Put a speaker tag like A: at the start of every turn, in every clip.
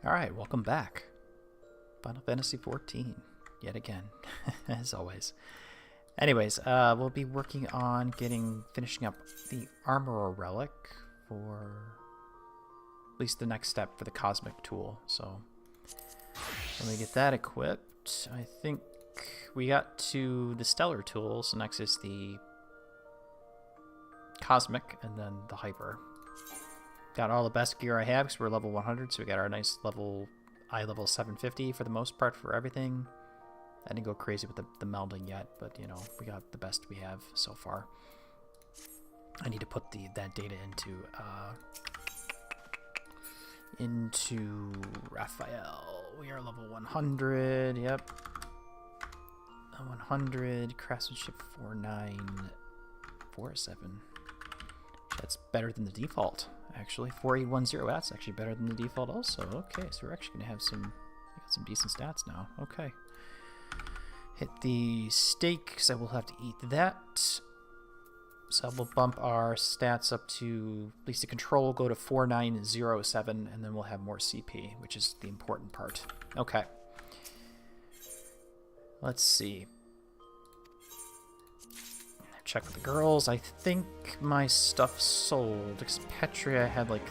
A: Alright, welcome back. Final Fantasy XIV, yet again, as always. Anyways, we'll be working on finishing up the Armorer Relic for at least the next step for the Cosmic Tool. So, let me get that equipped. I think we got to the Stellar Tool, so next is the Cosmic, and then the Hyper. Got all the best gear I have because we're level 100, so we got our nice eye level 750 for the most part for everything. I didn't go crazy with the melding yet, but you know, we got the best we have so far. I need to put that data into Raphael. We are level 100. Yep, 100 craftsmanship 4947. That's better than the default. Actually, 4810. That's actually better than the default also. Okay, so we're actually gonna have some decent stats now. Okay. Hit the steak, because I will have to eat that. So we'll bump our stats up to, at least the control will go to 4907, and then we'll have more CP, which is the important part. Okay. Let's see. Check with the girls. I think my stuff sold, because Petria had like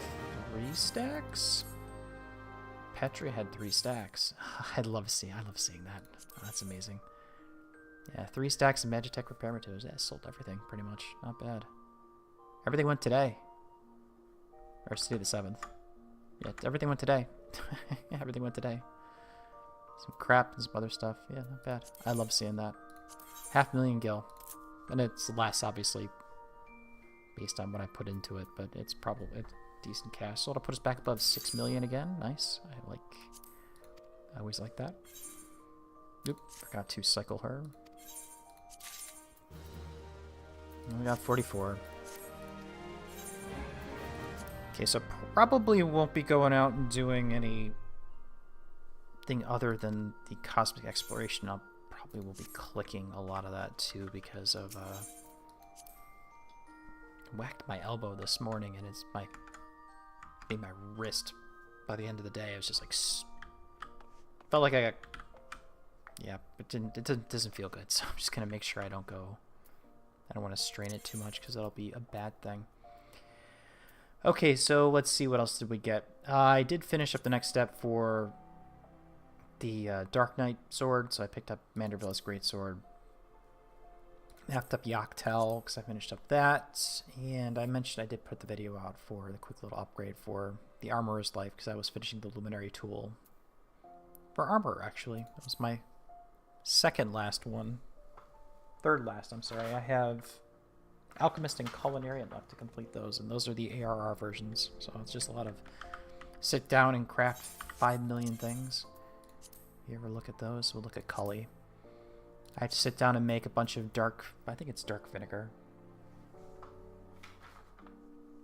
A: 3 stacks? Petria had 3 stacks. I love seeing that. Oh, that's amazing. Yeah, 3 stacks of Magitech repair materials. Yeah, sold everything, pretty much. Not bad. Everything went today. Or it's today the 7th. Yeah, everything went today. Yeah, everything went today. Some crap and some other stuff. Yeah, not bad. I love seeing that. 500,000 gil. And it's less, obviously, based on what I put into it, but it's probably a decent cash. So it'll put us back above 6 million again. Nice. I always like that. Oop, forgot to cycle her. And we got 44. Okay, so probably won't be going out and doing anything other than the cosmic exploration. I'll probably will be clicking a lot of that too because of whacked my elbow this morning, and it's made my wrist. By the end of the day, I was just like felt like I got, yeah, it doesn't feel good. So I'm just gonna make sure I don't want to strain it too much because that'll be a bad thing. Okay, so let's see, what else did we get? I did finish up the next step for the Dark Knight sword, so I picked up Manderville's Greatsword. Knocked up Yoctel, because I finished up that. And I mentioned I did put the video out for the quick little upgrade for the Armorer's Life, because I was finishing the Luminary tool. For Armor, actually. That was my second last one. Third last, I'm sorry. I have Alchemist and Culinarian left to complete those, and those are the ARR versions. So it's just a lot of sit down and craft 5 million things. You ever look at those? We'll look at Cully. I have to sit down and make a bunch of I think it's dark vinegar.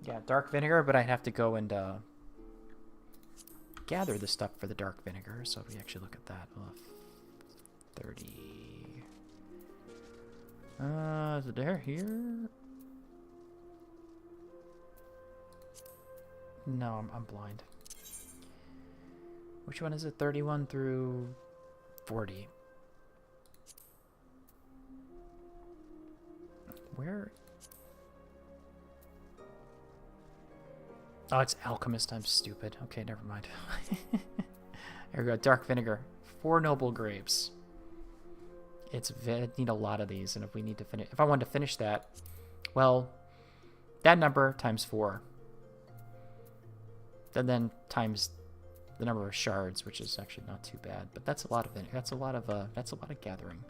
A: Yeah, dark vinegar, but I have to go and gather the stuff for the dark vinegar. So if we actually look at that, we'll have 30. Is it there? Here? No, I'm blind. Which one is it? 31 through 40. Where? Oh, it's Alchemist. I'm stupid. Okay, never mind. There we go. Dark vinegar. 4 noble grapes. I need a lot of these, and if we need to finish, if I wanted to finish that, well, that number times 4, and then times the number of shards, which is actually not too bad, but that's a lot of that's a lot of gathering.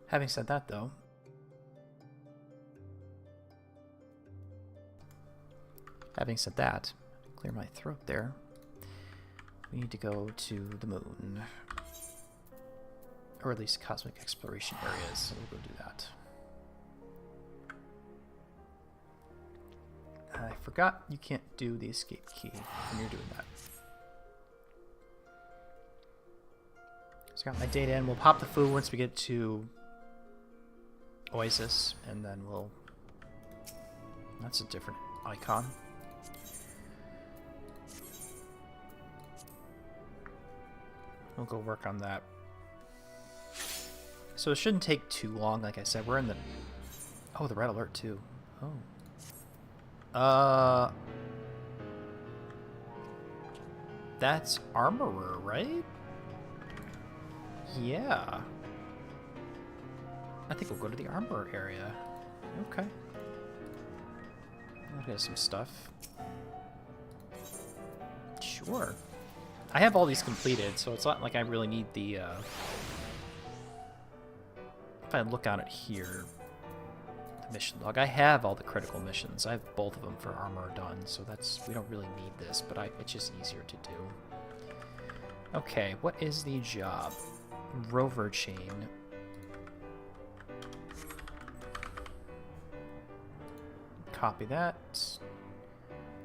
A: Having said that, though, clear my throat there. We need to go to the moon, or at least cosmic exploration areas. So we'll go do that. I forgot you can't do the escape key when you're doing that. So I got my data in. We'll pop the food once we get to Oasis, and then we'll... That's a different icon. We'll go work on that. So it shouldn't take too long. Like I said, we're in the... Oh, the red alert too. Oh. That's Armorer, right? Yeah. I think we'll go to the Armorer area. Okay. I'll get some stuff. Sure. I have all these completed, so it's not like I really need the, If I look on it here, the mission log, I have all the critical missions. I have both of them for Armor done, so that's... We don't really need this, but it's just easier to do. Okay, what is the job? Rover chain. Copy that.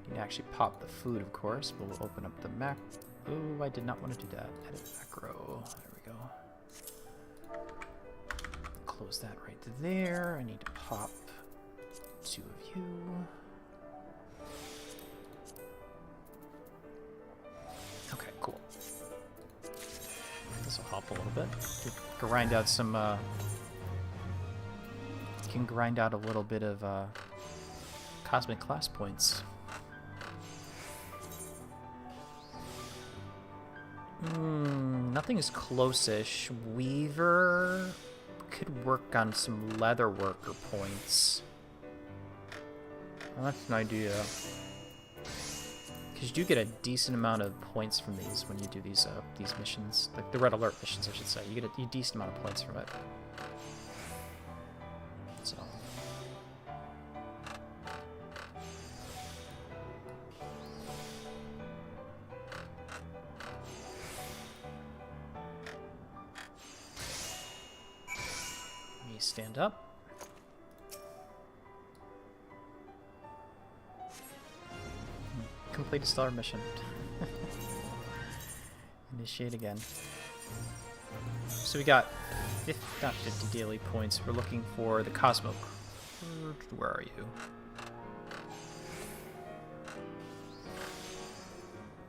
A: You can actually pop the food, of course. We'll open up the map. Ooh, I did not want to do that. Edit macro. There we go. Close that right there. I need to pop 2 of you. Okay, cool. This will help a little bit. Grind out some, can grind out a little bit of, cosmic class points. Nothing is close-ish. Weaver could work on some leather worker points. Well, that's an idea. Because you do get a decent amount of points from these when you do these missions. Like the red alert missions, I should say. You get a decent amount of points from it. So... Stand up. Complete a stellar mission. Initiate again. So we got not 50 daily points. We're looking for the Cosmo. Where are you?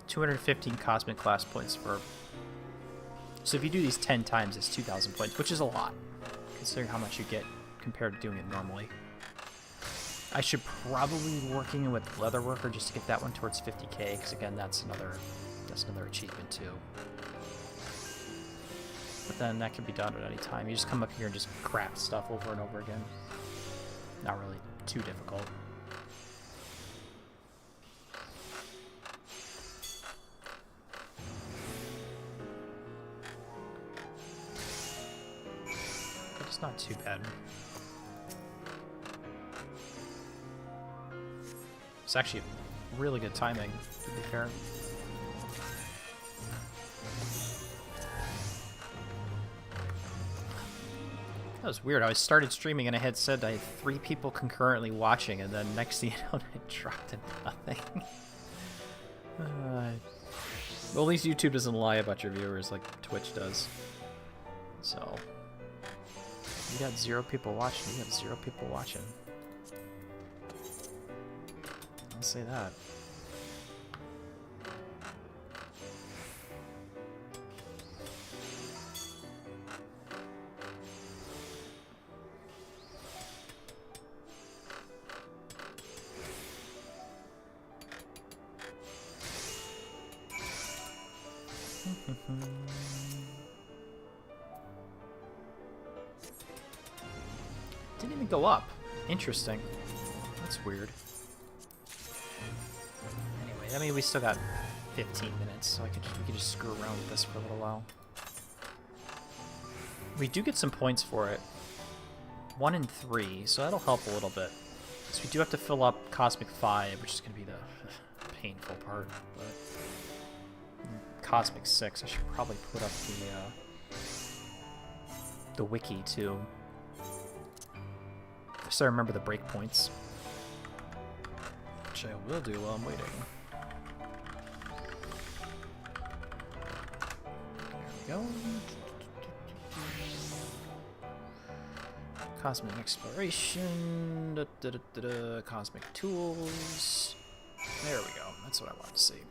A: 215 cosmic class points for... So if you do these 10 times, it's 2,000 points, which is a lot, considering how much you get compared to doing it normally. I should probably be working with Leatherworker just to get that one towards 50k, because again, that's another achievement too. But then that can be done at any time. You just come up here and just craft stuff over and over again. Not really too difficult. But it's not too bad. It's actually really good timing, to be fair. That was weird. I started streaming and I had said I had 3 people concurrently watching, and then next thing you know, it dropped to nothing. Well, at least YouTube doesn't lie about your viewers like Twitch does. So, you got 0 people watching. You got 0 people watching. I'll say that. Didn't even go up. Interesting. That's weird. Anyway, I mean, we still got 15 minutes, so we could just screw around with this for a little while. We do get some points for it. 1 and 3, so that'll help a little bit. So we do have to fill up Cosmic 5, which is going to be the painful part, but... Cosmic 6, I should probably put up the wiki too, so I remember the breakpoints, which I will do while I'm waiting. There we go. Cosmic exploration, cosmic tools. There we go. That's what I wanted to see.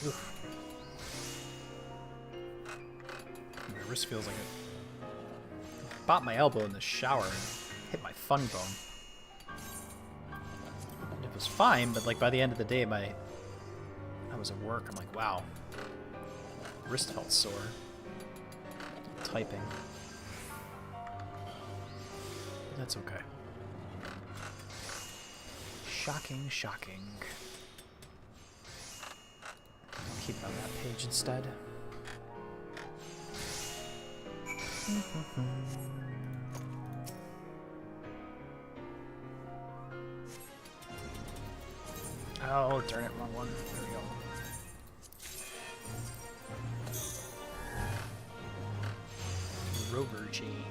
A: Oof. My wrist feels like it. Bought my elbow in the shower and hit my funny bone. And it was fine, but like by the end of the day, I was at work. I'm like, wow, wrist felt sore. Typing. But that's okay. Shocking, shocking. I'll keep it on that page instead. Oh, darn it, wrong one. There we go. Rover chain.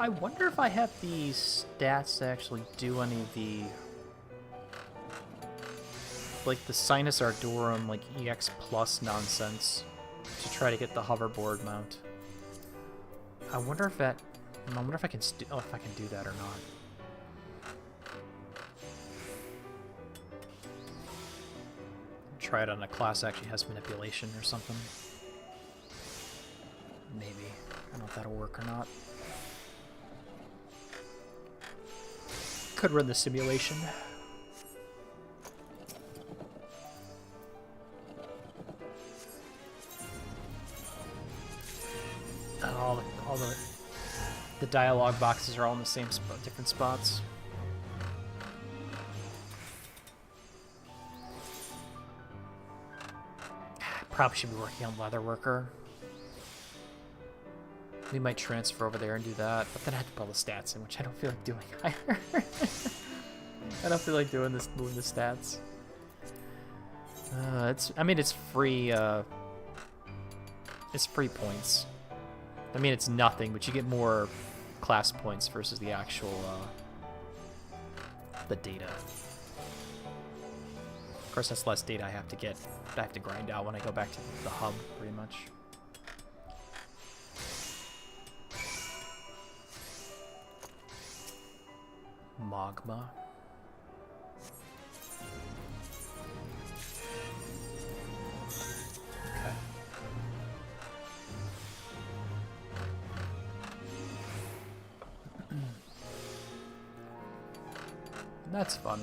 A: I wonder if I have the stats to actually do any of the, like the Sinus Ardorum, like EX Plus nonsense to try to get the hoverboard mount. I wonder if that. I wonder if I can if I can do that or not. Try it on a class that actually has manipulation or something. Maybe. I don't know if that'll work or not. Could run the simulation. All the dialogue boxes are all in the same different spots. Probably should be working on Leatherworker. We might transfer over there and do that, but then I have to put all the stats in, which I don't feel like doing either. I don't feel like doing the stats. I mean, it's free. It's free points. I mean, it's nothing, but you get more class points versus the actual the data. Of course, that's less data I have to get. I have to grind out when I go back to the hub, pretty much. Magma. Okay. That's fun.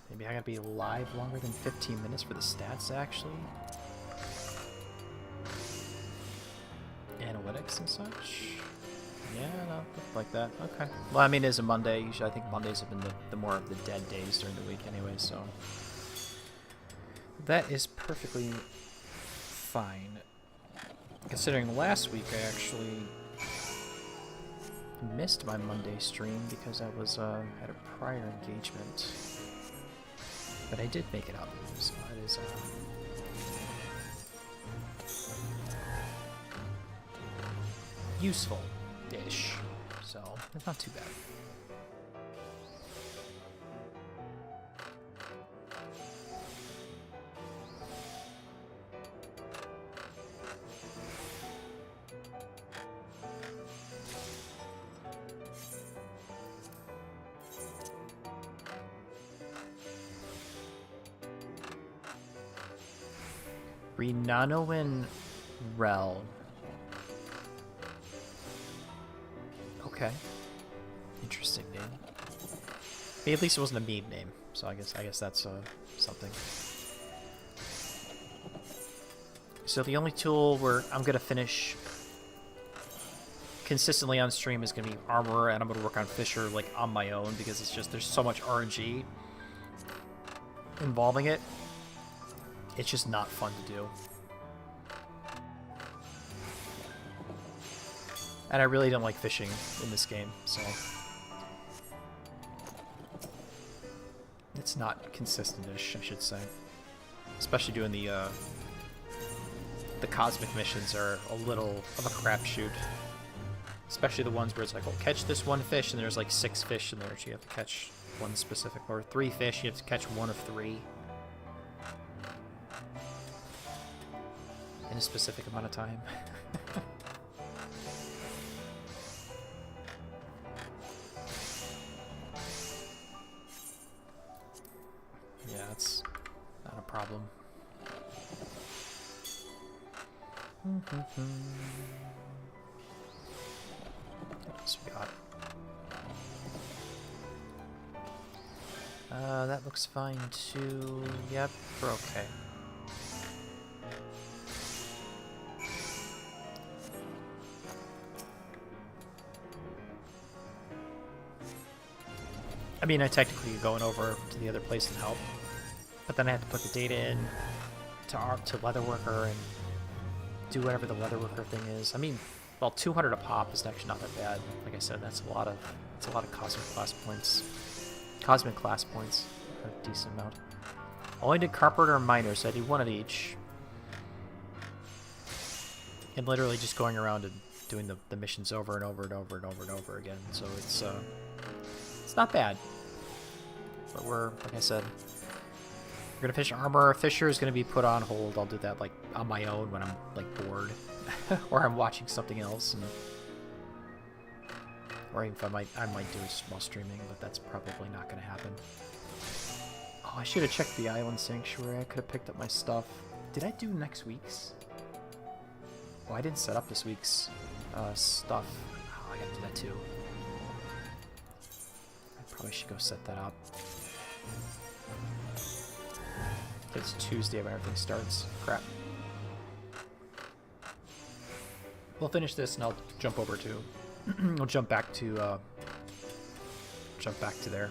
A: Maybe I gotta be live longer than 15 minutes for the stats, actually. Analytics and such. Yeah, no, like that. Okay. Well, I mean, it's a Monday. Usually, I think Mondays have been the more of the dead days during the week anyway, so that is perfectly fine. Considering last week I actually missed my Monday stream because I was at a prior engagement, but I did make it up, so it is useful-ish, so it's not too bad. Renanoin Rel. Okay. Interesting name. Maybe at least it wasn't a meme name, so I guess that's something. So the only tool where I'm gonna finish consistently on stream is gonna be Armorer, and I'm gonna work on Fisher like on my own because it's just there's so much RNG involving it. It's just not fun to do. And I really don't like fishing in this game, so it's not consistent-ish, I should say. Especially doing the cosmic missions are a little of a crapshoot. Especially the ones where it's like, oh, catch this one fish, and there's like 6 fish in there, so you have to catch one specific, or 3 fish, you have to catch one of 3. in a specific amount of time. Yeah, that's not a problem. What else we got? That looks fine too. Yep, we're okay. I mean, I technically could go over to the other place and help, but then I have to put the data in to Leatherworker and do whatever the Leatherworker thing is. I mean, well, 200 a pop is actually not that bad. Like I said, that's a lot of cosmic class points. Cosmic class points, a decent amount. Only did Carpenter and Miner, so I did one of each. And literally just going around and doing the missions over and over and over and over and over again. So it's not bad. But we're, like I said, we're gonna fish armor. Fisher is gonna be put on hold. I'll do that like on my own when I'm like bored, or I'm watching something else, and or even if I might do it while streaming, but that's probably not gonna happen. Oh, I should have checked the Island Sanctuary. I could have picked up my stuff. Did I do next week's? Oh, I didn't set up this week's stuff. Oh, I gotta do that too. I probably should go set that up. It's Tuesday when everything starts. Crap. We'll finish this and I'll jump over to... I'll jump back to there.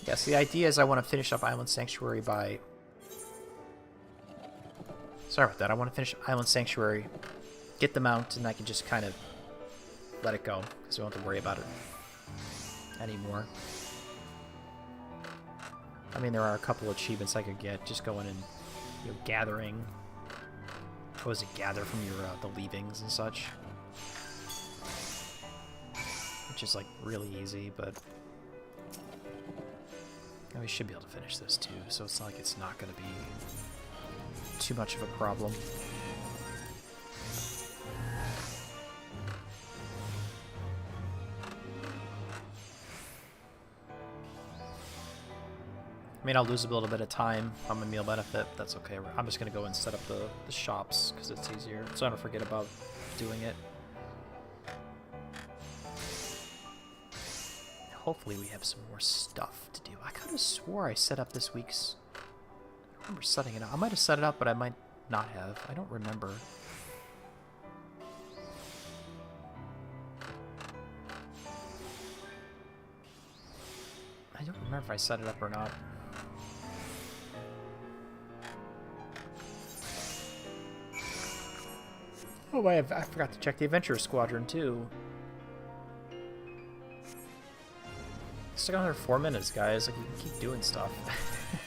A: Yes, the idea is I want to finish up Island Sanctuary by... Sorry about that. I want to finish Island Sanctuary, get the mount, and I can just kind of let it go, because we don't have to worry about it anymore. I mean, there are a couple of achievements I could get just going and, you know, gathering. What was it? Gather from your the leavings and such, which is like really easy, but we should be able to finish this too. So it's not like it's not going to be too much of a problem. I mean, I'll lose a little bit of time on my meal benefit. That's okay. I'm just going to go and set up the shops because it's easier, so I don't forget about doing it. Hopefully we have some more stuff to do. I could have swore I set up this week's... I remember setting it up. I might have set it up, but I might not have. I don't remember. I don't remember if I set it up or not. Oh, I forgot to check the Adventure Squadron, too. Still got another 4 minutes, guys. Like, you can keep doing stuff.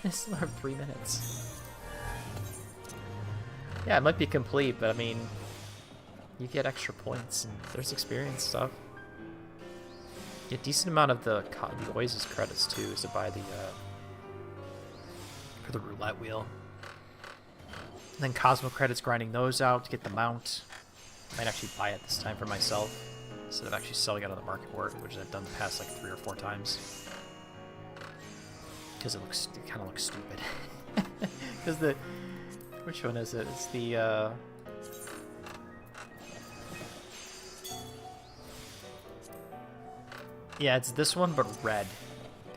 A: It's another 3 minutes. Yeah, it might be complete, but I mean, you get extra points, and there's experience stuff. You get a decent amount of the Oasis credits, too, to buy the, for the roulette wheel. And then Cosmo credits, grinding those out to get the mount. I might actually buy it this time for myself, instead of actually selling it on the market for it, which I've done the past like 3 or 4 times. Because it kind of looks stupid. Because which one is it? It's the, yeah, it's this one, but red.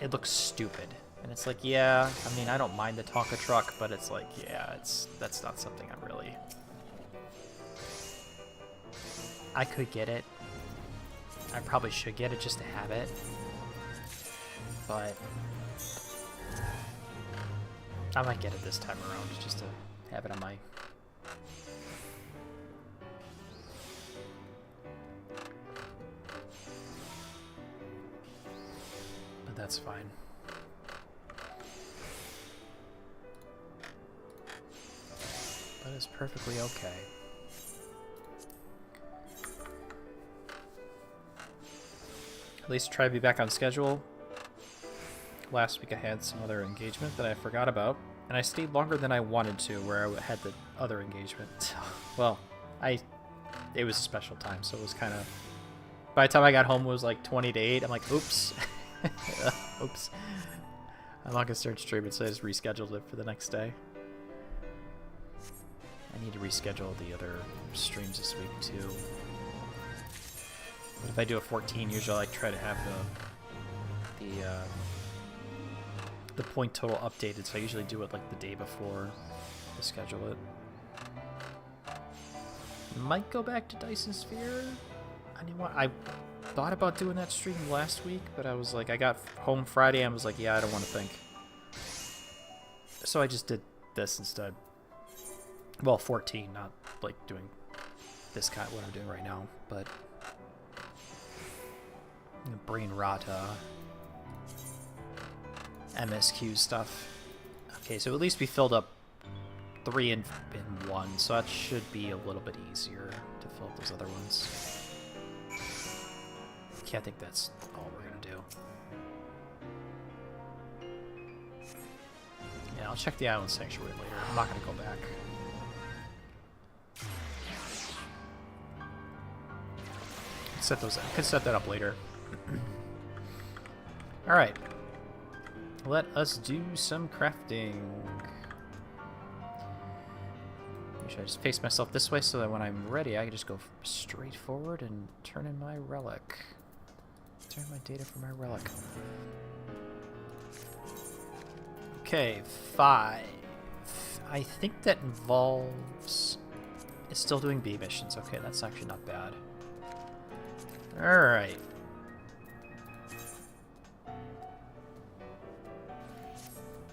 A: It looks stupid. And it's like, yeah, I mean, I don't mind the Tonka truck, but it's like, yeah, that's not something I'm really... I could get it. I probably should get it just to have it. But I might get it this time around just to have it on my... But that's fine. That is perfectly okay. At least try to be back on schedule. last week I had some other engagement that I forgot about, and I stayed longer than I wanted to where I had the other engagement. Well, it was a special time, so it was kind of... By the time I got home, it was like 20 to 8. I'm like, oops. Oops. I'm not going to start streaming, so I just rescheduled it for the next day. I need to reschedule the other streams this week, too. But if I do a 14, usually I like try to have the point total updated, so I usually do it like the day before to schedule it. Might go back to Dyson Sphere. I thought about doing that stream last week, but I was like, I got home Friday and I was like, yeah, I don't want to think. So I just did this instead. Well, 14, not like doing this kind of what I'm doing right now, but brain rot, MSQ stuff. Okay, so at least we filled up 3 in 1, so that should be a little bit easier to fill up those other ones. Okay, I think that's all we're gonna do. Yeah, I'll check the Island Sanctuary later. I'm not gonna go back. Set those up. I could set that up later. Alright. Let us do some crafting. Should I just face myself this way so that when I'm ready I can just go straight forward and turn in my relic. Turn my data for my relic. Okay, 5. I think that involves... It's still doing B missions. Okay, that's actually not bad. Alright.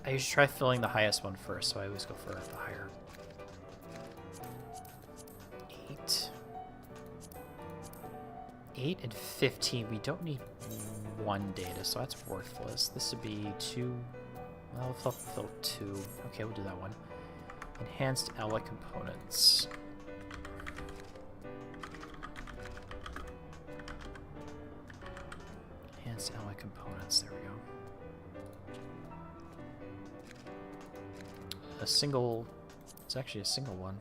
A: I usually try filling the highest one first, so I always go for the higher. 8 and 15. We don't need 1 data, so that's worthless. This would be 2. Well, we'll fill 2. Okay, we'll do that one. Enhanced alloy components. Enhanced alloy components. There we go. A single. It's actually a single one.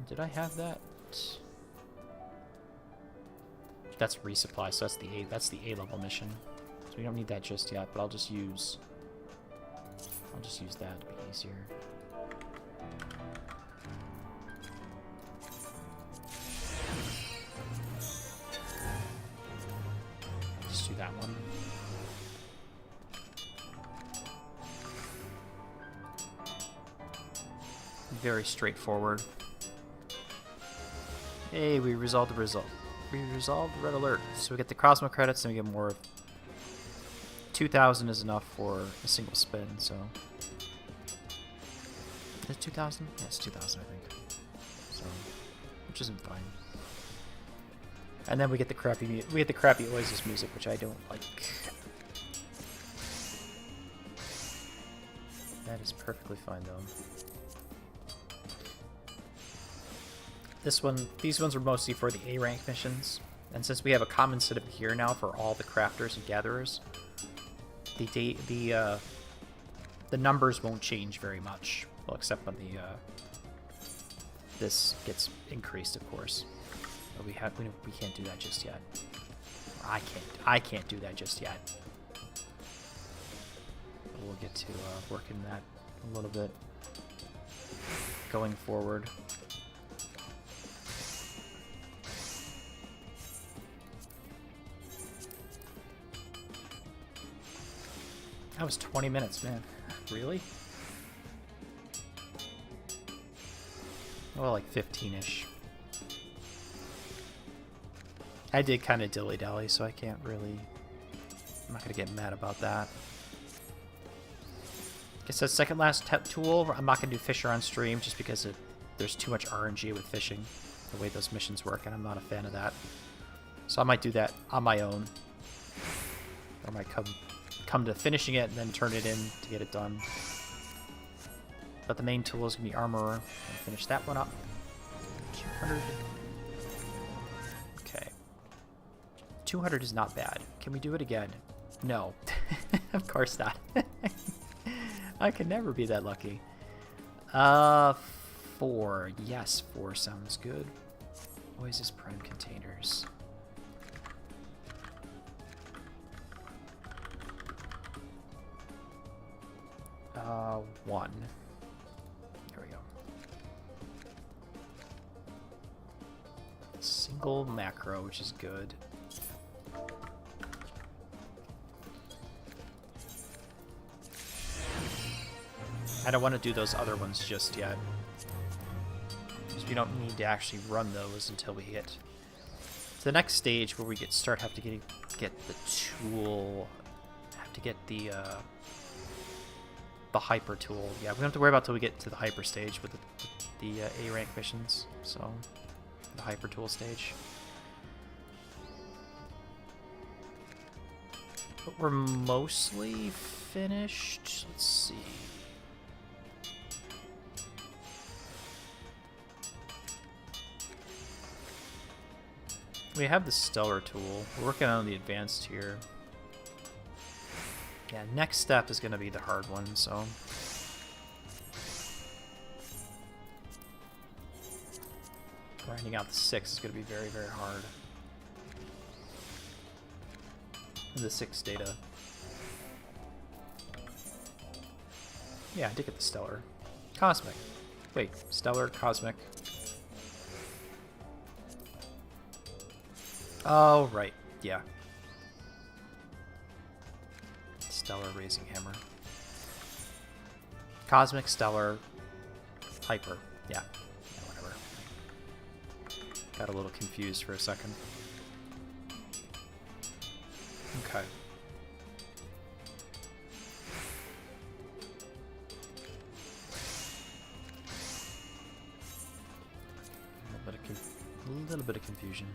A: Did I have that? That's resupply, so that's the A level mission. So we don't need that just yet, but I'll just use that to be easier. Just do that one. Very straightforward. Hey, we resolved the result. We resolved the red alert. So we get the Cosmo credits and we get more. 2,000 is enough for a single spin, so. Is it 2,000? Yeah, it's 2,000, I think. So, which isn't fine. And then we get the crappy Oasis music, which I don't like. That is perfectly fine though. These ones are mostly for the A rank missions, and since we have a common set of gear now for all the crafters and gatherers, the numbers won't change very much. Well, except when this gets increased, of course. But we can't do that just yet. I can't do that just yet. But we'll get to working that a little bit going forward. That was 20 minutes, man. Really? Well, like 15-ish. I did kind of dilly-dally, so I can't really... I'm not going to get mad about that. It says second last tool. I'm not going to do Fisher on stream just because there's too much RNG with fishing, the way those missions work, and I'm not a fan of that. So I might do that on my own. Or I might come to finishing it and then turn it in to get it done. But the main tool is going to be Armorer. And finish that one up. 200. Okay. 200 is not bad. Can we do it again? No. Of course not. I could never be that lucky. 4. Yes, 4 sounds good. Oasis prime containers. 1. There we go. Single macro, which is good. I don't want to do those other ones just yet, because we don't need to actually run those until we hit to the next stage where we have to get the tool, have to get the hyper tool. Yeah, we don't have to worry about till we get to the hyper stage with the A rank missions. So the hyper tool stage. But we're mostly finished. Let's see. We have the stellar tool. We're working on the advanced here. Yeah, next step is going to be the hard one, so... grinding out the 6 is going to be very, very hard. The 6 data. Yeah, I did get the stellar. Cosmic. Wait, stellar, cosmic. Oh, right. Yeah. Stellar raising hammer. Cosmic, stellar, hyper. Yeah. Yeah, whatever. Got a little confused for a second. Okay. A little bit of confusion.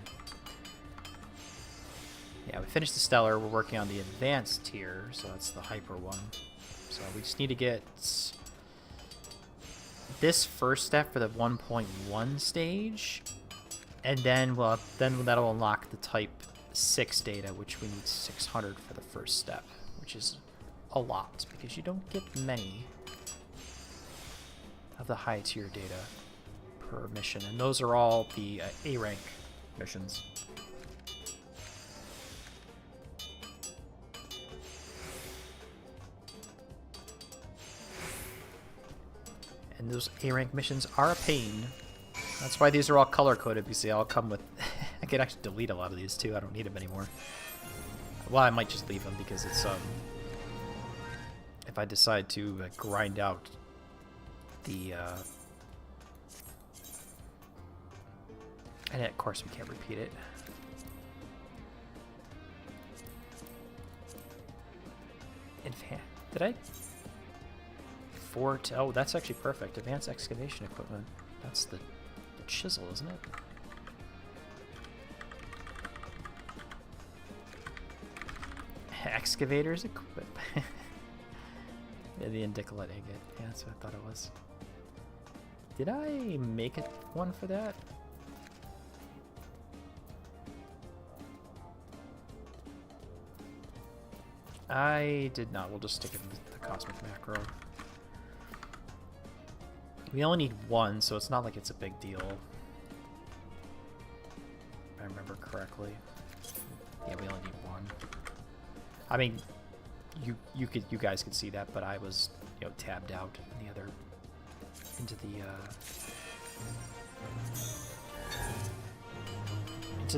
A: Yeah, we finished the stellar. We're working on the advanced tier, so that's the hyper one. So we just need to get this first step for the 1.1 stage, and then that'll unlock the type 6 data, which we need 600 for the first step, which is a lot because you don't get many of the high tier data per mission, and those are all the A rank missions. And those A-rank missions are a pain. That's why these are all color-coded, because they all come with... I could actually delete a lot of these, too. I don't need them anymore. Well, I might just leave them, because it's, if I decide to grind out the, and of course we can't repeat it. Did I... Oh, that's actually perfect. Advanced excavation equipment. That's the chisel, isn't it? Excavators equip. Yeah, the indicolite agate. Yeah, that's what I thought it was. Did I make it one for that? I did not. We'll just stick it in the cosmic macro. We only need 1, so it's not like it's a big deal. If I remember correctly. Yeah, we only need 1. I mean, you guys could see that, but I was, tabbed out in the other into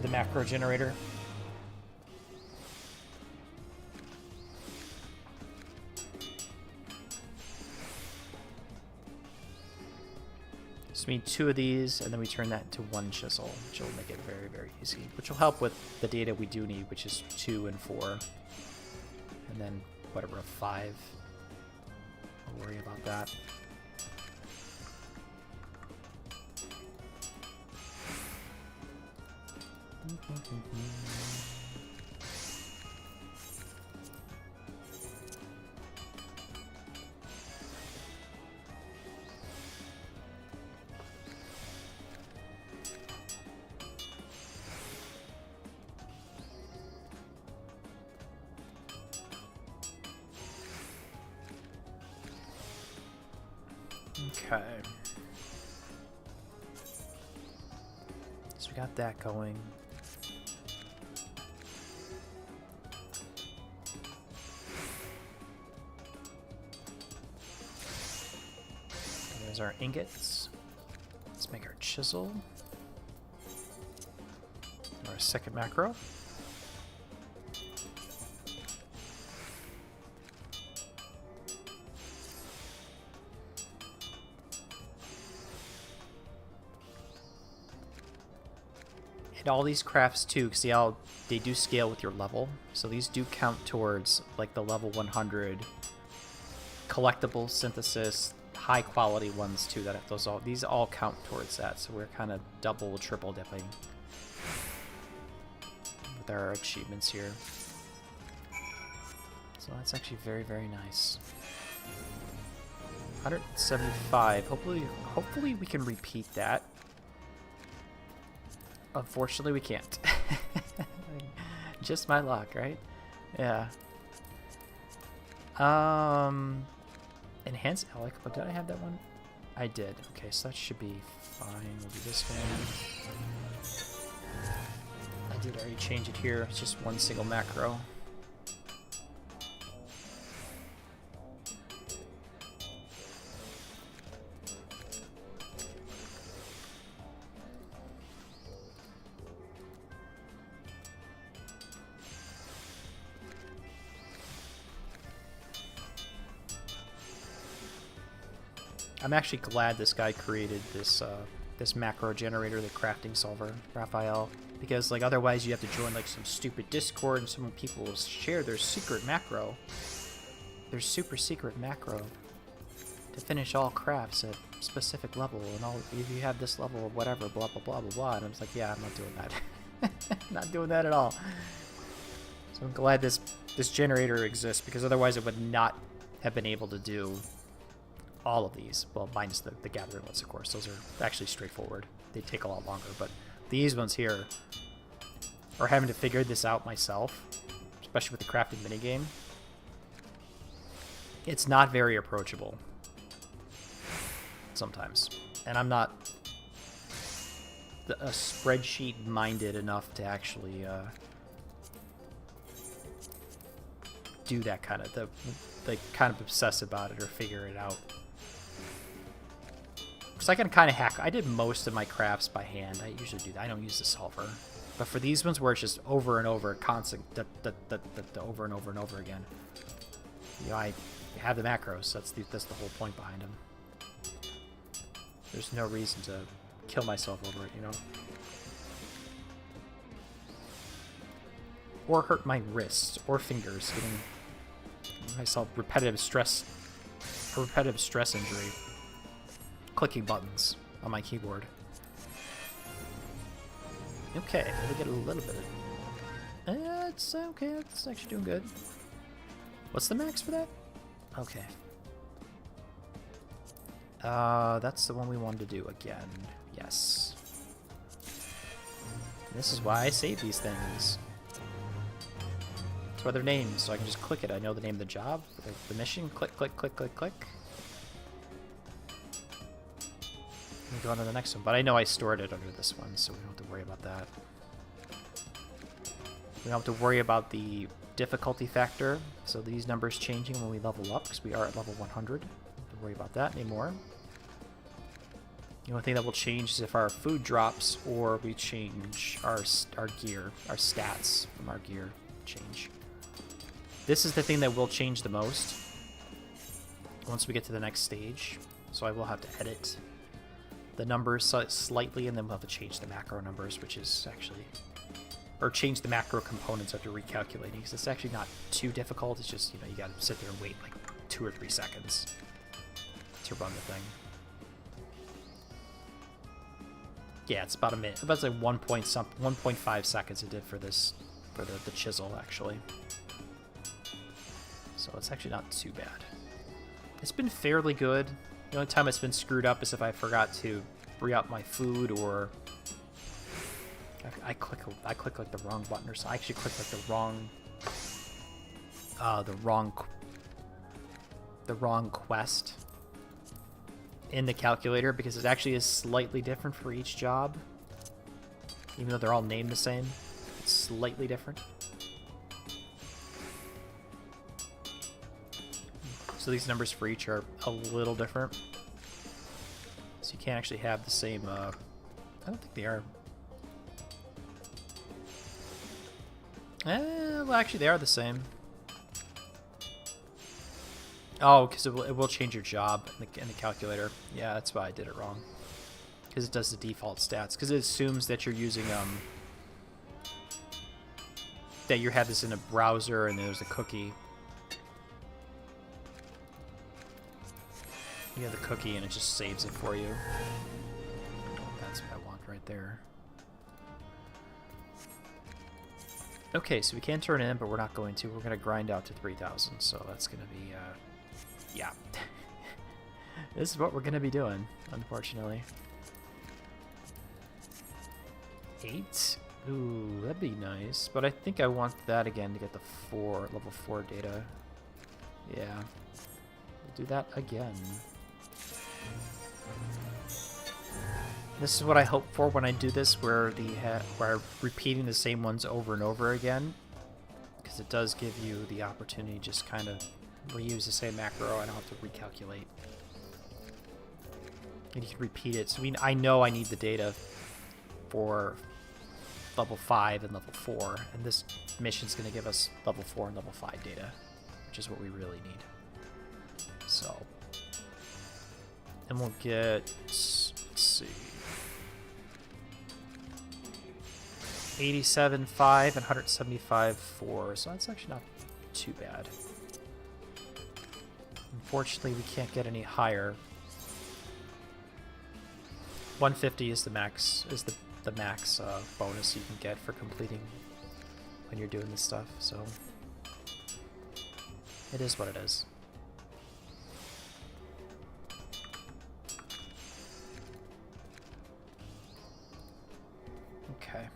A: the macro generator. So we need 2 of these, and then we turn that into 1 chisel, which will make it very, very easy. Which will help with the data we do need, which is 2 and 4. And then, whatever, 5. I'll worry about that. Okay. So we got that going. There's our ingots. Let's make our chisel. Our second macro. And all these crafts too, see how they do scale with your level. So these do count towards like the level 100 collectible synthesis, high quality ones too. That these all count towards that. So we're kind of double, triple dipping with our achievements here. So that's actually very, very nice. 175. Hopefully we can repeat that. Unfortunately, we can't. Just my luck, right? Yeah. Enhance Alec, but did I have that one? I did. Okay, so that should be fine. We'll do this one. I did already change it here. It's just one single macro. I'm actually glad this guy created this this macro generator, the crafting solver, Raphael, because like otherwise you have to join like some stupid Discord and some people will share their secret macro, their super secret macro, to finish all crafts at specific level and all. If you have this level or whatever, blah blah blah blah blah. And I was like, yeah, I'm not doing that. Not doing that at all. So I'm glad this generator exists, because otherwise it would not have been able to do all of these. Well, minus the gathering ones, of course. Those are actually straightforward. They take a lot longer, but these ones here are having to figure this out myself, especially with the crafting minigame. It's not very approachable sometimes, and I'm not a spreadsheet minded enough to actually do that kind of kind of obsess about it or figure it out. Because I can kind of hack. I did most of my crafts by hand. I usually do that. I don't use the solver. But for these ones where it's just over and over, constant, over and over and over again, you know, I have the macros. That's the whole point behind them. There's no reason to kill myself over it, you know. Or hurt my wrists or fingers, getting myself repetitive stress injury. Clicking buttons on my keyboard. Okay, we get a little bit of... it's okay, it's actually doing good. What's the max for that? Okay. That's the one we wanted to do again. Yes. This is why I save these things. That's why they're named, so I can just click it. I know the name of the job, the mission. Click, click, click, click, click. And go on to the next one, but I know I stored it under this one, so we don't have to worry about that. We don't have to worry about the difficulty factor, so these numbers changing when we level up, because we are at level 100. Don't have to worry about that anymore. The only thing that will change is if our food drops or we change our gear, our stats from our gear change. This is the thing that will change the most once we get to the next stage, so I will have to edit the numbers slightly, and then we'll have to change the macro numbers, which is actually... Or change the macro components after recalculating, because it's actually not too difficult. It's just, you know, you gotta sit there and wait like 2 or 3 seconds to run the thing. Yeah, it's about a minute. About like 1.5 seconds it did for this, for the chisel, actually. So it's actually not too bad. It's been fairly good. The only time it's been screwed up is if I forgot to re-up my food, or I click like the wrong button, or so I actually click like the wrong quest. in the calculator because it actually is slightly different for each job. Even though they're all named the same, it's slightly different. So these numbers for each are a little different. So you can't actually have the same, I don't think they are. Well, actually they are the same. Oh, because it will change your job in the calculator. Yeah, that's why I did it wrong. Because it does the default stats. Because it assumes that you're using, that you have this in a browser and there's a cookie. You have the cookie and it just saves it for you. That's what I want right there. Okay, so we can turn in, but we're not going to. We're going to grind out to 3,000, so that's going to be, yeah. This is what we're going to be doing, unfortunately. 8? Ooh, that'd be nice. But I think I want that again to get the level 4 data. Yeah. We'll do that again. This is what I hope for when I do this, where I'm repeating the same ones over and over again, because it does give you the opportunity to just kind of reuse the same macro. I don't have to recalculate, and you can repeat it. So I know I need the data for level 5 and level 4, and this mission's going to give us level 4 and level 5 data, which is what we really need. So, and we'll get, let's see, 87.5 and 175.4, so that's actually not too bad. Unfortunately, we can't get any higher. 150 is the max, the max bonus you can get for completing when you're doing this stuff, so it is what it is. Okay.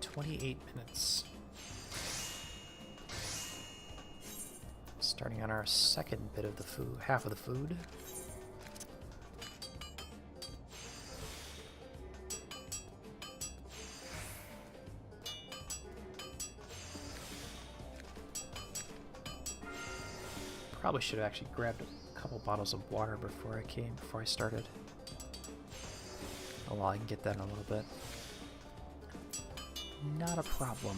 A: "28 minutes. Starting on our second bit of the food, half of the food. Probably should have actually grabbed a couple bottles of water before I started. Oh well, I can get that in a little bit. Not a problem.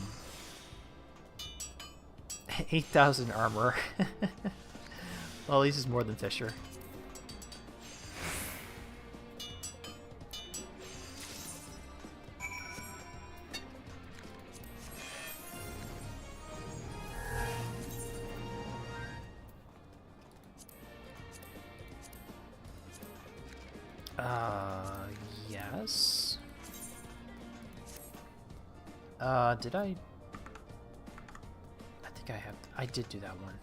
A: 8,000 armor. Well, at least it's more than Fisher. Yes. Did I think I did do that one.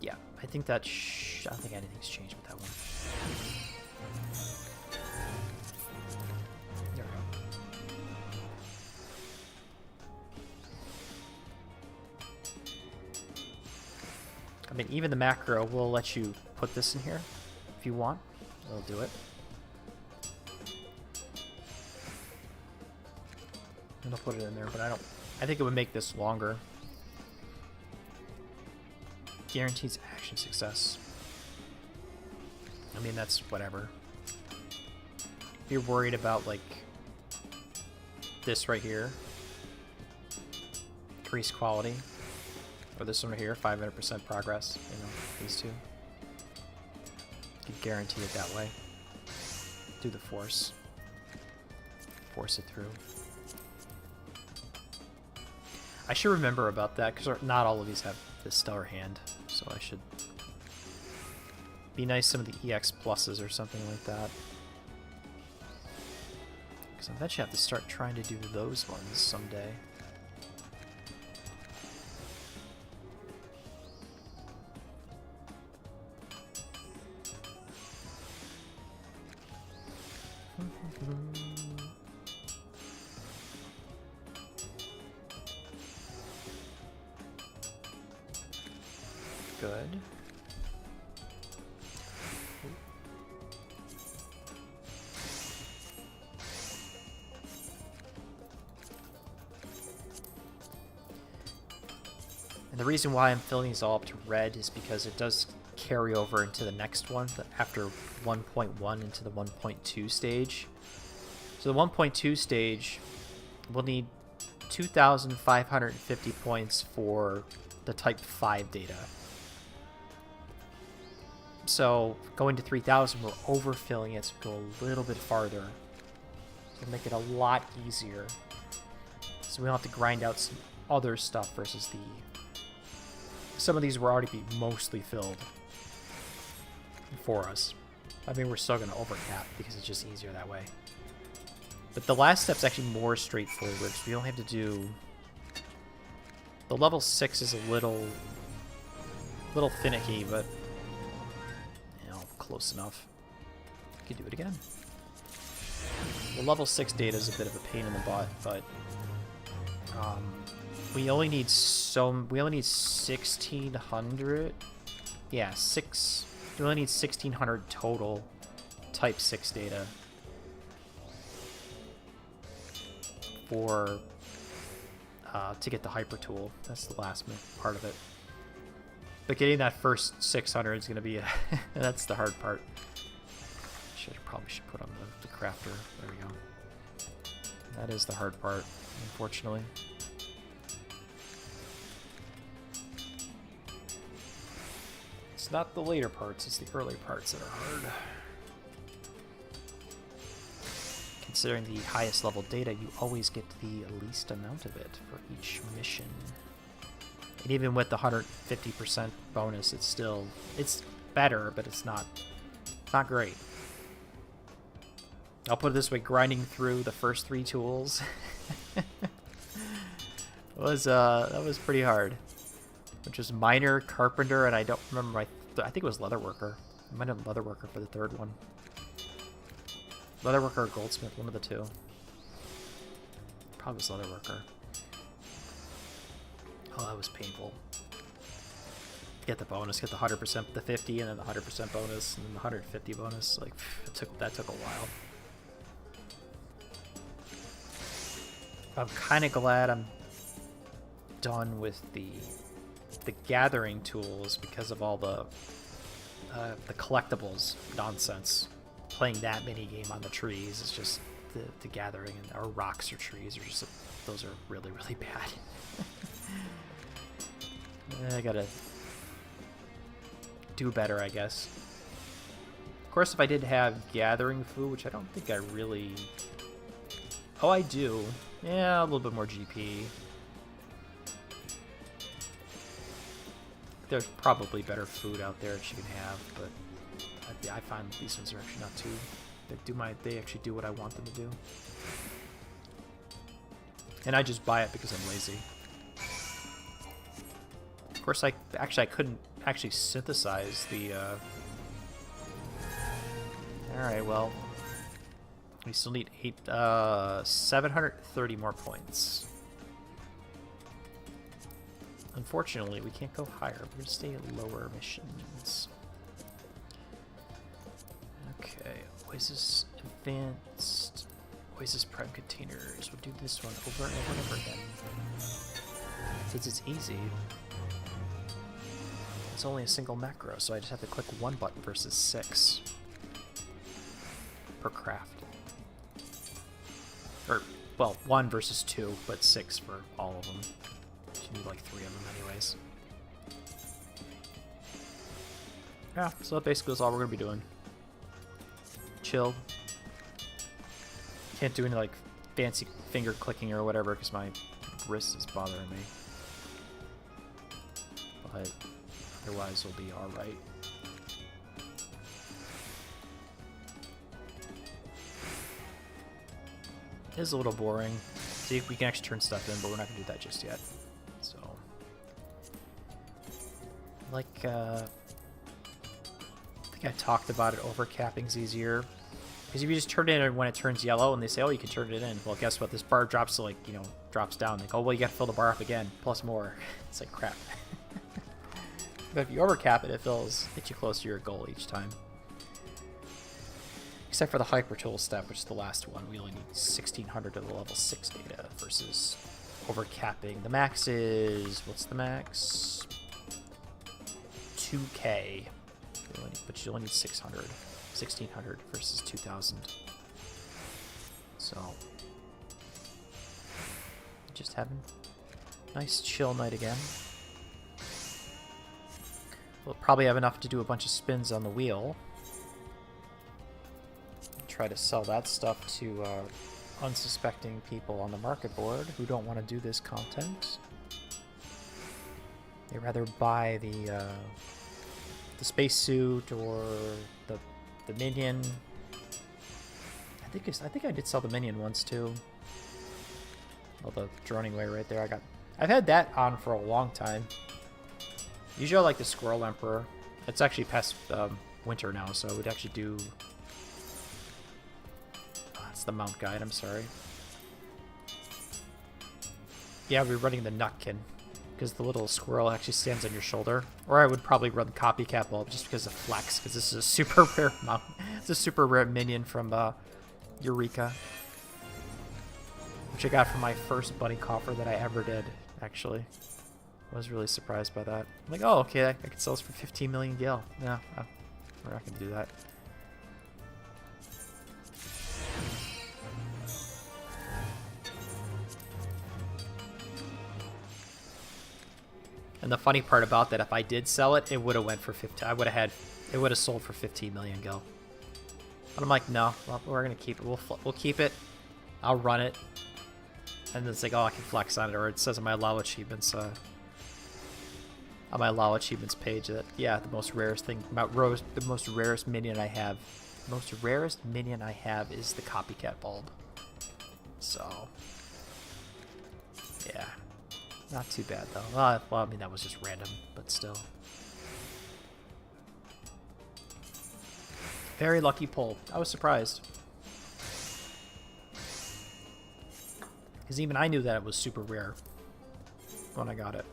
A: Yeah, I think that I don't think anything's changed with that one. There we go. I mean, even the macro will let you put this in here if you want. It'll do it. And I'll put it in there, but I think it would make this longer. Guarantees action success. I mean, that's whatever. If you're worried about, like, this right here, increased quality, or this one right here, 500% progress, you know, these two. You can guarantee it that way. Do the force. Force it through. I should remember about that, because not all of these have this stellar hand, so I should be nice some of the EX pluses or something like that. Because I bet you have to start trying to do those ones someday. good. And the reason why I'm filling these all up to red is because it does carry over into the next one, after 1.1 into the 1.2 stage. So the 1.2 stage will need 2,550 points for the Type 5 data. So going to 3,000, we're overfilling it, so we go a little bit farther. So make it a lot easier. So we don't have to grind out some other stuff versus the... Some of these will already be mostly filled for us. I mean, we're still going to overcap because it's just easier that way. But the last step's actually more straightforward, because we don't have to do... The level 6 is a little finicky, but... You know, close enough. We can do it again. The level 6 data is a bit of a pain in the butt, but... we only need 1,600. Yeah, we only need 1,600 total Type 6 data for to get the hyper tool. That's the last part of it. But getting that first 600 is going to be that's the hard part. Probably should put on the crafter. There we go. That is the hard part, unfortunately. It's not the later parts, it's the early parts that are hard. Considering the highest level data, you always get the least amount of it for each mission. And even with the 150% bonus, it's better, but it's not great. I'll put it this way, grinding through the first 3 tools that was pretty hard. Which was miner, carpenter, and I don't remember I think it was leatherworker. I might have leatherworker for the third one. Leatherworker or goldsmith, one of the two. Probably was leatherworker. Oh, that was painful. Get the bonus, get the 100%, the 50, and then the 100% bonus, and then the 150 bonus. Like, that took a while. I'm kind of glad I'm done with the gathering tools because of all the collectibles nonsense. Playing that mini game on the trees is just the gathering, or rocks or trees, or just those are really bad. I gotta do better, I guess. Of course, if I did have gathering food, which I don't think I really... Oh, I do. Yeah, a little bit more GP. There's probably better food out there that you can have, but I find these ones are actually not too... They actually do what I want them to do. And I just buy it because I'm lazy. Of course, I couldn't actually synthesize the... Alright, well... We still need 730 more points. Unfortunately, we can't go higher. We're going to stay at lower missions. Okay, Oasis Advanced, Oasis Prime Containers. We'll do this one over and over and over again. Since it's easy, it's only a single macro, so I just have to click one button versus 6 per craft. Or, well, 1 versus 2, but 6 for all of them. You need like 3 of them anyways. Yeah, so that basically is all we're going to be doing. Chill. Can't do any like fancy finger clicking or whatever because my wrist is bothering me. But otherwise we'll be alright. It is a little boring. See if we can actually turn stuff in, but we're not going to do that just yet. So, like, I think I talked about it, overcapping's easier. Because if you just turn it in when it turns yellow and they say, oh, you can turn it in, well, guess what? This bar drops to, like, you know, drops down. Like, oh, well, you got to fill the bar up again, plus more. It's like, crap. But if you overcap it, it gets you close to your goal each time. Except for the hyper tool step, which is the last one. We only need 1600 to the level 6 data versus overcapping. The max is, what's the max? 2k. But you only need 600. 1600 versus 2000. So, just having a nice chill night again. We'll probably have enough to do a bunch of spins on the wheel. Try to sell that stuff to unsuspecting people on the market board who don't want to do this content. They rather buy the spacesuit or the minion. I think I did sell the minion once too. Oh, the droning way right there. I've had that on for a long time. Usually I like the Squirrel Emperor. It's actually past winter now, so I would actually do. The mount guide, I'm sorry. Yeah, we're running the Nutkin because the little squirrel actually stands on your shoulder. Or I would probably run the Copycat Bulb just because of Flex, because this is a super rare mount. It's a super rare minion from Eureka, which I got from my first bunny coffer that I ever did, actually. I was really surprised by that. I'm like, oh, okay, I could sell this for 15 million gil. Yeah, we're not going to do that. And the funny part about that, if I did sell it, it would have went for 15. It would have sold for 15 million gil. But I'm like, no, well, we're gonna keep it. We'll keep it. I'll run it. And then it's like, oh, I can flex on it, or it says on my allow achievements, on my allow achievements page that yeah, the most rarest thing about Rose, the most rarest minion I have is the Copycat Bulb. So yeah. Not too bad, though. Well, I mean, that was just random, but still. Very lucky pull. I was surprised. Because even I knew that it was super rare when I got it.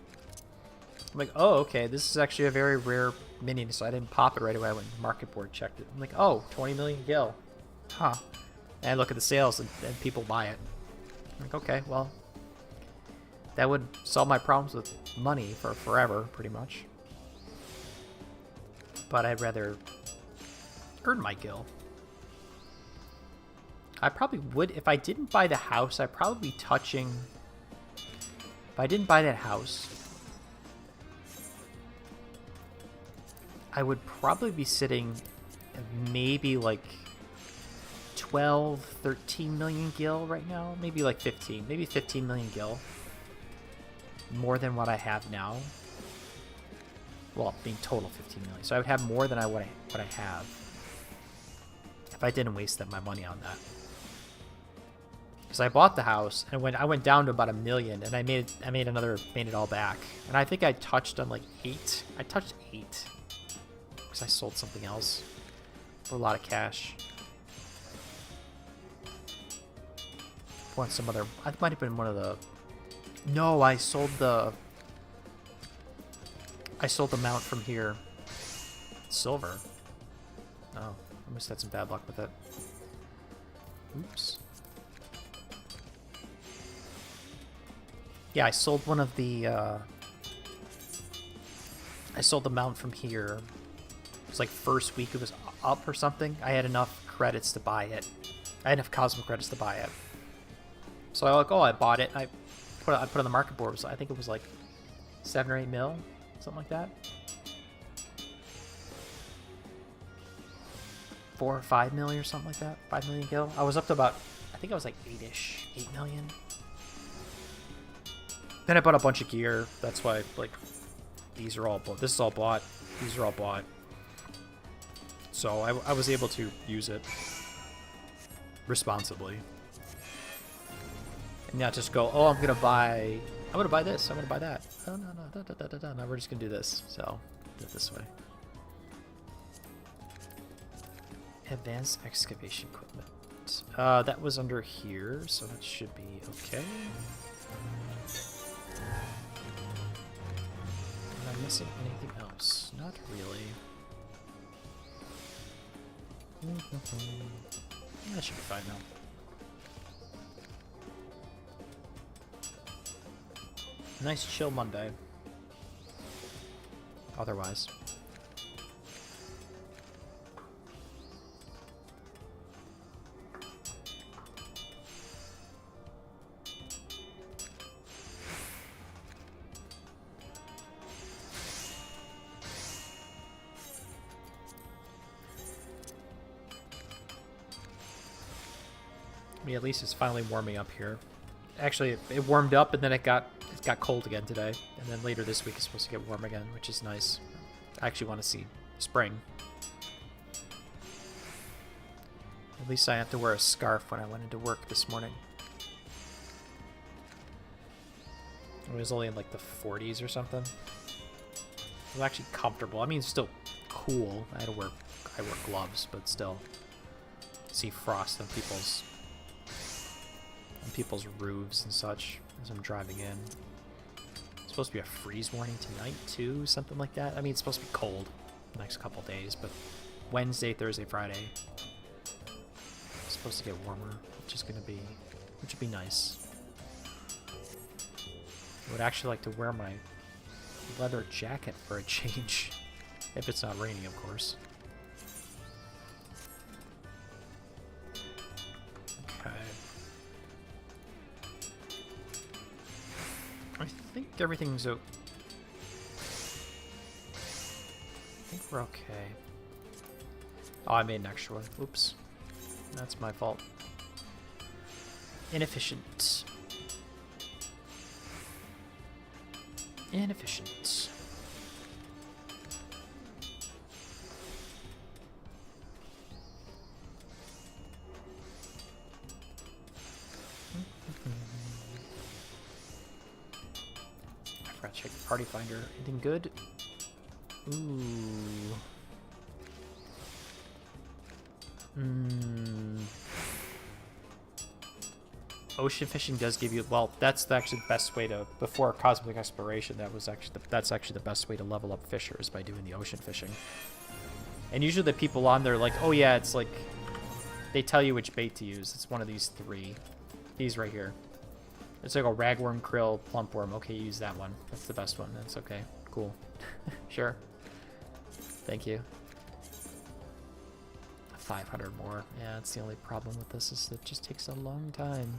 A: I'm like, oh, okay, this is actually a very rare minion, so I didn't pop it right away. I went to market board, checked it. I'm like, oh, 20 million gil. Huh. And I look at the sales, and people buy it. I'm like, okay, well, that would solve my problems with money for forever, pretty much. But I'd rather earn my gil. I probably would, if I didn't buy the house, I'd probably be touching... If I didn't buy that house, I would probably be sitting at maybe like 12, 13 million gil right now. Maybe like 15. Maybe 15 million gil. More than what I have now. Well, being total 15 million. So I would have more than what I have if I didn't waste my money on that. Because I bought the house and I went down to about 1 million, and I made it all back. And I think I touched on like 8. I touched 8 because I sold something else for a lot of cash. Want some other? I might have been one of the. No, I sold the mount from here. Silver. Oh, I must have had some bad luck with it. Oops. Yeah, I sold one of the, I sold the mount from here. It was like first week it was up or something. I had enough credits to buy it. I had enough Cosmo credits to buy it. So I like, oh, I bought it. I put it on the market board. So I think it was like 7 or 8 mil, something like that. 4 or 5 million or something like that. 5 million gil. I was up to about, I think I was like 8-ish, 8 million. Then I bought a bunch of gear. That's why, like, these are all bought. This is all bought. These are all bought. So I was able to use it responsibly. And not just go, oh, I'm gonna buy this, I'm gonna buy that. Oh, no, we're just gonna do this. So, do it this way. Advanced excavation equipment. That was under here, so that should be okay. I missing anything else? Not really. That should be fine now. Nice chill Monday. Otherwise. I mean, at least it's finally warming up here. Actually, it warmed up and then it got cold again today. And then later this week it's supposed to get warm again, which is nice. I actually want to see spring. At least I have to wear a scarf when I went into work this morning. It was only in like the 40s or something. It was actually comfortable. I mean, it's still cool. I wear gloves, but still. See frost on people's roofs and such as I'm driving in. It's supposed to be a freeze warning tonight too, something like that. I mean, it's supposed to be cold the next couple days, but Wednesday, Thursday, Friday, it's supposed to get warmer, which would be nice. I would actually like to wear my leather jacket for a change, if it's not raining, of course. Okay. I think everything's I think we're okay. Oh, I made an extra one. Oops. That's my fault. Inefficient. Inefficient. I forgot to check the party finder. Anything good? Ooh. Ocean fishing does give you, well, that's actually the best way to, before cosmic exploration, that's actually the best way to level up fishers, by doing the ocean fishing. And usually the people on there are like, oh yeah, it's like, they tell you which bait to use. It's one of these three. These right here. It's like a ragworm, krill, plumpworm. Okay, use that one. That's the best one. That's okay. Cool. Sure. Thank you. 500 more. Yeah, that's the only problem with this, is it just takes a long time.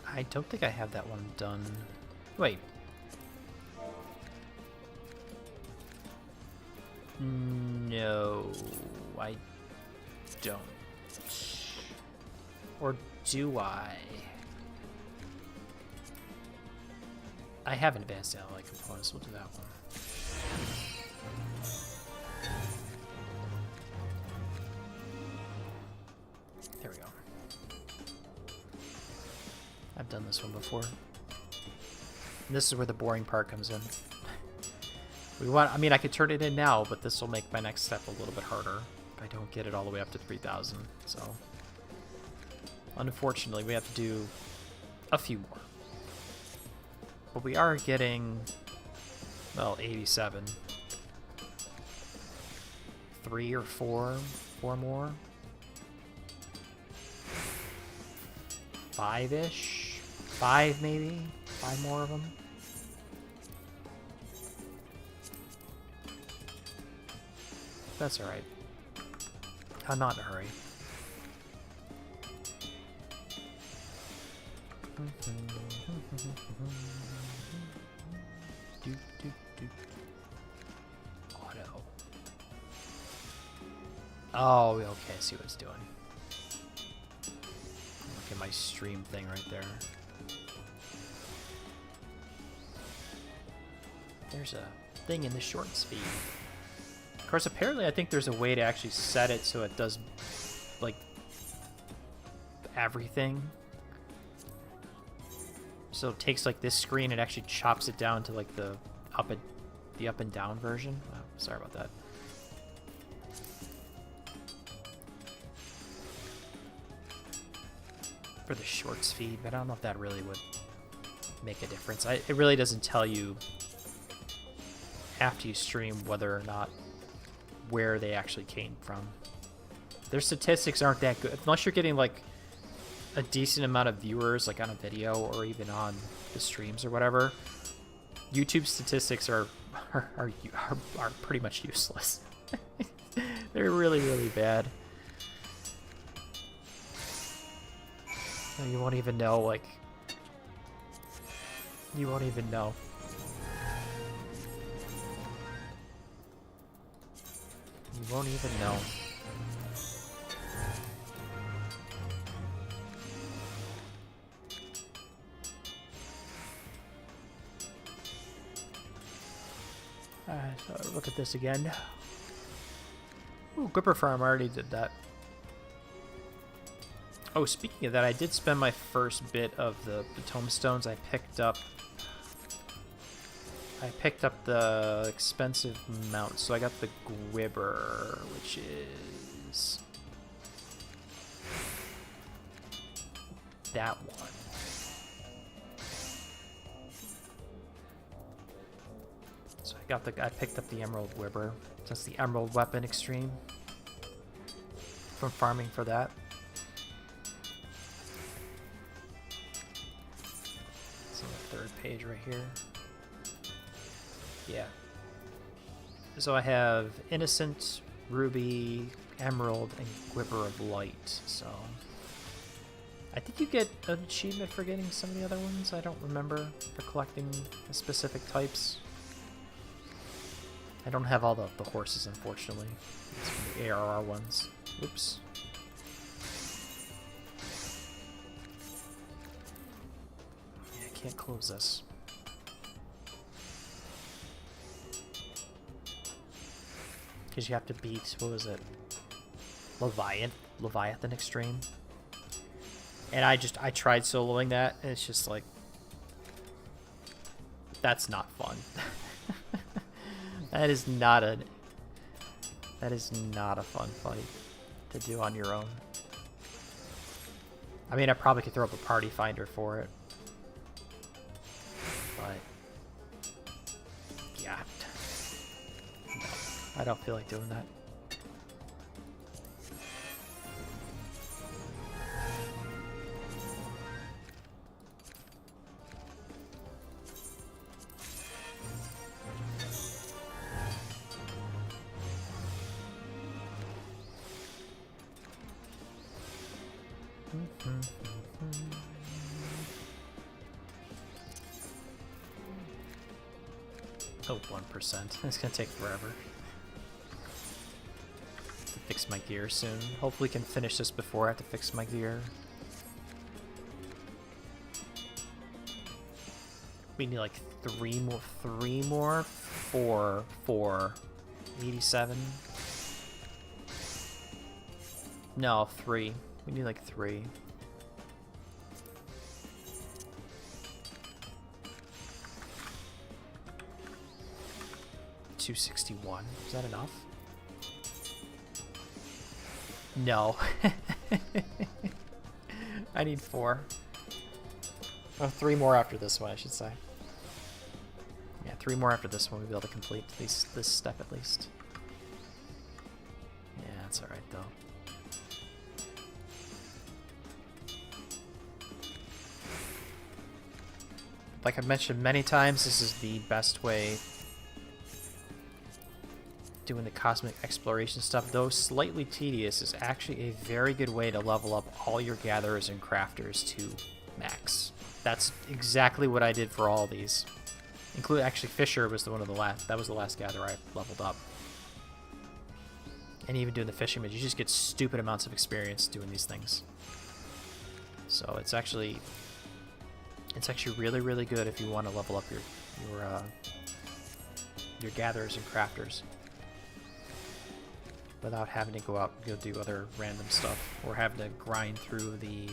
A: I don't think I have that one done. Wait. No, I don't. Or do I? I have an advanced alloy components. We'll do that one. There we go. I've done this one before. And this is where the boring part comes in. I mean, I could turn it in now, but this will make my next step a little bit harder if I don't get it all the way up to 3,000. So, unfortunately, we have to do a few more. But we are getting, well, 87. 3 or 4 more. 5-ish? 5 maybe? 5 more of them. That's alright. I'm not in a hurry. Auto. Oh, okay, I see what it's doing. Look at my stream thing right there. There's a thing in the shorts feed. Of course, apparently I think there's a way to actually set it so it does, like, everything. So it takes, like, this screen and actually chops it down to, like, the up and down version. Oh, sorry about that. for the shorts feed, but I don't know if that really would make a difference. It really doesn't tell you after you stream whether or not where they actually came from. Their statistics aren't that good unless you're getting like a decent amount of viewers, like on a video or even on the streams or whatever. YouTube statistics are pretty much useless. They're really, really bad. You won't even know, like, you won't even know. You won't even know. Alright, so look at this again. Ooh, Gripper Farm, I already did that. Oh, speaking of that, I did spend my first bit of the tomestones. I picked up the expensive mount, so I got the Gwibber, which is that one. So I picked up the Emerald Gwibber. That's the Emerald Weapon Extreme. From farming for that. It's on the third page right here. Yeah. So I have Innocent, Ruby, Emerald, and Gwibber of Light. So I think you get an achievement for getting some of the other ones. I don't remember, for collecting the specific types. I don't have all the horses, unfortunately. It's from the ARR ones. Oops. Yeah, I can't close this. Because you have to beat, what was it? Leviathan Extreme. And I tried soloing that, and it's just like, that's not fun. That is not a fun fight to do on your own. I mean, I probably could throw up a party finder for it. But yeah. No, I don't feel like doing that. Oh, 1%. It's gonna take forever to fix my gear soon. Hopefully can finish this before I have to fix my gear. We need like three more for 87. No, 3. We need like 3. $261. Is that enough? No. I need 4. Oh, 3 more after this one, I should say. Yeah, 3 more after this one. We'll be able to complete this step at least. Yeah, that's alright though. Like I've mentioned many times, this is the best way doing the cosmic exploration stuff. Though slightly tedious, is actually a very good way to level up all your gatherers and crafters to max. That's exactly what I did for all these. Actually Fisher was that was the last gatherer I leveled up. And even doing the fishing, you just get stupid amounts of experience doing these things. So it's actually really, really good if you want to level up your gatherers and crafters without having to go out and go do other random stuff or having to grind through the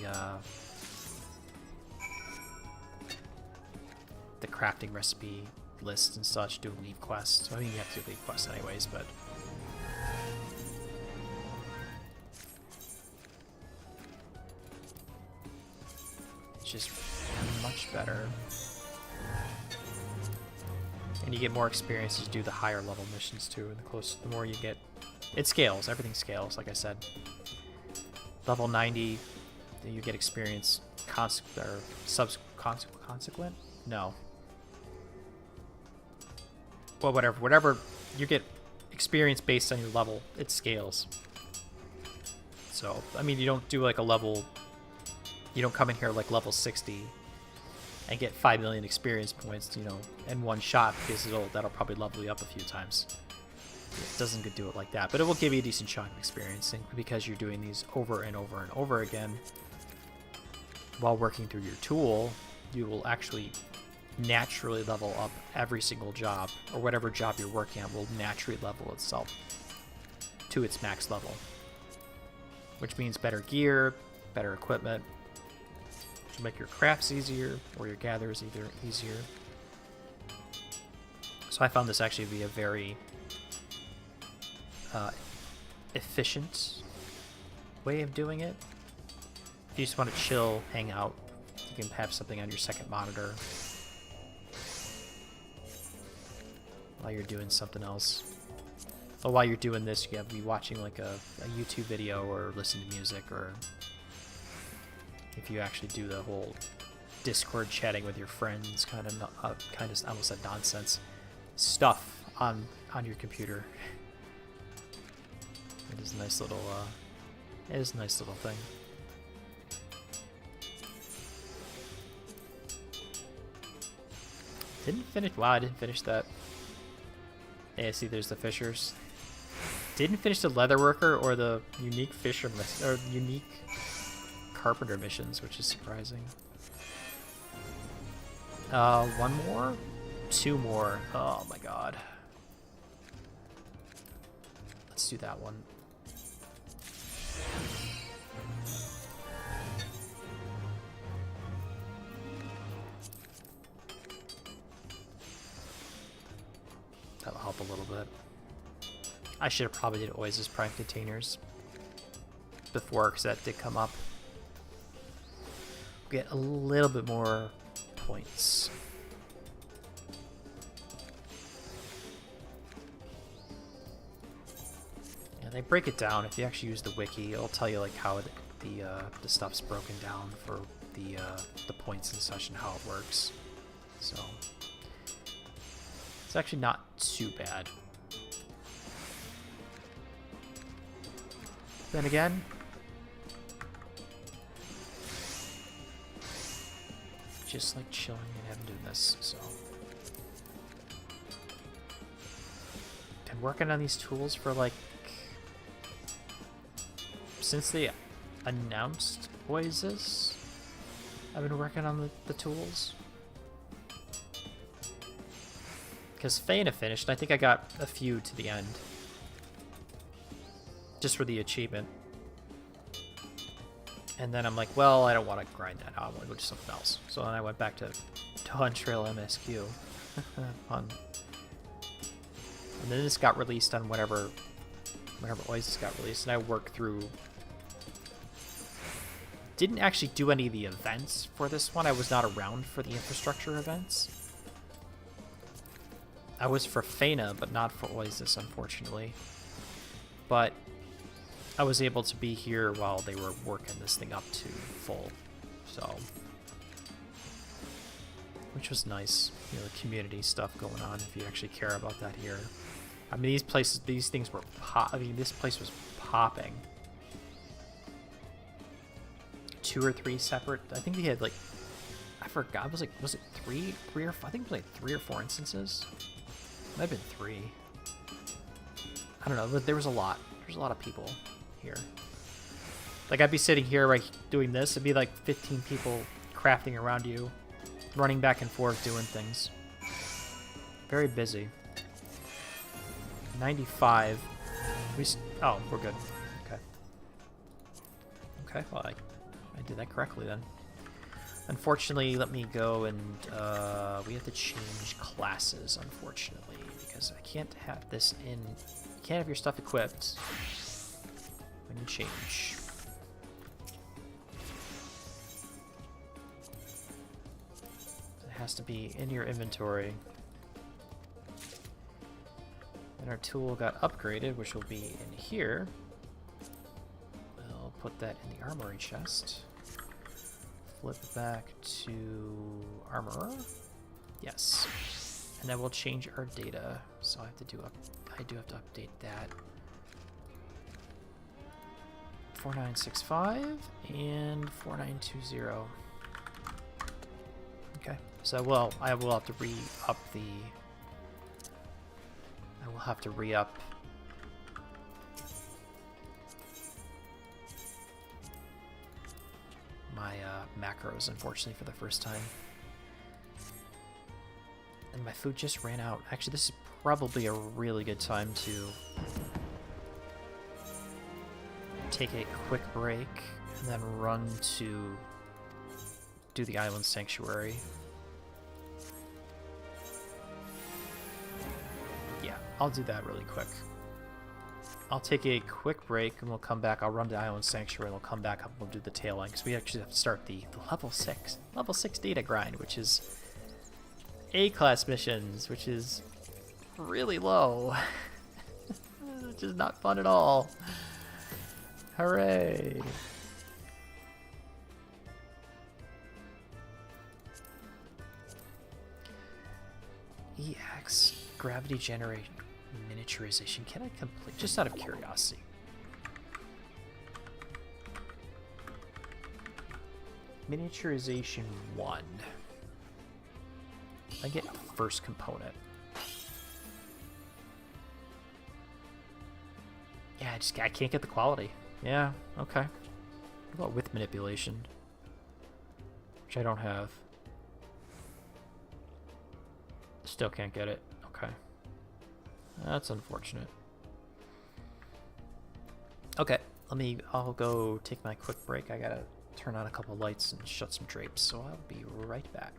A: crafting recipe lists and such, doing leave quests. I mean, you have to do leave quests anyways, but just much better. And you get more experience as you do the higher level missions too, and the more you get, it scales. Everything scales, like I said. Level 90, you get experience consequent? No. Well, whatever you get experience based on your level, it scales. So, I mean, you don't do like a level, you don't come in here like level 60 and get 5 million experience points, you know, in one shot, because that'll probably level you up a few times. It doesn't do it like that, but it will give you a decent chunk of experience, and because you're doing these over and over and over again while working through your tool, you will actually naturally level up every single job, or whatever job you're working on will naturally level itself to its max level, which means better gear, better equipment, which will make your crafts easier, or your gatherers easier. So I found this actually to be a very efficient way of doing it. If you just want to chill, hang out, you can have something on your second monitor while you're doing something else. Or while you're doing this, you have to be watching like a YouTube video or listen to music, or if you actually do the whole Discord chatting with your friends kind of almost said nonsense stuff on your computer. It is a nice little thing. Wow, I didn't finish that. Yeah, see, there's the fishers. Didn't finish the leatherworker or the unique fisher or unique carpenter missions, which is surprising. One more? 2 more. Oh my god. Let's do that one. That'll help a little bit. I should have probably did Oasis Prime containers before, because that did come up. Get a little bit more points. Yeah, they break it down. If you actually use the wiki, it'll tell you like how the stuff's broken down for the points and such, and how it works. So it's actually not too bad. Then again, just like chilling and having doing this, so. Been working on these tools for like, since they announced Oasis, I've been working on the tools. Because Feyena finished, and I think I got a few to the end. Just for the achievement. And then I'm like, well, I don't want to grind that out. I want to go to something else. So then I went back to Dawntrail MSQ. Fun. And then this got released on whenever Oasis got released, and I worked through. Didn't actually do any of the events for this one. I was not around for the infrastructure events. I was for Feyena, but not for Oasis, unfortunately. But I was able to be here while they were working this thing up to full, so, which was nice. You know, the community stuff going on, if you actually care about that here. I mean, these things were this place was popping. 2 or 3 separate. I think they had like, I forgot. It was like, was it 3 or 4? I think it was like 3 or 4 instances. Might have been 3. I don't know, but there was a lot. There's a lot of people here. Like, I'd be sitting here like doing this, it'd be like 15 people crafting around you, running back and forth doing things. Very busy. 95. Oh, we're good. Okay. Okay, well, I did that correctly then. Unfortunately, let me go and we have to change classes, unfortunately, because I can't have this in. You can't have your stuff equipped when you change. has to be in your inventory. And our tool got upgraded, which will be in here. We'll put that in the armory chest. Flip it back to armorer. Yes. And then we'll change our data. So I do have to update that. 4965 and 4920. Okay. So I will have to re-up the... I will have to re-up my macros, unfortunately, for the first time. And my food just ran out. Actually, this is probably a really good time to take a quick break and then run to do the island sanctuary. Yeah, I'll do that really quick. I'll take a quick break and we'll come back. I'll run to Island Sanctuary and we'll come back up and we'll do the tail line because we actually have to start the level 6 data grind, which is A-class missions, which is really low. Which is not fun at all. Hooray! EX, gravity generate miniaturization. Can I complete? Just out of curiosity. Miniaturization 1. I get first component. Yeah, I can't get the quality. Yeah, okay. What about with manipulation? Which I don't have. Still can't get it. Okay. That's unfortunate. Okay, I'll go take my quick break. I gotta turn on a couple lights and shut some drapes, so I'll be right back.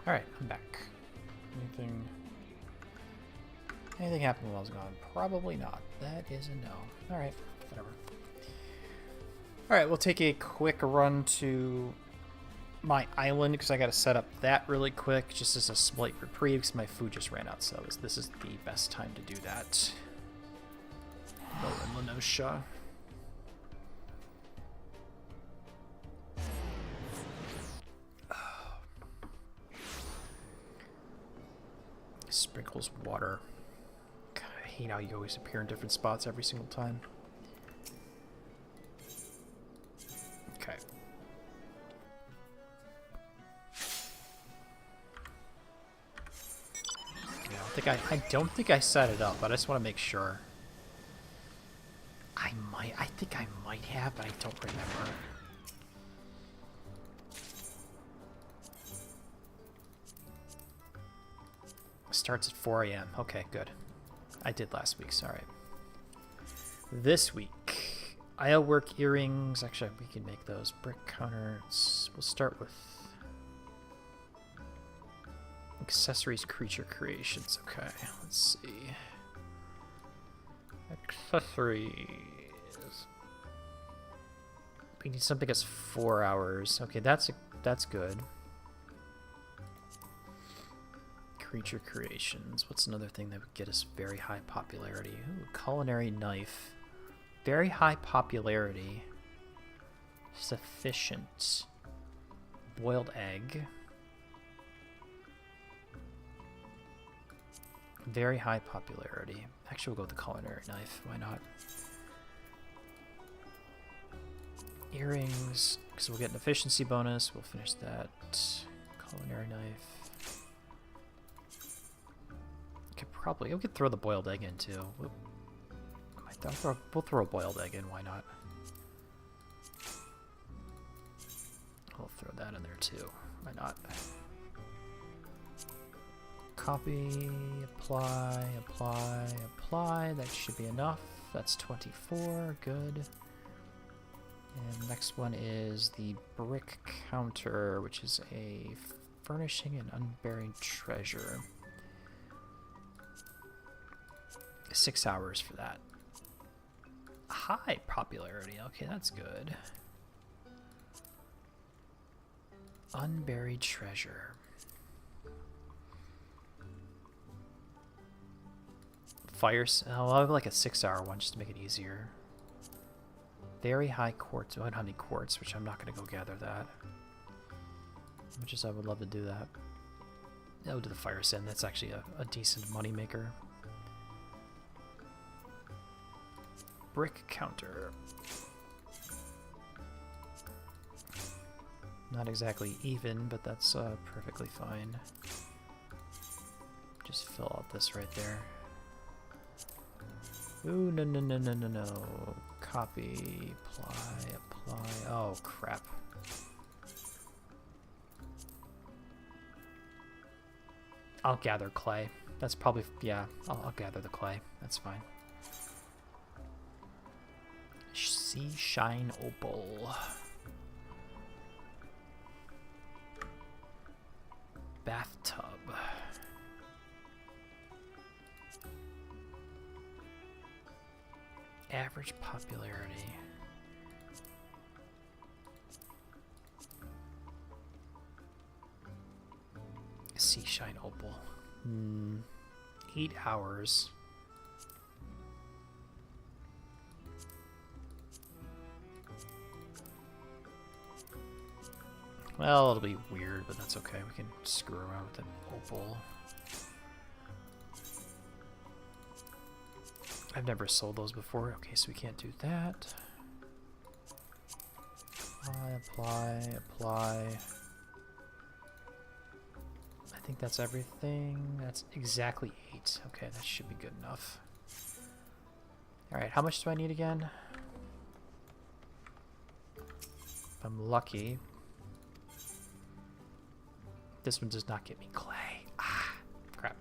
A: Alright, I'm back. Anything happened while I was gone? Probably not. That is a no. Alright, whatever. Alright, we'll take a quick run to my island because I got to set up that really quick just as a slight reprieve because my food just ran out, so this is the best time to do that. Lower in Lenosha. Sprinkles water. God, I hate how you always appear in different spots every single time. Okay. I don't think I set it up, but I just want to make sure. I think I might have, but I don't remember. Starts at 4 a.m. Okay, good. I did last week's, alright. This week, I'll work earrings. Actually, we can make those. Brick counters. We'll start with accessories, creature creations. Okay, let's see. Accessories. We need something that's 4 hours. Okay, that's good. Creature creations. What's another thing that would get us very high popularity? Ooh, culinary knife. Very high popularity. Sufficient. Boiled egg. Very high popularity. Actually, we'll go with the culinary knife. Why not? Earrings, because we'll get an efficiency bonus. We'll finish that. Culinary knife. We could throw the boiled egg in too. We'll throw a boiled egg in. Why not? We'll throw that in there too. Why not? Copy, apply, apply, apply. That should be enough. That's 24. Good. And the next one is the brick counter, which is a furnishing and unburied treasure. 6 hours for that. High popularity. Okay, that's good. Unburied treasure. I'll have like a 6 hour one just to make it easier. Very high quartz, 100 quartz, which I'm not going to go gather that. Much as I would love to do that. I'll do the fire sand. That's actually a decent money maker. Brick counter. Not exactly even, but that's perfectly fine. Just fill out this right there. Ooh, no, no, no, no, no, no. Copy, apply, apply. Oh, crap. I'll gather clay. That's probably, yeah, I'll gather the clay. That's fine. Sea Shine Opal. Bathtub. Average popularity. Sea Shine Opal. 8 hours. Well, it'll be weird, but that's okay. We can screw around with an opal. I've never sold those before. Okay, so we can't do that. Apply, apply, apply. I think that's everything. That's exactly 8. Okay, that should be good enough. Alright, how much do I need again? If I'm lucky. This one does not get me clay. Ah, crap.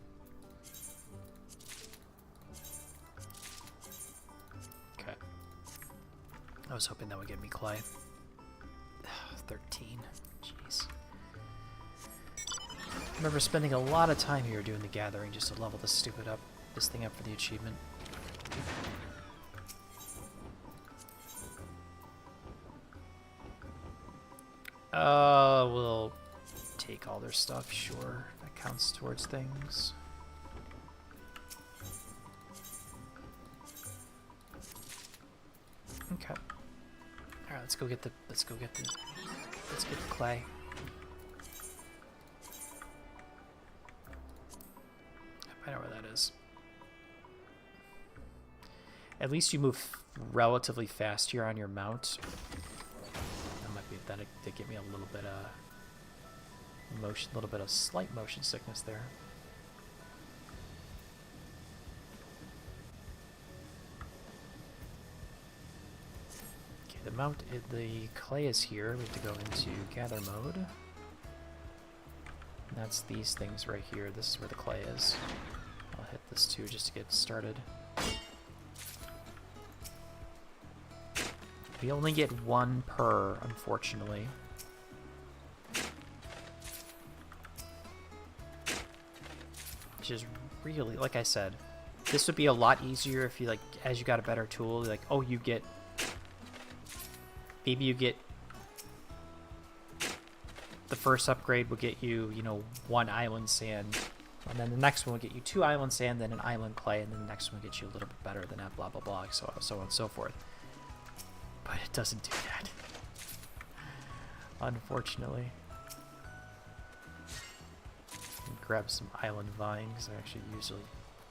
A: Okay. I was hoping that would get me clay. 13. Jeez. remember spending a lot of time here doing the gathering just to level this thing up for the achievement. We'll take all their stuff, sure. That counts towards things. Okay. Alright, let's get the clay. I know where that is. At least you move relatively fast here on your mount. That might be that give me a little bit of motion, slight motion sickness there. Okay, the clay is here. We have to go into gather mode. And that's these things right here. This is where the clay is. I'll hit this too just to get started. We only get one per, unfortunately. Which is really, like I said, this would be a lot easier if you, like, as you got a better tool, like, oh, you get, maybe you get, the first upgrade will get you, you know, 1 island sand, and then the next one will get you 2 island sand, then an island clay, and then the next one will get you a little bit better than that, blah, blah, blah, so on and so forth. But it doesn't do that, unfortunately. Grab some island vine, because I actually usually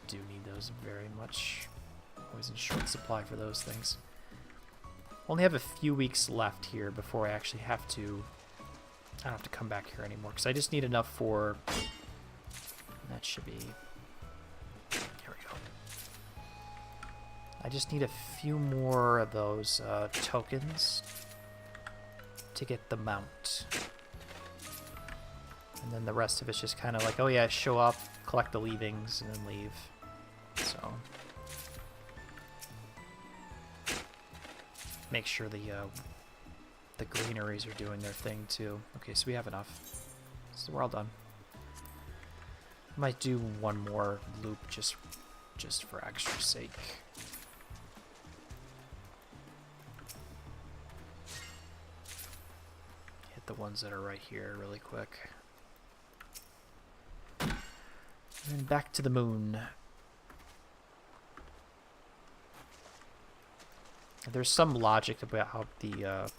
A: do need those very much. Always in short supply for those things. Only have a few weeks left here before I actually have to... I don't have to come back here anymore, because I just need enough for... That should be... Here we go. I just need a few more of those tokens to get the mount. And then the rest of it's just kind of like, oh yeah, show up, collect the leavings, and then leave. So... Make sure the greeneries are doing their thing too. Okay, so we have enough. So we're all done. Might do one more loop just for extra sake. Hit the ones that are right here really quick. And then back to the moon. There's some logic about how the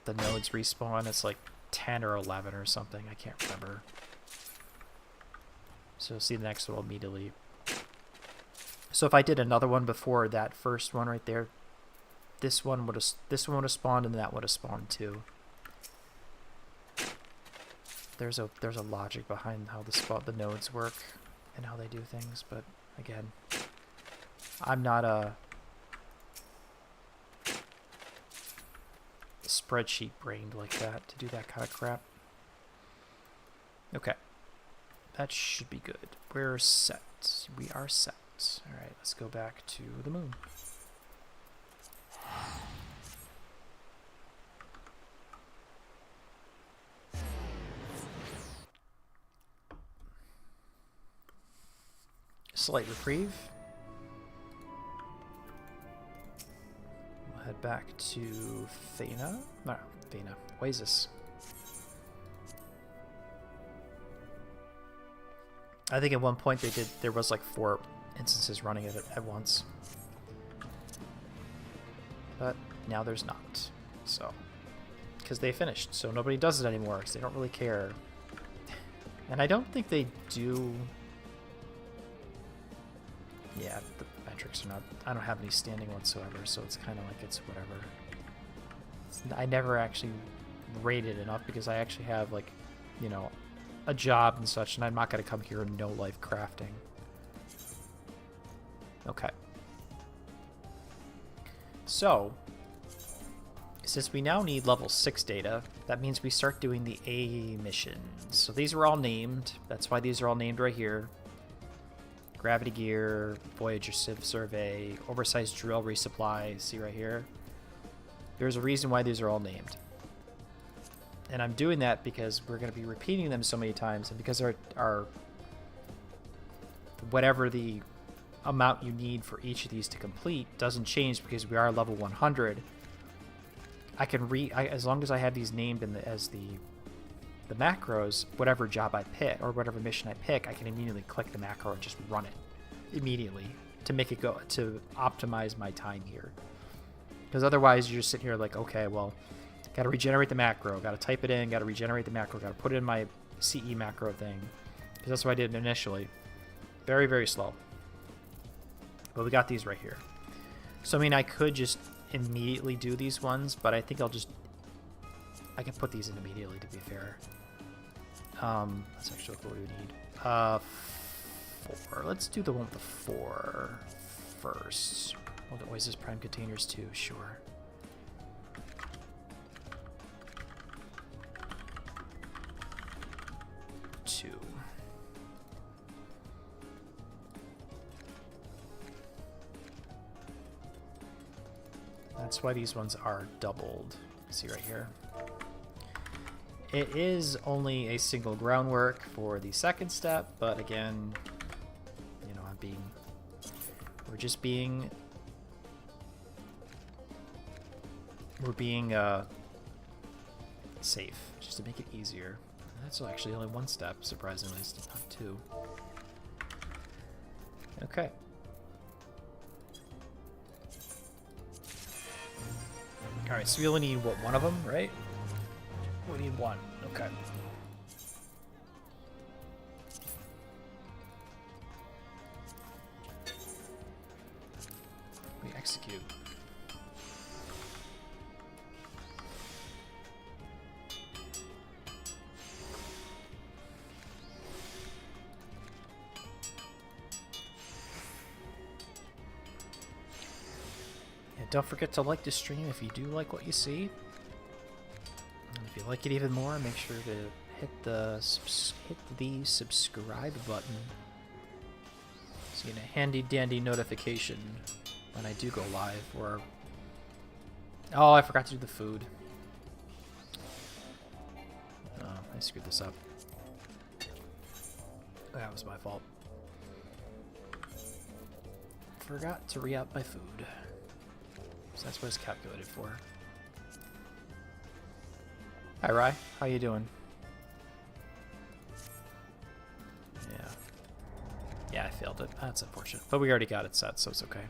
A: nodes respawn. It's like 10 or 11 or something. I can't remember. So you'll see the next one immediately. So if I did another one before that first one right there, this one would have spawned and that would have spawned too. There's a logic behind how the nodes work and how they do things, but again, I'm not a spreadsheet brained like that to do that kind of crap. Okay, that should be good. We're set. We are set. All right, let's go back to the moon. Slight reprieve. We'll head back to Thena. No, Thena. Oasis. I think at one point there was like 4 instances running at once. But now there's not. So, because they finished, so nobody does it anymore because they don't really care. And I don't think they do. Yeah, the metrics are not... I don't have any standing whatsoever, so it's kind of like it's whatever. I never actually rated enough because I actually have, like, you know, a job and such, and I'm not going to come here and no life crafting. Okay. So, since we now need level 6 data, that means we start doing the A missions. So these are all named. That's why these are all named right here. Gravity gear, Voyager Civ survey, oversized drill resupply, see right here. There's a reason why these are all named. And I'm doing that because we're going to be repeating them so many times, and because our whatever the amount you need for each of these to complete doesn't change because we are level 100. I can as long as I have these named as the macros, whatever job I pick or whatever mission I pick, I can immediately click the macro and just run it immediately to make it go to optimize my time here. Because otherwise you're just sitting here like, okay, well, got to regenerate the macro, got to type it in, got to regenerate the macro, got to put it in my CE macro thing. Because that's what I did initially. Very, very slow. But we got these right here. So, I mean, I could just immediately do these ones, but I think I can put these in immediately, to be fair. Let's actually look what we need. 4. Let's do the one with the 4 first. Well, the Oasis Prime containers too, sure. That's why these ones are doubled. See right here. It is only a single groundwork for the second step, but again, you know, we're being safe, just to make it easier. That's actually only one step, surprisingly, it's not 2. Okay. Alright, so we only need, what, one of them, right? We need one. Okay. We execute. Don't forget to like the stream if you do like what you see. And if you like it even more, make sure to hit the subscribe button so you get a handy dandy notification when I do go live. Or oh, I forgot to do the food. Oh, I screwed this up. That was my fault. Forgot to re-up my food. So that's what it's calculated for. Hi, Rye. How you doing? Yeah. Yeah, I failed it. That's unfortunate. But we already got it set, so it's okay.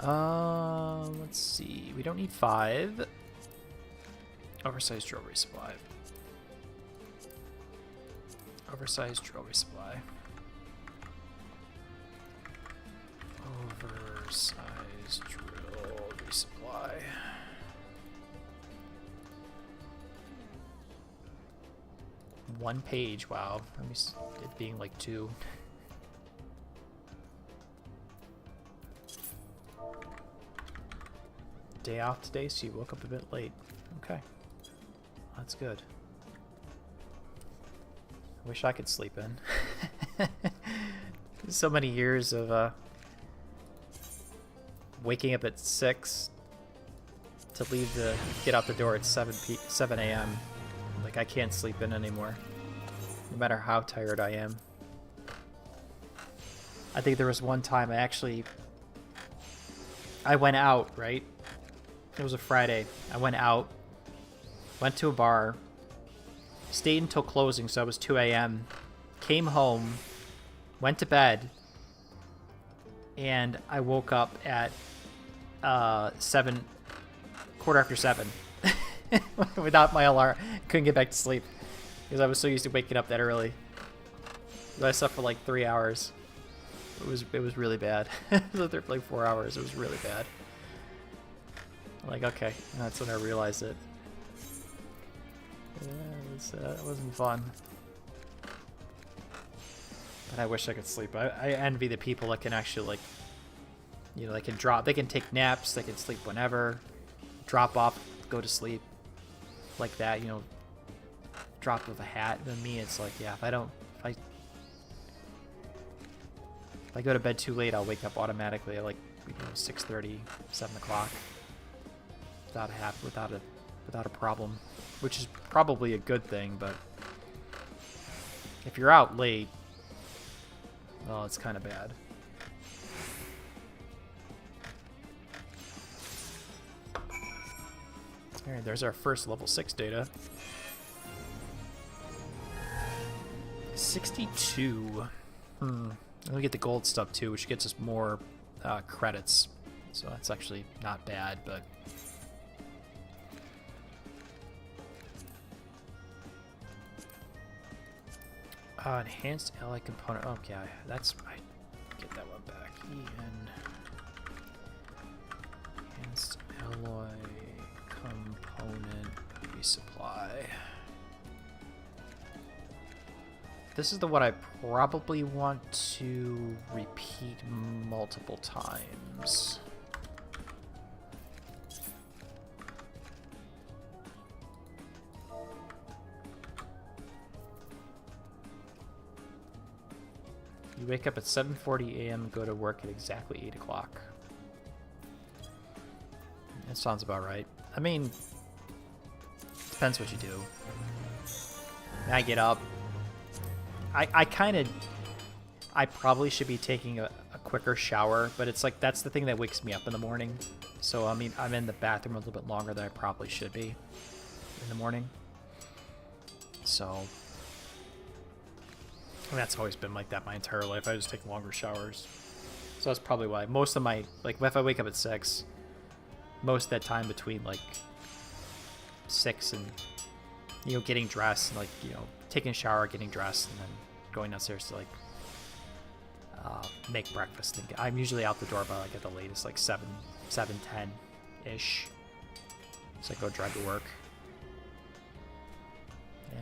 A: Let's see. We don't need 5. Oversized drill resupply. Oversized drill resupply. Oversized drill resupply. One page, wow. It being like 2. Day off today, so you woke up a bit late. Okay. That's good. I wish I could sleep in. So many years of waking up at 6 to get out the door at 7 a.m. Like, I can't sleep in anymore, no matter how tired I am. I think there was one time I went out, right? It was a Friday. I went out, went to a bar, stayed until closing, so it was 2 a.m., came home, went to bed, and I woke up at 7, quarter after 7 without my alarm. Couldn't get back to sleep because I was so used to waking up that early. I slept for like 3 hours. It was really bad. I was there for like 4 hours. It was really bad. Like, okay, and that's when I realized it. Yeah, it wasn't fun. But I wish I could sleep. I envy the people that can actually, like, you know, they can take naps, they can sleep whenever, drop off, go to sleep, like that, you know, drop of a hat. But me, it's like, yeah, if I go to bed too late, I'll wake up automatically at like, you know, 6:30, 7 o'clock, without a without a problem, which is probably a good thing, but if you're out late, well, it's kind of bad. Alright, there's our first level 6 data. 62. And we get the gold stuff too, which gets us more credits. So that's actually not bad, but... enhanced ally component. Okay, that's... I get that one back. EN. Enhanced alloy component resupply. This is the one I probably want to repeat multiple times. You wake up at 7:40 a.m. go to work at exactly 8 o'clock. That sounds about right. I mean, depends what you do. I get up. I probably should be taking a quicker shower, but it's like that's the thing that wakes me up in the morning. So, I mean, I'm in the bathroom a little bit longer than I probably should be in the morning. So, and that's always been like that my entire life. I just take longer showers. So that's probably why. Most of my, like, if I wake up at 6, most of that time between, like, 6 and, you know, getting dressed, and, like, you know, taking a shower, getting dressed, and then going downstairs to, like, make breakfast. And I'm usually out the door by, like, at the latest, like, 7:10-ish. So I go drive to work.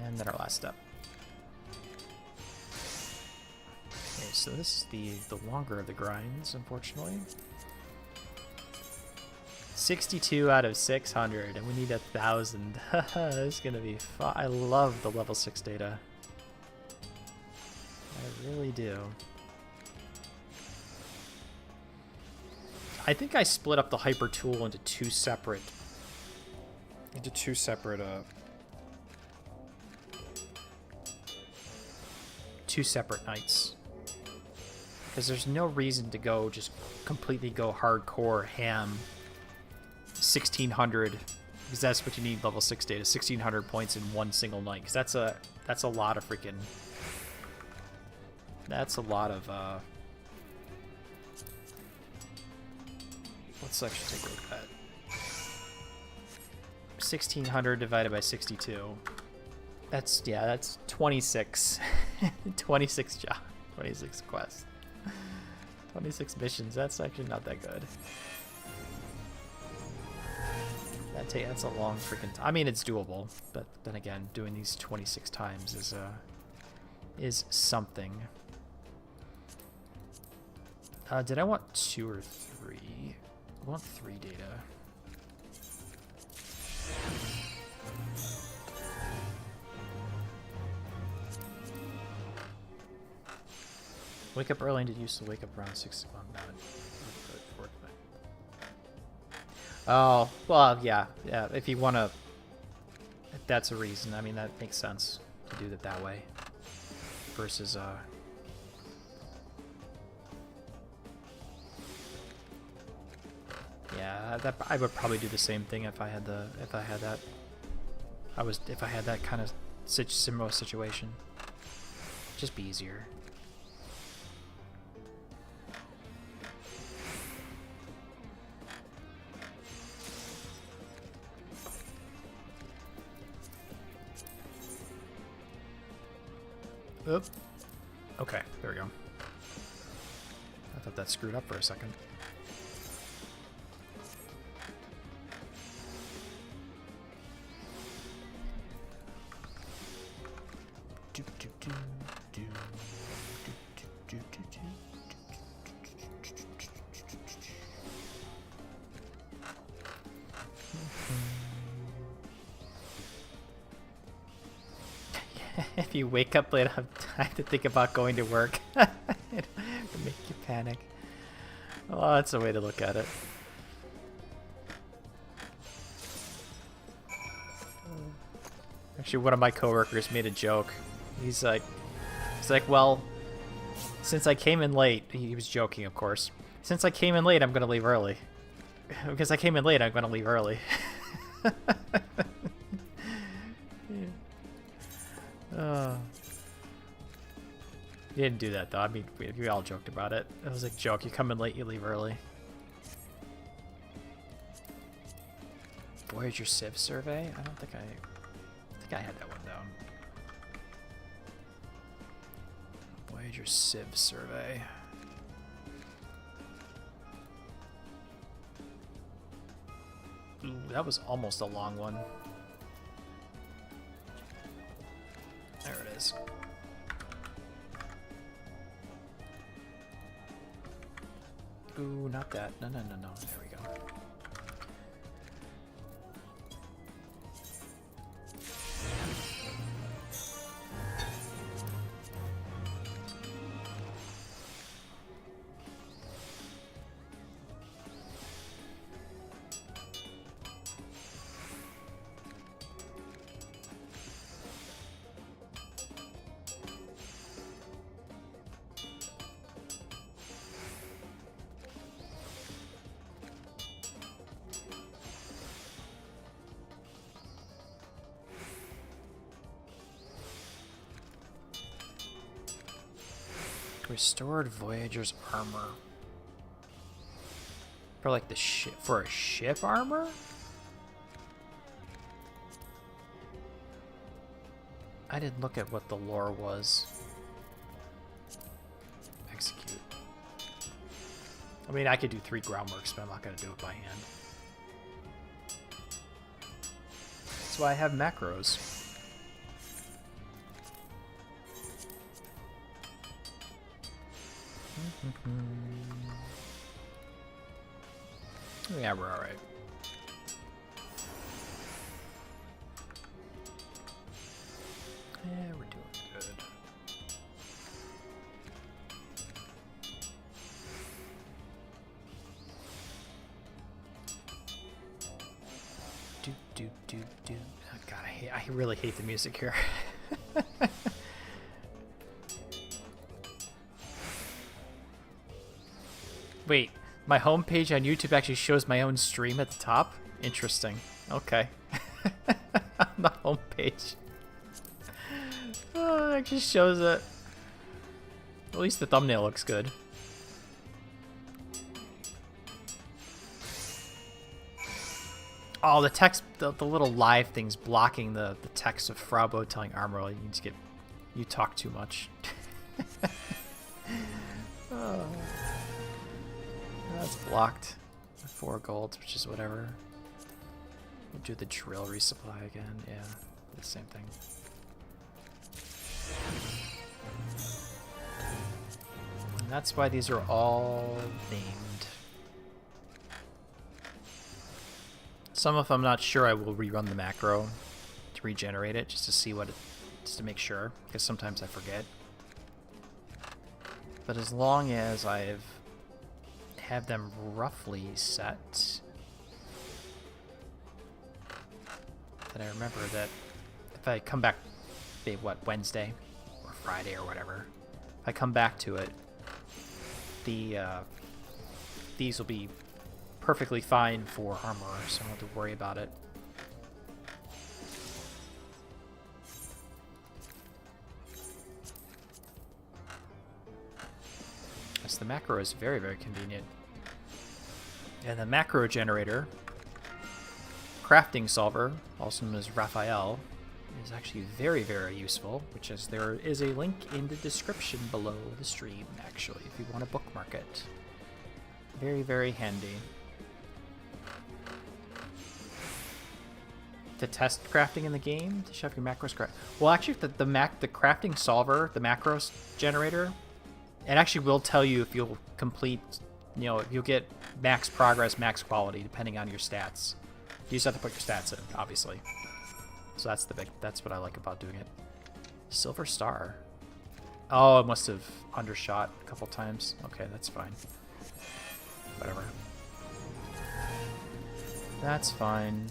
A: And then our last step. Okay, so this is the longer of the grinds, unfortunately. 62 out of 600, and we need 1,000. This is gonna be fun. I love the level 6 data. I really do. I think I split up the hyper tool into two separate nights, because there's no reason to go just completely go hardcore ham 1600, because that's what you need level 6 data, 1600 points in one single night, because that's a lot of freaking, that's a lot of let's actually take a look at that. 1600 divided by 62, that's 26 26 job, 26 quests, 26 missions. That's actually not that good. That's a long freaking time. I mean, it's doable, but then again, doing these 26 times is something. Did I want 2 or 3? I want 3 data. Wake up early and did used to wake up around 6 o'clock. Oh, well, yeah. If you want to, if that's a reason, I mean, that makes sense to do it that way versus, yeah, I would probably do the same thing if I had that kind of similar situation. Just be easier. Oop. Okay, there we go. I thought that screwed up for a second. If you wake up late, have time to think about going to work. It'll make you panic. Oh, that's a way to look at it. Actually, one of my coworkers made a joke. He's like, well, since I came in late, he was joking, of course. Since I came in late, I'm gonna leave early. Because I came in late, I'm gonna leave early. He didn't do that though. I mean, we all joked about it. It was like a joke. You come in late, you leave early. Voyager Civ survey? I don't think I had that one down. Voyager Civ survey. Ooh, that was almost a long one. There it is. Ooh, not that. No. There we go. Restored Voyager's armor. For like the ship, for a ship armor? I didn't look at what the lore was. Execute. I mean, I could do 3 groundworks, but I'm not going to do it by hand. That's why I have macros. Yeah, we're all right. Yeah, we're doing good. Do. Oh, God, I really hate the music here. Wait, my homepage on YouTube actually shows my own stream at the top? Interesting. Okay. On the homepage. Oh, it actually shows it. At least the thumbnail looks good. Oh, the text, the little live things blocking the text of Frabo telling Armor you need to get, you talk too much. Oh. That's blocked. 4 gold, which is whatever. We'll do the drill resupply again. Yeah, the same thing. And that's why these are all named. Some of them I'm not sure. I will rerun the macro to regenerate it just to see what it, just to make sure, because sometimes I forget. But as long as I've have them roughly set, that I remember that if I come back, maybe what, Wednesday or Friday or whatever, if I come back to it, these will be perfectly fine for armor, so I don't have to worry about it. Yes, the macro is very, very convenient. And the macro generator, crafting solver, also known as Raphael, is actually very, very useful, which is there is a link in the description below the stream, actually, if you want to bookmark it. Very, very handy. To test crafting in the game, to shove your macros correct. Well, actually, the crafting solver, the macros generator, it actually will tell you if you'll complete, you know, you'll get max progress, max quality, depending on your stats. You just have to put your stats in, obviously. So that's what I like about doing it. Silver Star. Oh, it must have undershot a couple times. Okay, that's fine. Whatever. That's fine.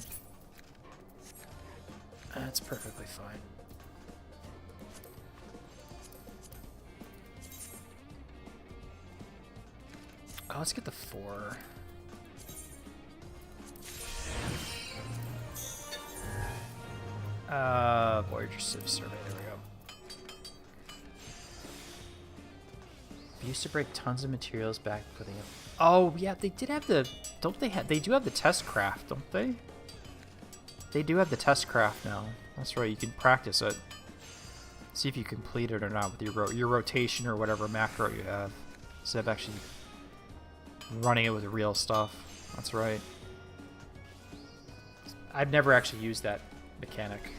A: That's perfectly fine. Oh, let's get the 4. Voyager Civ Survey, there we go. Used to break tons of materials back putting up. Oh, yeah, they did have the... Don't they have... They do have the test craft, don't they? They do have the test craft now. That's right, you can practice it. See if you complete it or not with your rotation or whatever macro you have. Instead of actually running it with the real stuff. That's right. I've never actually used that mechanic.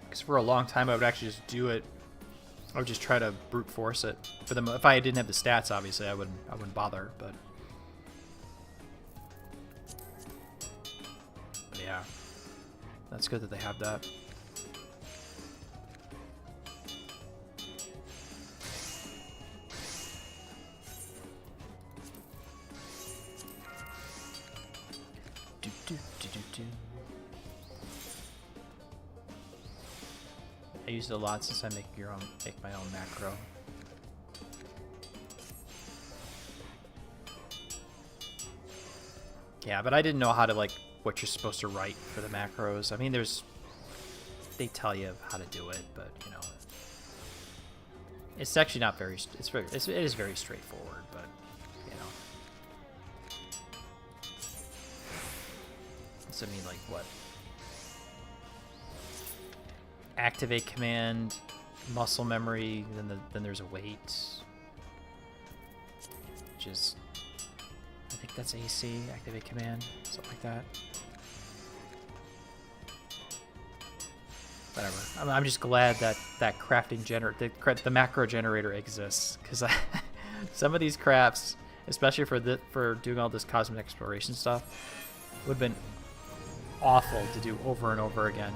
A: Because for a long time I would actually just do it. I would just try to brute force it. For them, if I didn't have the stats, obviously I wouldn't bother. But yeah, that's good that they have that. I use it a lot since I make my own macro. Yeah, but I didn't know how to what you're supposed to write for the macros. I mean, they tell you how to do it, but you know, it's actually not very. It is very straightforward, but you know, so I mean, like what? Activate command, muscle memory, then there's a wait, which is, I think that's AC, activate command, something like that. Whatever. I'm just glad that crafting the macro generator exists, because some of these crafts, especially for doing all this cosmic exploration stuff, would have been awful to do over and over again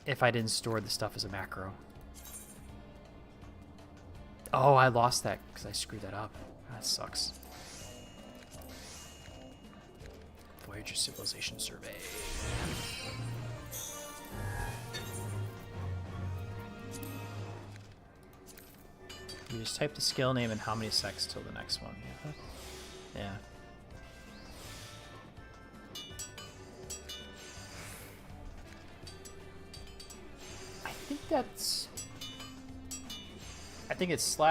A: if I didn't store the stuff as a macro. Oh, I lost that because I screwed that up. That sucks. Voyager Civilization Survey. You just type the skill name and how many secs till the next one. Yeah. I think it's /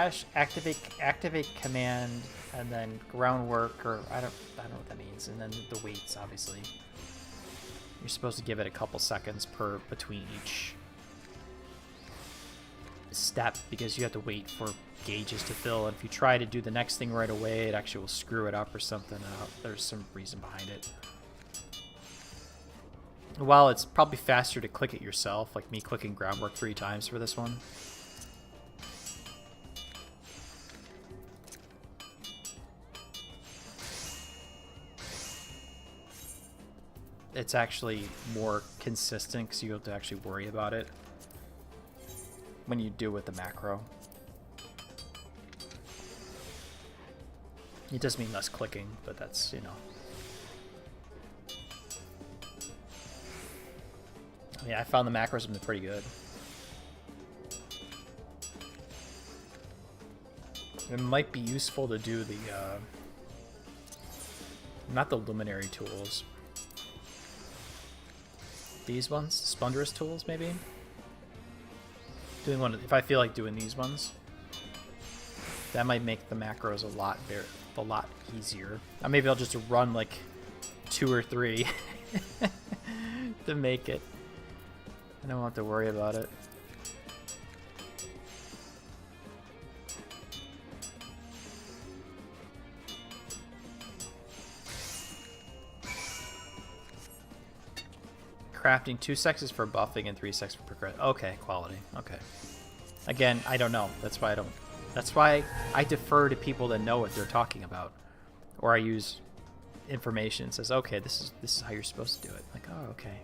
A: activate command and then groundwork, or I don't know what that means, and then the waits, obviously. You're supposed to give it a couple seconds between each step, because you have to wait for gauges to fill, and if you try to do the next thing right away, it actually will screw it up or something. There's some reason behind it. While it's probably faster to click it yourself, like me clicking groundwork 3 times for this one. It's actually more consistent because you have to actually worry about it when you do with the macro. It does mean less clicking, but that's, you know. Yeah, I found the macros have been pretty good. It might be useful to do the, not the luminary tools. These ones, Splendorous tools, maybe? Doing one, if I feel like doing these ones. That might make the macros a lot easier. Maybe I'll just run like 2 or 3 to make it. I don't have to worry about it. Crafting 2 sexes for buffing and 3 sexes for progress. Okay, quality. Okay. Again, I don't know. That's why I defer to people that know what they're talking about, or I use information that says, okay, this is how you're supposed to do it. Like, oh, okay,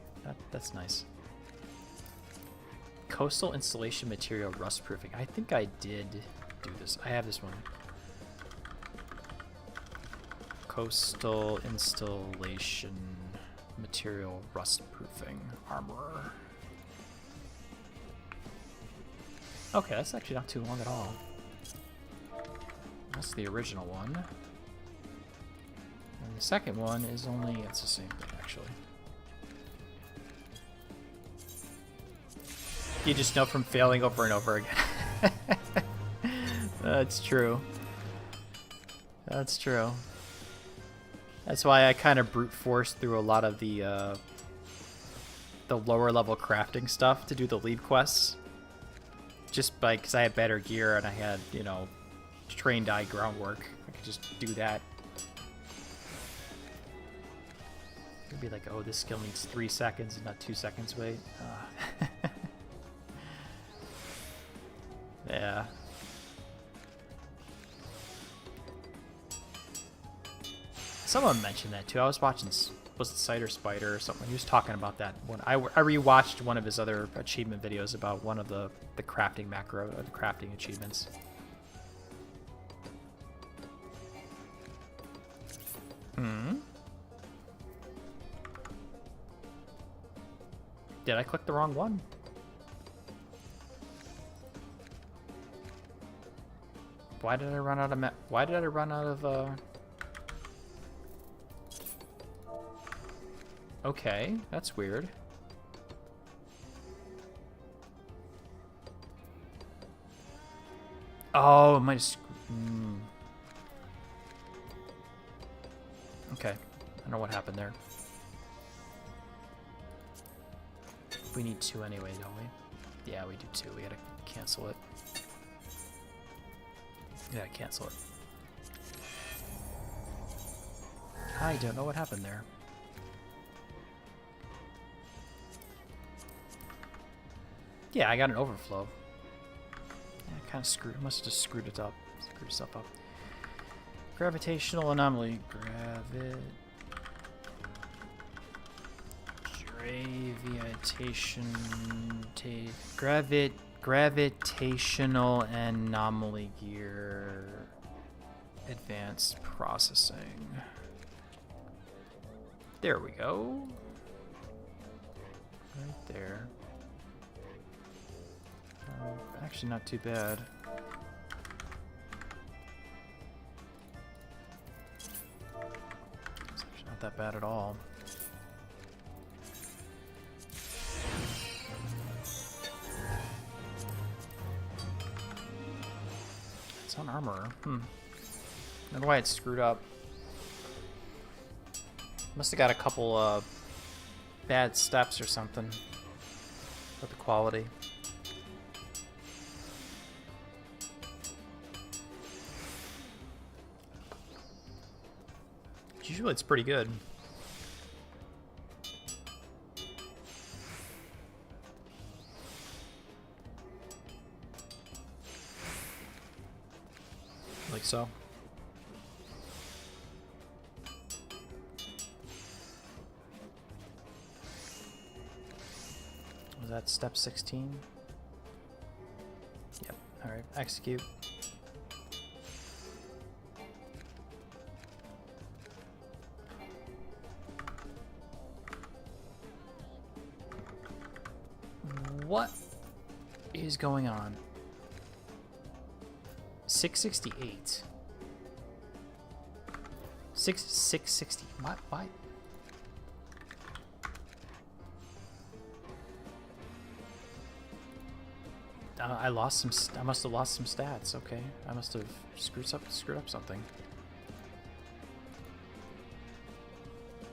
A: that's nice. Coastal installation material rust proofing. I think I did do this. I have this one. Coastal installation material rust proofing armorer. Okay, that's actually not too long at all. That's the original one. And the second one is only, it's the same thing actually. You just know from failing over and over again. That's true. That's true. That's why I kind of brute forced through a lot of the lower level crafting stuff to do the lead quests. Just because I had better gear and I had, you know, trained eye groundwork. I could just do that. It'd be like, oh, this skill needs 3 seconds and not 2 seconds wait. Yeah. Someone mentioned that too. I was watching, was it Cider Spider or something? He was talking about that one. I rewatched one of his other achievement videos about one of the crafting macro, or the crafting achievements. Did I click the wrong one? Why did I run out of why did I run out of Okay, that's weird. Oh, it might have Okay, I don't know what happened there. We need 2 anyway, don't we? Yeah, we do 2. We gotta cancel it. Yeah, cancel it. I don't know what happened there. Yeah, I got an overflow. Yeah, I kind of screwed. Must have just screwed it up. Screwed stuff up. Gravitational anomaly. Gravitational anomaly gear. Advanced processing. There we go. Right there. Actually, not too bad. It's actually not that bad at all. It's on armor. I don't know why it's screwed up. Must have got a couple bad steps or something with the quality. Usually it's pretty good. Like so. Was that step 16? Yep. Alright, execute. What is going on? 668. 660. Why? I lost some. I must have lost some stats. Okay, I must have screwed up something.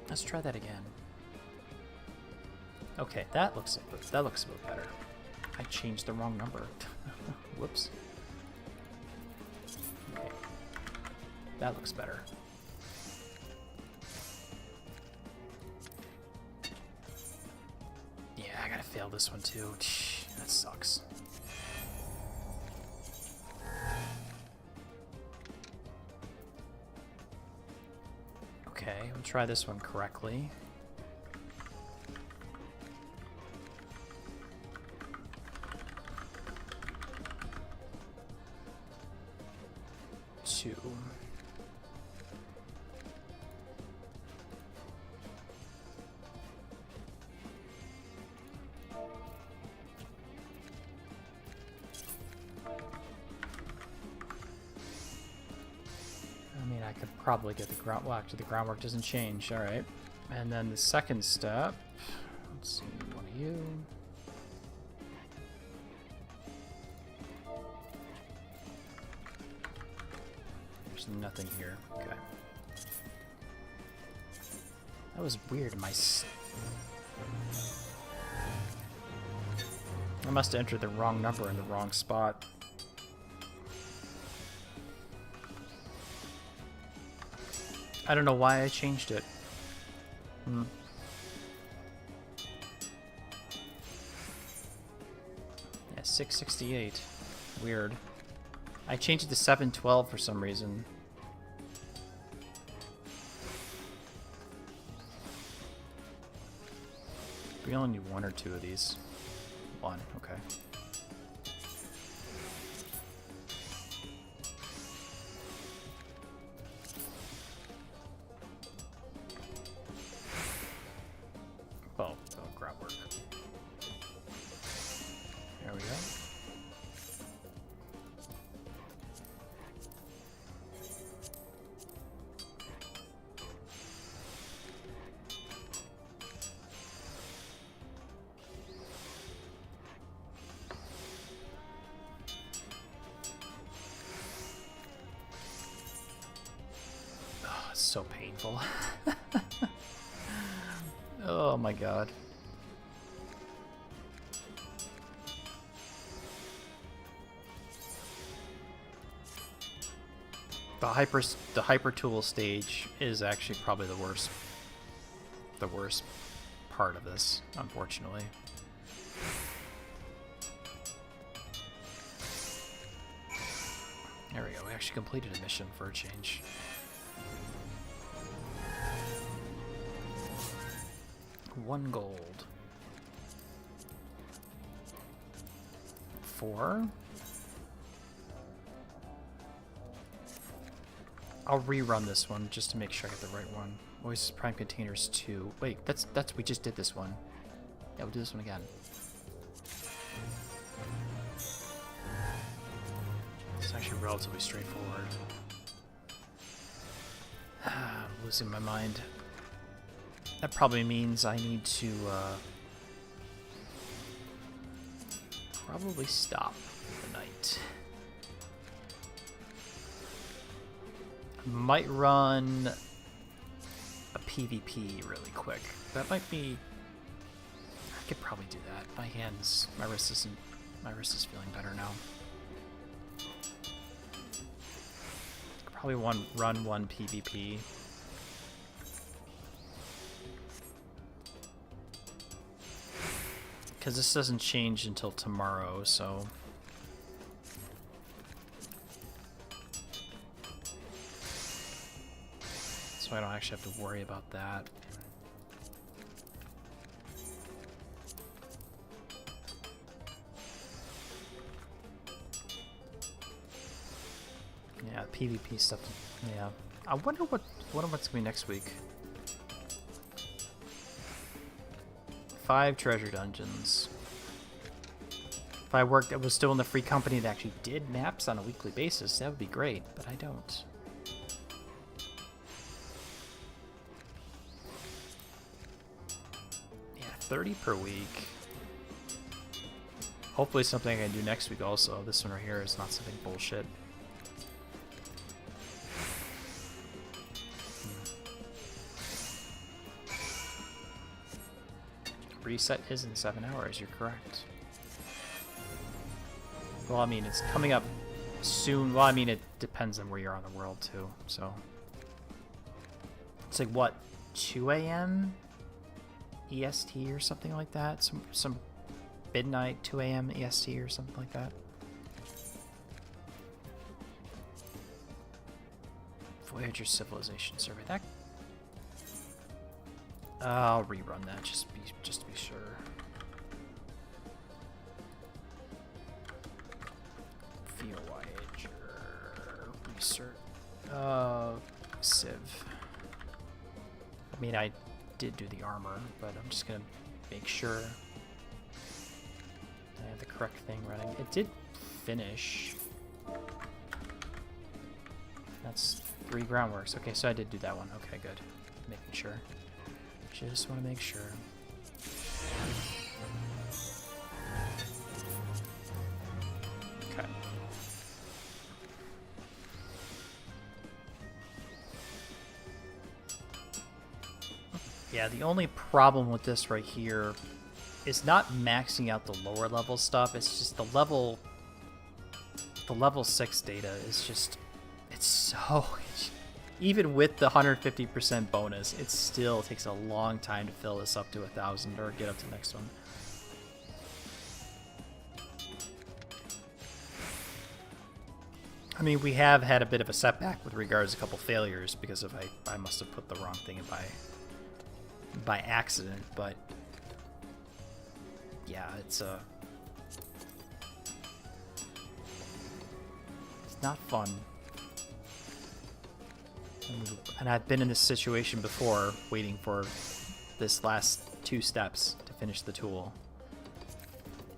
A: Let's try that again. Okay, that looks a bit better. I changed the wrong number. Whoops. Okay. That looks better. Yeah, I gotta fail this one too. That sucks. Okay, we'll try this one correctly. probably get the ground. Well, actually, the groundwork doesn't change. All right. And then the second step. Let's see, one of you. There's nothing here. Okay. That was weird. I must have entered the wrong number in the wrong spot. I don't know why I changed it. Yeah, 668. Weird. I changed it to 712 for some reason. We only need one or two of these. One, okay. Oh, groundwork. There we go. Oh, it's so painful. Oh my god. The hyper tool stage is actually probably the worst part of this, unfortunately. There we go. We actually completed a mission for a change. One gold. 4. I'll rerun this one just to make sure I get the right one. Oasis Prime Containers 2. Wait, that's we just did this one. Yeah, we'll do this one again. It's actually relatively straightforward. I'm losing my mind. That probably means I need to probably stop for the night. Might run a PvP really quick. That might be. I could probably do that. My wrist is feeling better now. Could probably run one PvP. Because this doesn't change until tomorrow, so. So I don't actually have to worry about that. Yeah, PvP stuff. Yeah, I wonder what's gonna be next week. 5 treasure dungeons. If I was still in the free company that actually did maps on a weekly basis, that would be great. But I don't. Yeah, 30 per week. Hopefully something I can do next week also. This one right here is not something bullshit. Reset is in 7 hours, you're correct. Well, I mean, it's coming up soon. Well, I mean, it depends on where you are in the world, too, so. It's like, what, 2 a.m. EST or something like that? Some midnight, 2 a.m. EST or something like that. Voyager Civilization Survey. That. I'll rerun that just to be sure. Via Voyager research. Civ. I mean, I did do the armor, but I'm just gonna make sure I have the correct thing running. It did finish. That's 3 groundworks. Okay, so I did do that one. Okay, good. Making sure. Just want to make sure. Okay. Yeah, the only problem with this right here is not maxing out the lower level stuff. It's just the level 6 data is just, it's so, even with the 150% bonus, it still takes a long time to fill this up to 1,000 or get up to the next one. I mean, we have had a bit of a setback with regards to a couple failures because of I must have put the wrong thing in by accident, but yeah, it's not fun. And I've been in this situation before, waiting for this last 2 steps to finish the tool.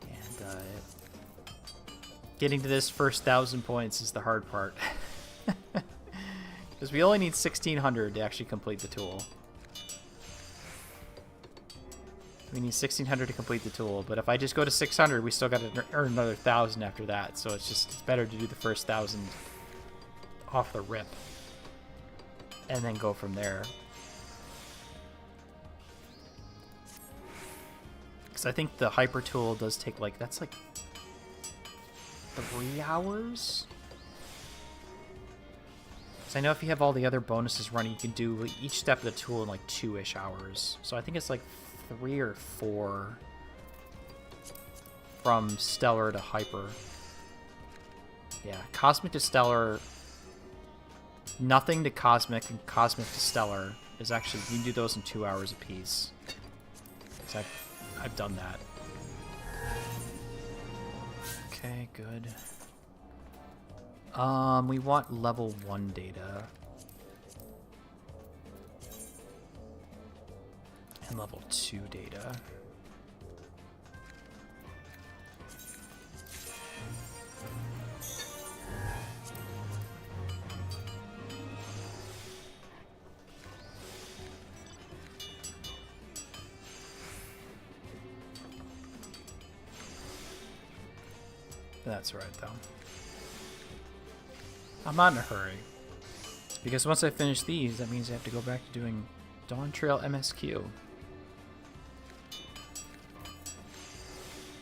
A: And getting to this first 1,000 points is the hard part. Because we only need 1,600 to actually complete the tool. We need 1,600 to complete the tool, but if I just go to 600, we still got to earn another 1,000 after that. So it's better to do the first 1,000 off the rip, and then go from there. Because I think the hyper tool does take that's like 3 hours. Because I know if you have all the other bonuses running, you can do each step of the tool in like 2-ish hours. So I think it's like 3 or 4 from Stellar to Hyper. Yeah, Cosmic to Stellar, nothing to Cosmic, and Cosmic to Stellar is actually, you can do those in 2 hours apiece. So I've done that. Okay, good. We want level 1 data. And level 2 data. That's right, though. I'm not in a hurry. Because once I finish these, that means I have to go back to doing Dawntrail MSQ.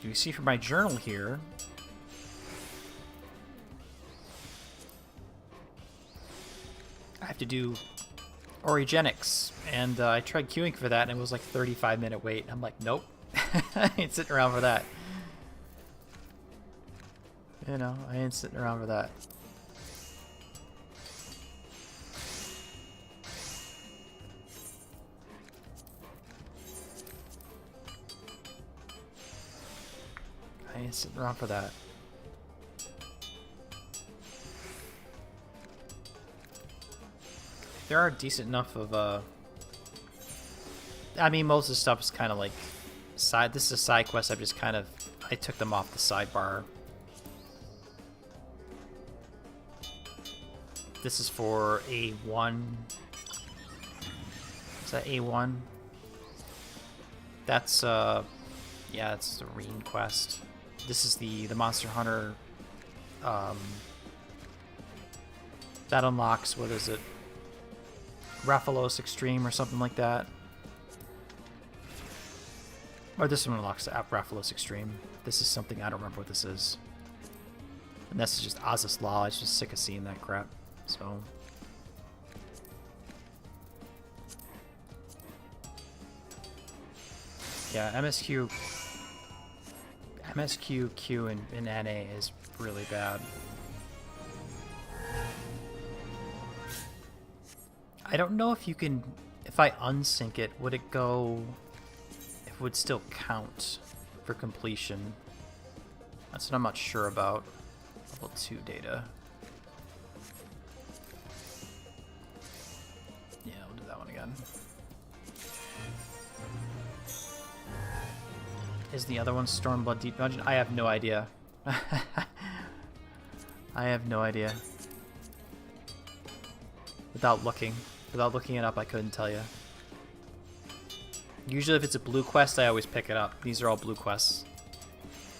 A: You see from my journal here, I have to do Origenics, and I tried queuing for that, and it was like 35-minute wait. And I'm like, nope, I ain't sitting around for that. You know, I ain't sitting around for that. I ain't sitting around for that. There are decent enough of, I mean, most of the stuff is kind of like side. This is a side quest. I've just kind of, I took them off the sidebar. This is for A1. Is that A1? That's, yeah, it's the Reen quest. This is the Monster Hunter, that unlocks, what is it? Rathalos Extreme or something like that. Or this one unlocks the Rathalos Extreme. This is something, I don't remember what this is. And this is just Azus Law. I was just sick of seeing that crap. So yeah, MSQ, Q, and NA is really bad. I don't know if you can, if I unsync it, would it go, it would still count for completion. That's what I'm not sure about. Level 2 data. Yeah, we'll do that one again. Is the other one Stormblood Deep Dungeon? I have no idea. I have no idea. Without looking it up, I couldn't tell you. Usually if it's a blue quest, I always pick it up. These are all blue quests.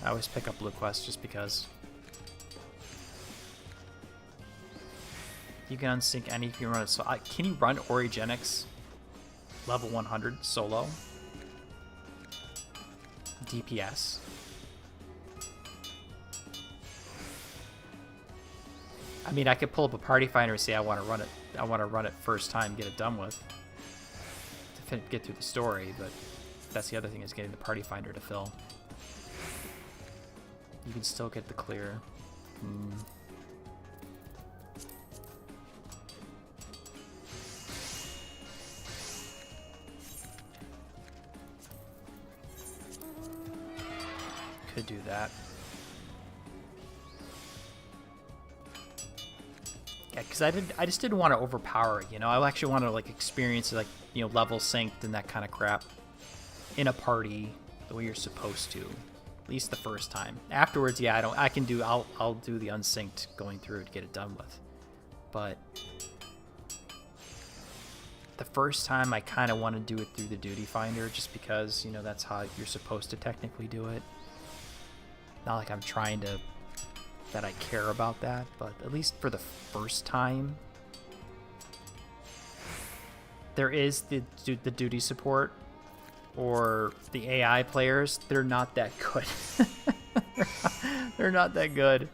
A: I always pick up blue quests just because. You can unsync any if you run it. So can you run Origenics level 100 solo? DPS. I mean, I could pull up a party finder and say I want to run it. I want to run it first time, get it done with, to get through the story. But that's the other thing, is getting the party finder to fill. You can still get the clear. Could do that. Yeah, because I just didn't want to overpower it, you know? I actually want to, like, experience, like, you know, level synced and that kind of crap in a party the way you're supposed to. At least the first time. Afterwards, yeah, I'll do the unsynced going through to get it done with. But the first time I kind of want to do it through the duty finder, just because, you know, that's how you're supposed to technically do it. Not like I'm trying to, that I care about that, but at least for the first time, there is the duty support, or the AI players. They're not that good. They're not that good.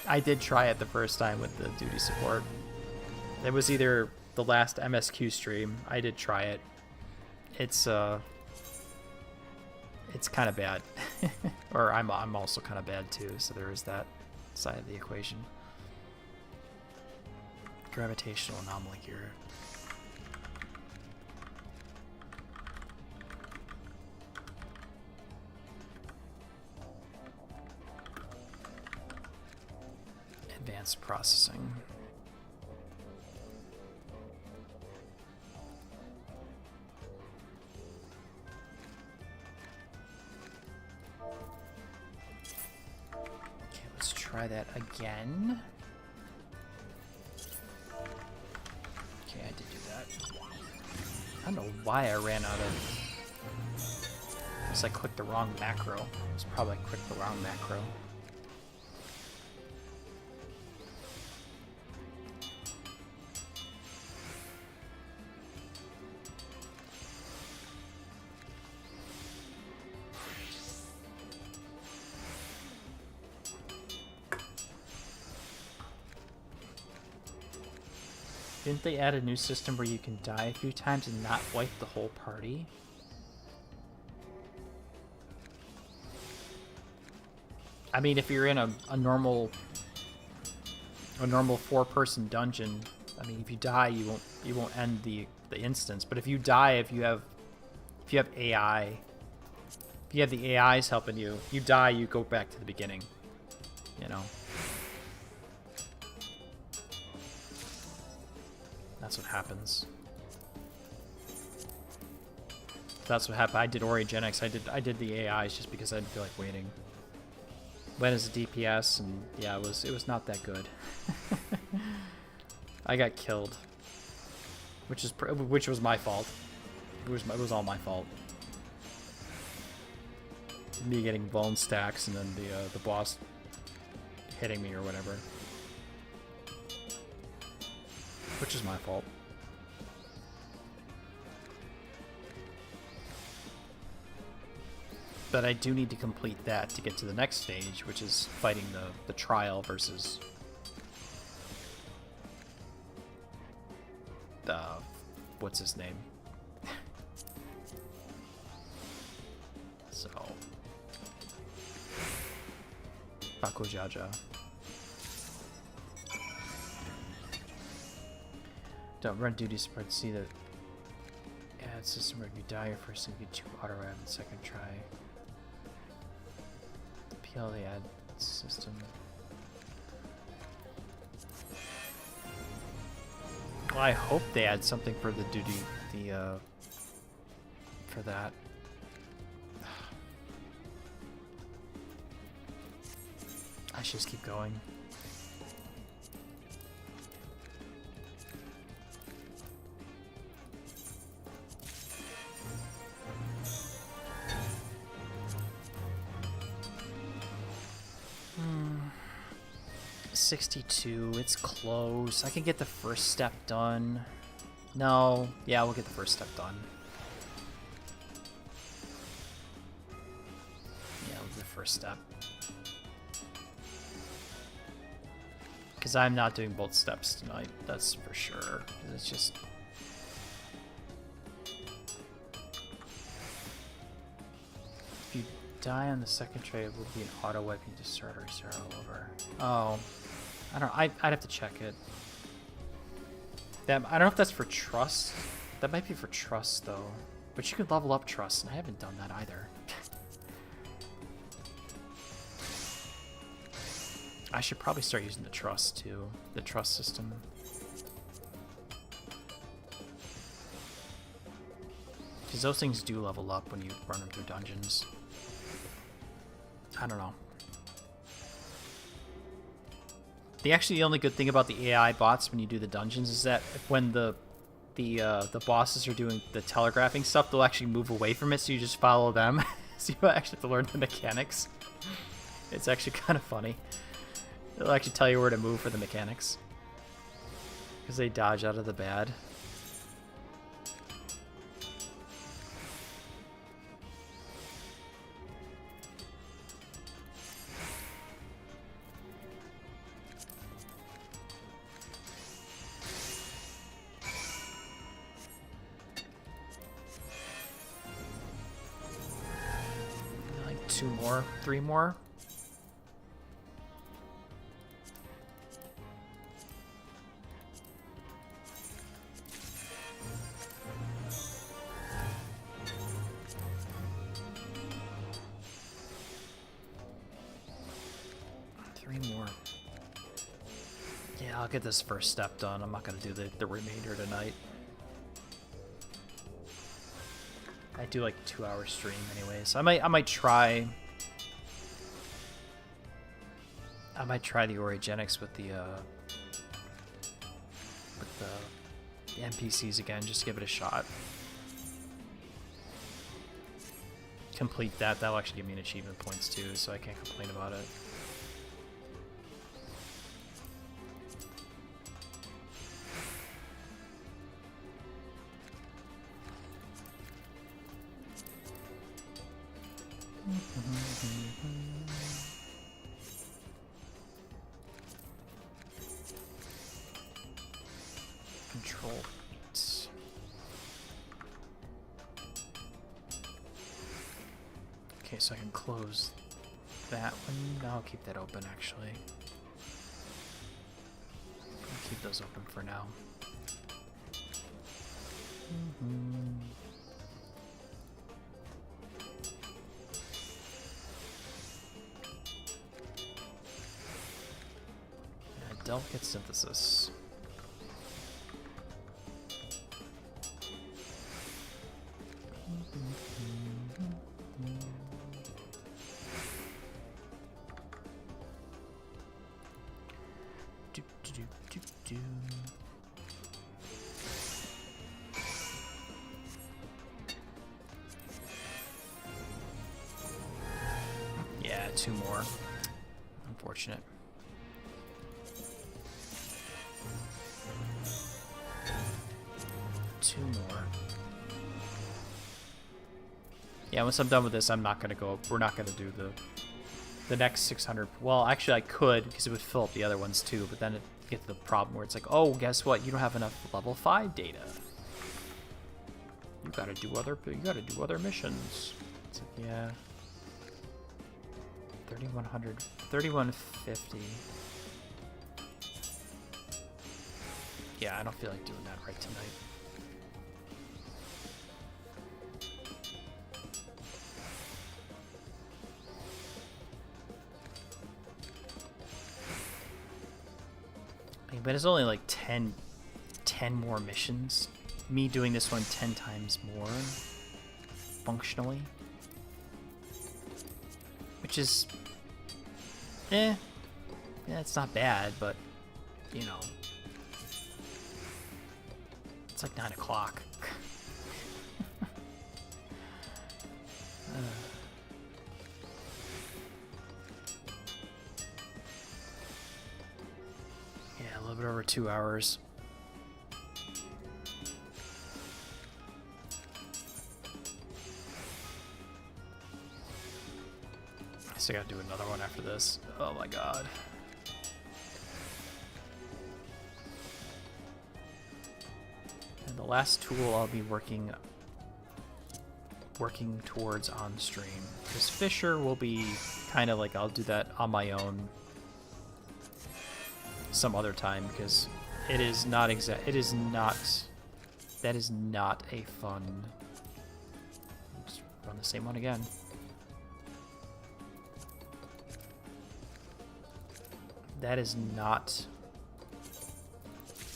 A: I did try it the first time with the duty support. It was either the last MSQ stream. I did try it. It's kind of bad. Or I'm also kind of bad too, so there is that side of the equation. Gravitational anomaly here. Advanced processing. Try that again. Okay, I did do that. I don't know why I ran out of... Unless I clicked the wrong macro. It's probably I clicked the wrong macro. Didn't they add a new system where you can die a few times and not wipe the whole party? I mean, if you're in a normal 4-person dungeon, I mean, if you die, you won't end the instance. But if you die, if you have AI, if you have the AIs helping you, you die, you go back to the beginning. You know. That's what happens. That's what happened. I did Origenics. I did the AIs just because I didn't feel like waiting. Went as a DPS, and yeah, it was not that good. I got killed, which was my fault. It was all my fault. Me getting bone stacks and then the boss hitting me or whatever. Which is my fault. But I do need to complete that to get to the next stage, which is fighting the trial versus the... what's his name? So... Bakujaja. Don't run duty support to see the ad system where if you die your first thing, you get 2 auto ad the second try. PLA ad system. Well, I hope they add something for the duty, for that. I should just keep going. 62. It's close. I can get the first step done. No. Yeah, we'll get the first step done. Yeah, we'll do the first step. Because I'm not doing both steps tonight. That's for sure. It's just... If you die on the second tray, it will be an auto wipe. You just start or restart all over. Oh. I don't know. I'd have to check it. That, I don't know if that's for trust. That might be for trust, though. But you could level up trust, and I haven't done that either. I should probably start using the trust, too. The trust system. Because those things do level up when you run them through dungeons. I don't know. The only good thing about the AI bots when you do the dungeons is that when the bosses are doing the telegraphing stuff, they'll actually move away from it, so you just follow them. So you actually have to learn the mechanics. It's actually kind of funny. They'll actually tell you where to move for the mechanics. Because they dodge out of the bad. Like 2 more, 3 more. Yeah, I'll get this first step done. I'm not going to do the remainder tonight. I do like a 2-hour stream anyway, so I might try the Origenics with the NPCs again, just give it a shot. Complete that. That'll actually give me an achievement points too, so I can't complain about it. Control. Okay, so I can close that one. I'll keep that open actually. I'll keep those open for now. Delicate synthesis. Yeah, 2 more. Unfortunate. Yeah, once I'm done with this, I'm not gonna go. We're not gonna do the next 600. Well, actually, I could because it would fill up the other ones too. But then it gets to the problem where it's like, oh, guess what? You don't have enough level 5 data. You gotta do other missions. It's like, yeah. 3100, 3150. Yeah, I don't feel like doing that right tonight. But it's only like 10 more missions. Me doing this one 10 times more functionally. Which is, yeah, it's not bad, but, you know, it's like 9 o'clock. little bit over 2 hours. I guess I gotta do another one after this. Oh my god. And the last tool I'll be working towards on stream, because Fisher will be kind of like, I'll do that on my own some other time, because it is not that is not a fun, just run the same one again. That is not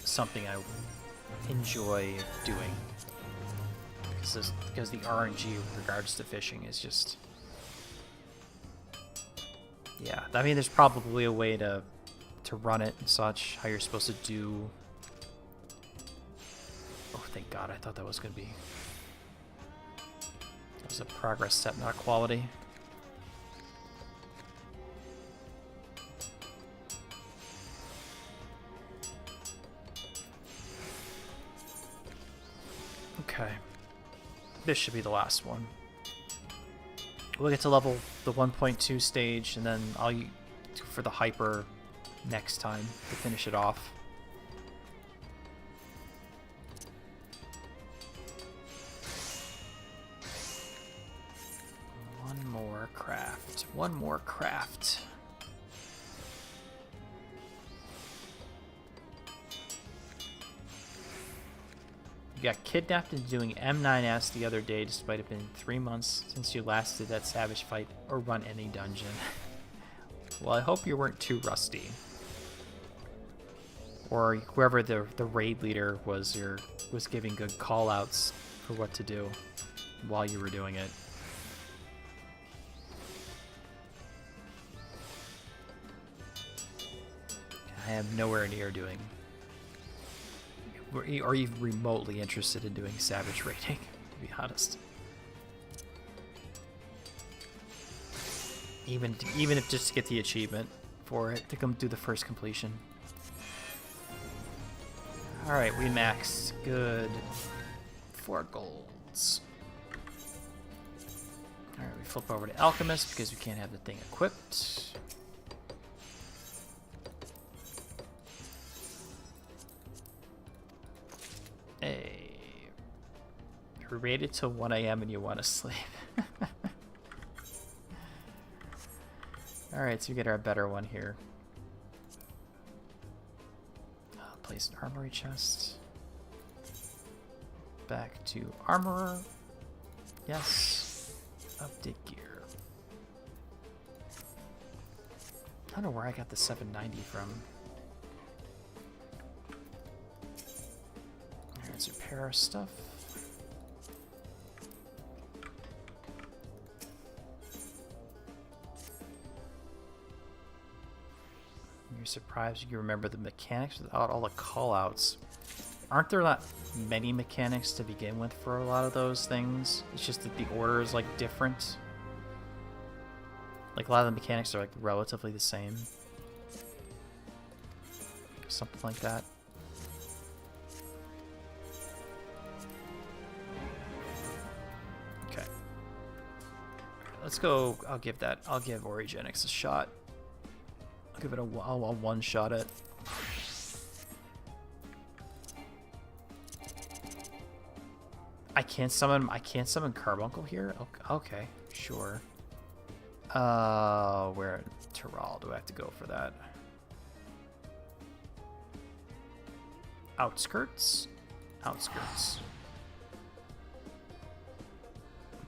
A: something I enjoy doing. Because the RNG with regards to fishing is just... Yeah, I mean, there's probably a way to run it and such, how you're supposed to do... Oh, thank God, I thought that was going to be... That was a progress step, not quality. Okay. This should be the last one. We'll get to level the 1.2 stage, and then I'll do for the hyper next time to finish it off. One more craft. One more craft. You got kidnapped into doing M9S the other day, despite it being 3 months since you last did that savage fight or run any dungeon. Well, I hope you weren't too rusty. Or whoever the raid leader was giving good call-outs for what to do while you were doing it. I am nowhere near doing... Or even remotely interested in doing savage raiding, to be honest. Even if just to get the achievement for it, to come do the first completion. Alright, we maxed. Good. 4 golds. Alright, we flip over to Alchemist because we can't have the thing equipped. Hey. You're rated till 1 AM and you want to sleep. Alright, so we get our better one here. Place an armory chest. Back to armorer. Yes. Update gear. I don't know where I got the 790 from. Let's repair our stuff. You're surprised you remember the mechanics without all the callouts. Aren't there not many mechanics to begin with for a lot of those things? It's just that the order is like different. Like a lot of the mechanics are like relatively the same. Something like that. Okay. Let's go. I'll give Origenics a shot. I'll give it a one shot at. I can't summon Carbuncle here? Okay, sure. Where in Tyrol do I have to go for that? Outskirts? Outskirts.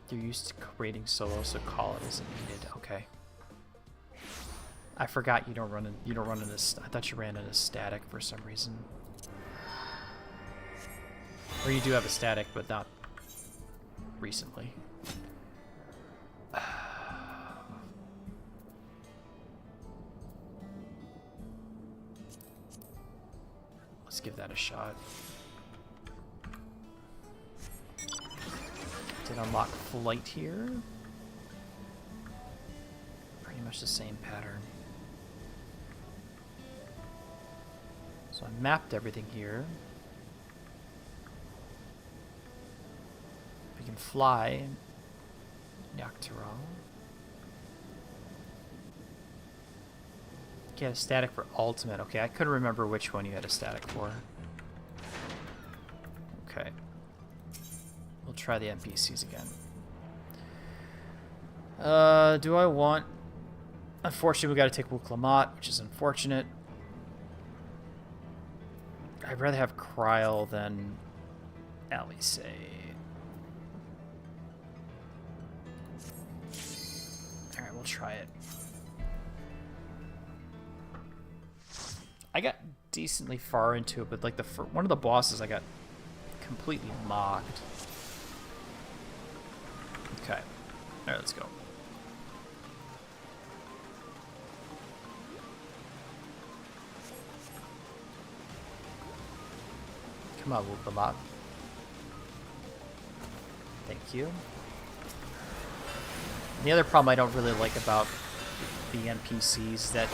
A: They're used to raiding solo, so call it isn't needed. Okay. I forgot you don't run in a. I thought you ran in a static for some reason. Or you do have a static, but not recently. Let's give that a shot. Did unlock flight here. Pretty much the same pattern. So I mapped everything here. We can fly. Noctural. Get a static for ultimate. Okay, I couldn't remember which one you had a static for. Okay. We'll try the NPCs again. Do I want... Unfortunately, we gotta take Wuklamat, which is unfortunate. I'd rather have Kryl than Alice. Alright, we'll try it. I got decently far into it, but like one of the bosses I got completely mocked. Okay. Alright, let's go. Come on, Wuklamat. Thank you. The other problem I don't really like about the NPCs that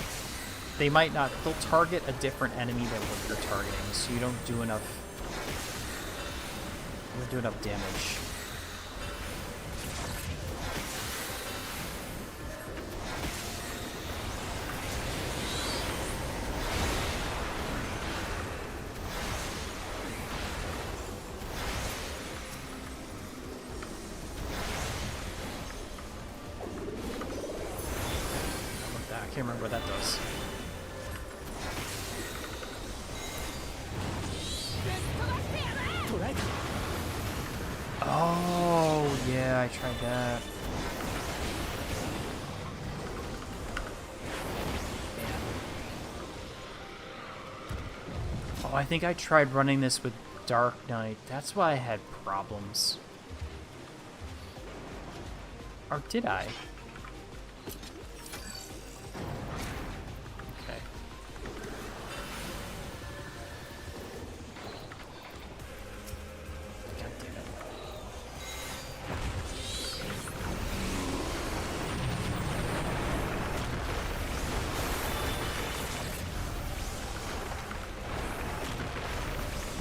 A: they might not, they'll target a different enemy than what you're targeting, so you don't do enough damage. I can't remember what that does. Oh, yeah, I tried that. Oh, I think I tried running this with Dark Knight. That's why I had problems. Or did I?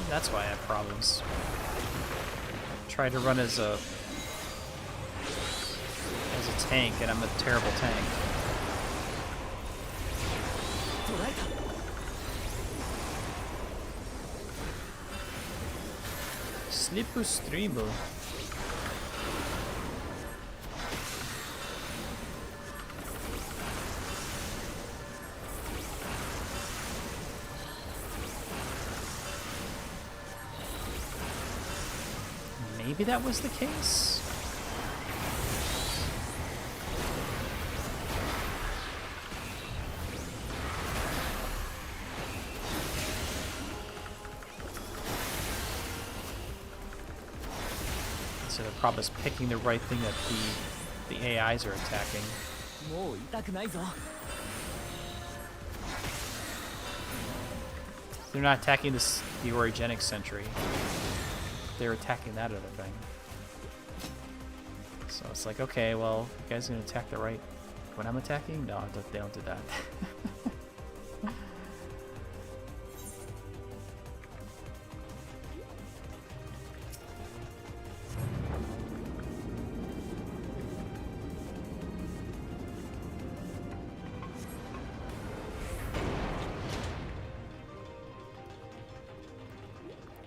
A: That's why I have problems. Tried to run as a tank, and I'm a terrible tank. Slipu streamu. Maybe that was the case. So the problem is picking the right thing that the AIs are attacking. They're not attacking the orogenic sentry. They're attacking that other thing. So it's like, okay, well, you guys are gonna attack the right when I'm attacking? No, they don't do that.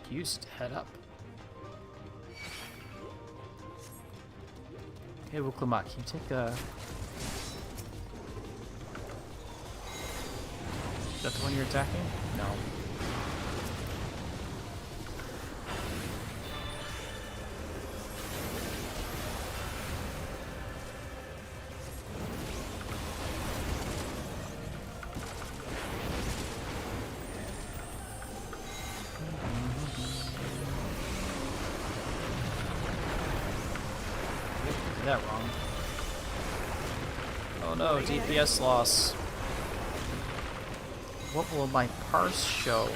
A: Used to head up. Hey, Wuklamat, can you take a... Is that the one you're attacking? No. That wrong. Oh no, DPS loss. What will my parse show?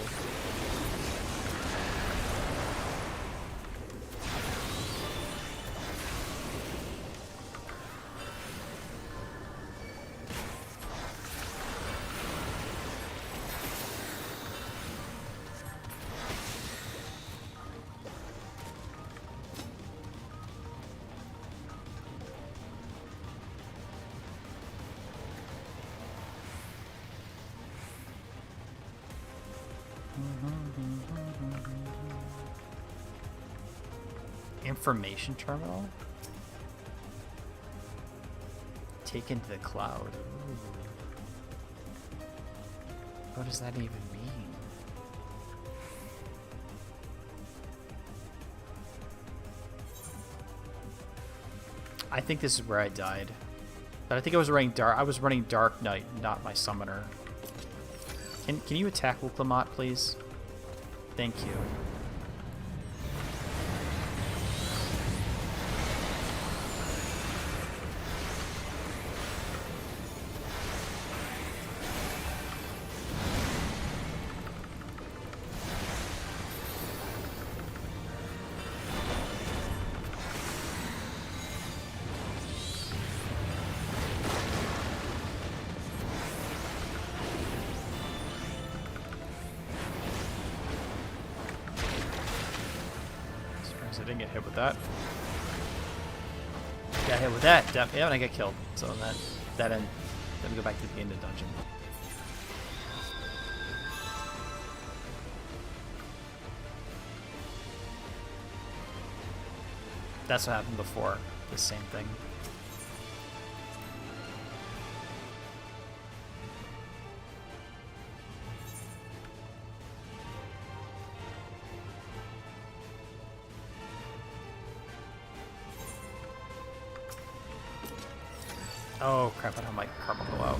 A: Information terminal? Taken to the cloud. Ooh. What does that even mean? I think this is where I died. But I think I was running Dark Knight, not my summoner. Can you attack Wuklamot, please? Thank you. I didn't get hit with that. Got hit with that. Yeah, and I got killed. So that end. Then we go back to the end of the dungeon. That's what happened before. The same thing. Oh crap, I don't have my karma go out.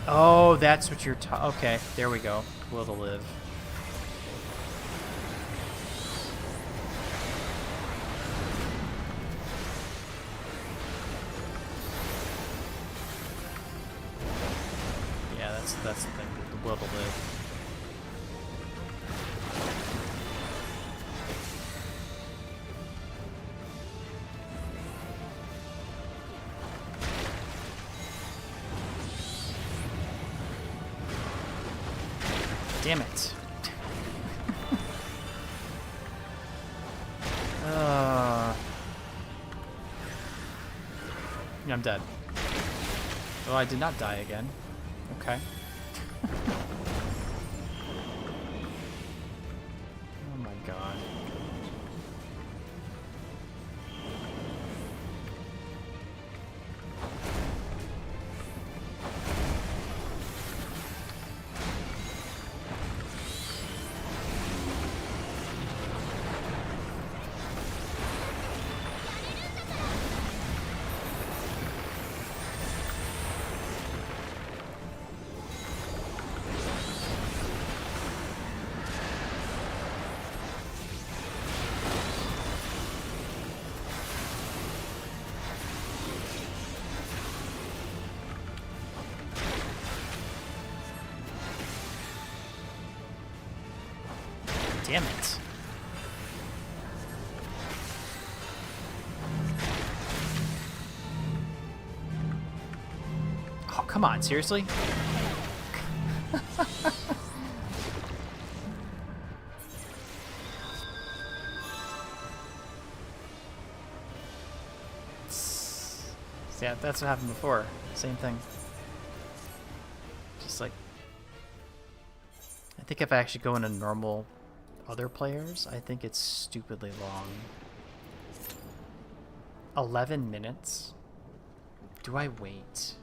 A: Oh, that's what you're okay, there we go. Will to live. Yeah, that's the thing, the will to live. Damn it. I'm dead. Oh, I did not die again. Okay. Oh my god. Damn it. Oh, come on, seriously? Yeah, that's what happened before. Same thing. Just like... I think if I actually go into normal other players, I think it's stupidly long. 11 minutes? Do I wait?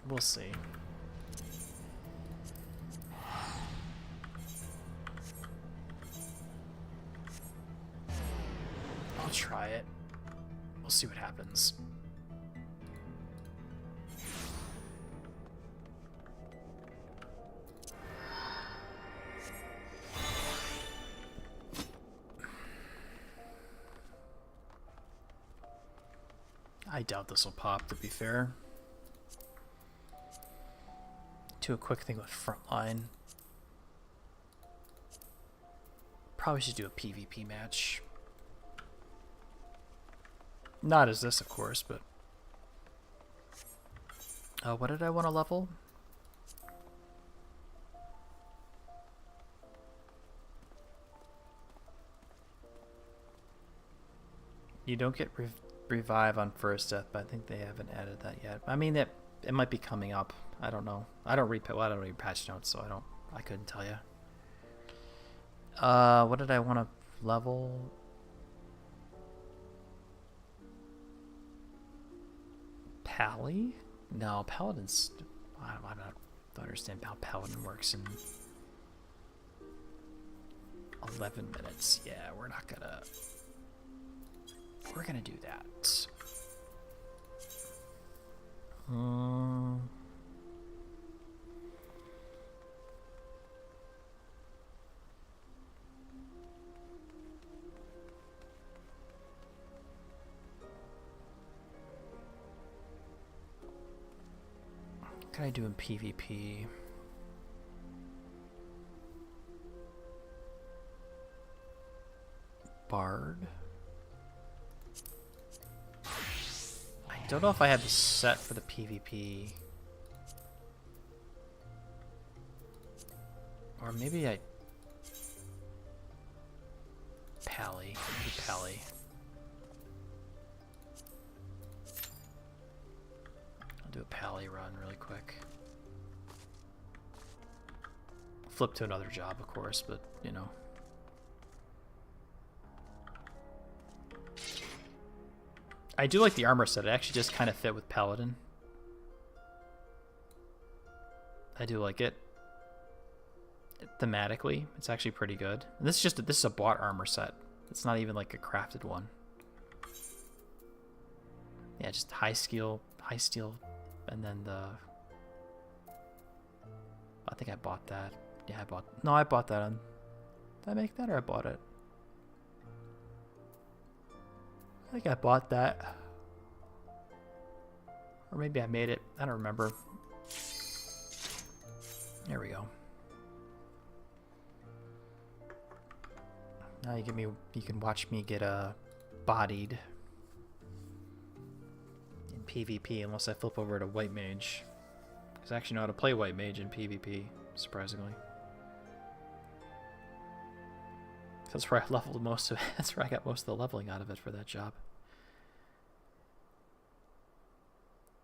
A: We'll see. I'll try it. We'll see what happens. I doubt this will pop, to be fair. Do a quick thing with frontline. Probably should do a PvP match. Not as this, of course, but... what did I want to level? You don't get revive on first death, but I think they haven't added that yet. I mean, it might be coming up. I don't know. I don't read patch notes, so I couldn't tell you. What did I want to level? Pally? No, Paladin's... I don't understand how Paladin works in 11 minutes. Yeah, we're not gonna... We're gonna do that. What can I do in PvP? Bard? I don't know if I have the set for the PvP. Or maybe I... Pally. Pally. I'll do a Pally run really quick. Flip to another job, of course, but, you know. I do like the armor set. It actually just kind of fit with Paladin. I do like it. Thematically, it's actually pretty good. And this is a bought armor set. It's not even like a crafted one. Yeah, just high steel, and then the... I think I bought that. Yeah, I bought that on... Did I make that or I bought it? I think I bought that. Or maybe I made it. I don't remember. There we go. Now you can watch me get bodied in PvP unless I flip over to White Mage. Because I actually know how to play White Mage in PvP, surprisingly. That's where I leveled most of it. That's where I got most of the leveling out of it for that job.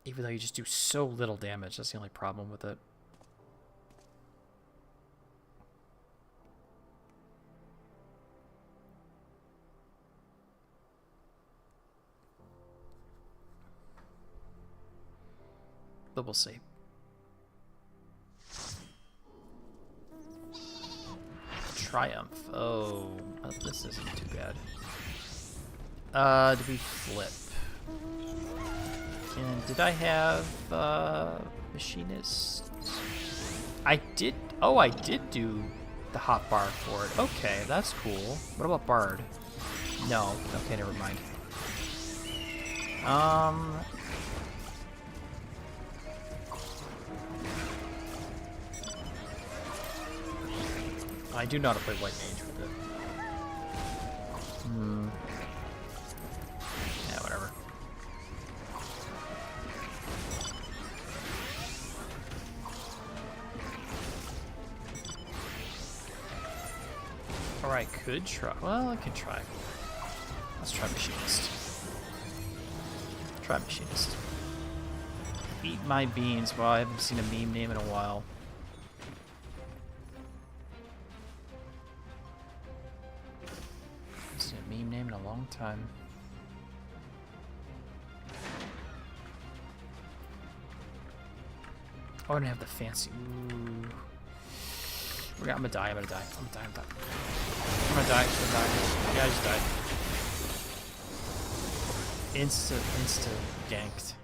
A: Even though you just do so little damage, that's the only problem with it. But we'll see. Triumph. Oh, this isn't too bad. Did we flip? And did I have machinist? I did. Oh, I did do the hotbar for it. Okay, that's cool. What about Bard? No. Okay, never mind. I do know how to play White Mage with it. Yeah, whatever. Or I could try. Well, I can try. Let's try Machinist. Try Machinist. Eat my beans. Well, I haven't seen a meme name in a while. Meme name in a long time. Oh, I don't have the fancy. Ooh. I'm gonna die. I'm gonna die. Yeah, I just died. Insta ganked.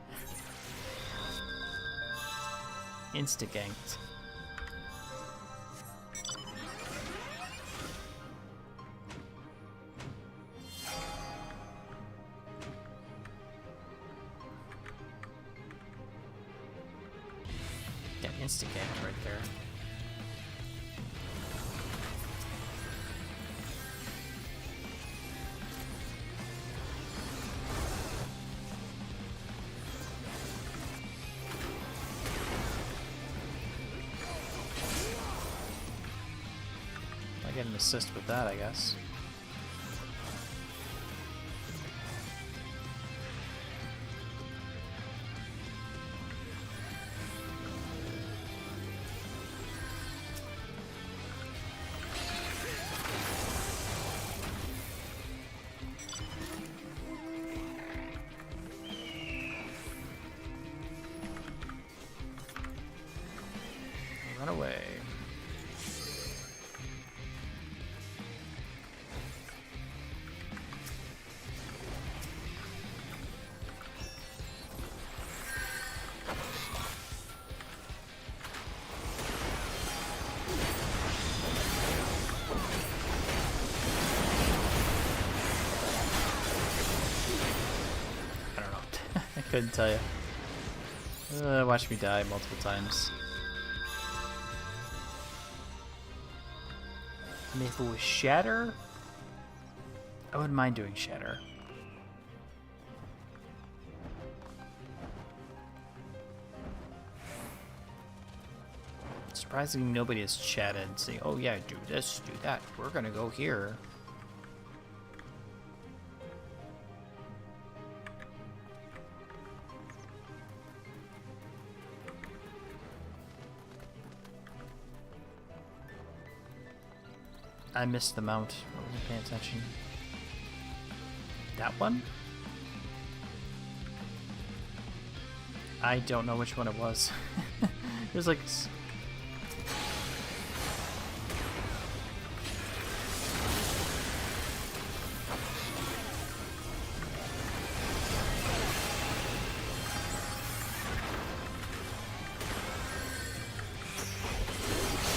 A: Insta ganked. Insta-ganked right there. I get an assist with that, I guess. Couldn't tell you. Watch me die multiple times. And if it was Shatter, I wouldn't mind doing Shatter. Surprisingly, nobody has chatted saying, "Oh yeah, do this, do that. We're gonna go here." I missed the mount. I wasn't paying attention. That one? I don't know which one it was. There's like...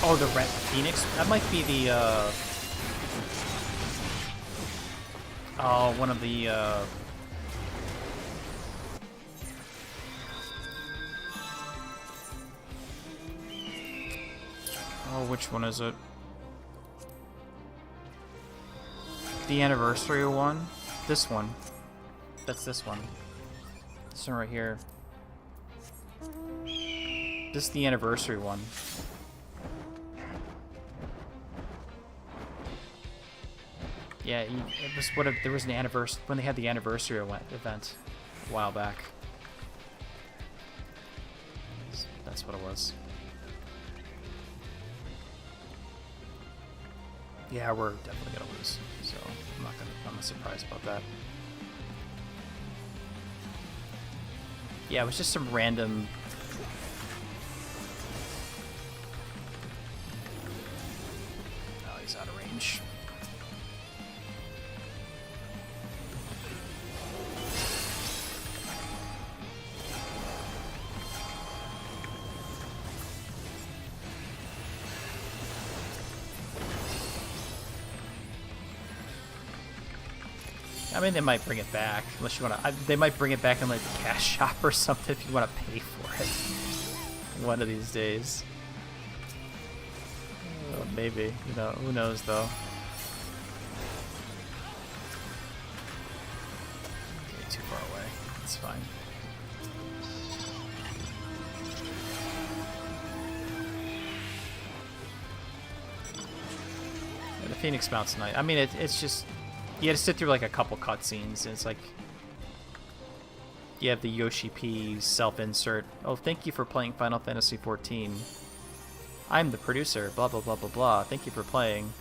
A: Oh, the Red Phoenix? That might be the, Oh, one of the, Oh, which one is it? The anniversary one? This one. That's this one. This one right here. This is the anniversary one. Yeah, it was what there was an anniversary when they had the anniversary event a while back. That's what it was. Yeah, we're definitely gonna lose, so I'm not surprised about that. Yeah, it was just some random. Oh, he's out of range. I mean, they might bring it back, unless you want to. They might bring it back in like the cash shop or something if you want to pay for it. One of these days. Maybe. You know, who knows though. Okay, too far away. It's fine. Yeah, the Phoenix mount's nice. I mean, it's just. You had to sit through like a couple cutscenes, and it's like you have the Yoshi P self-insert. Oh, thank you for playing Final Fantasy XIV. I'm the producer. Blah blah blah blah blah. Thank you for playing.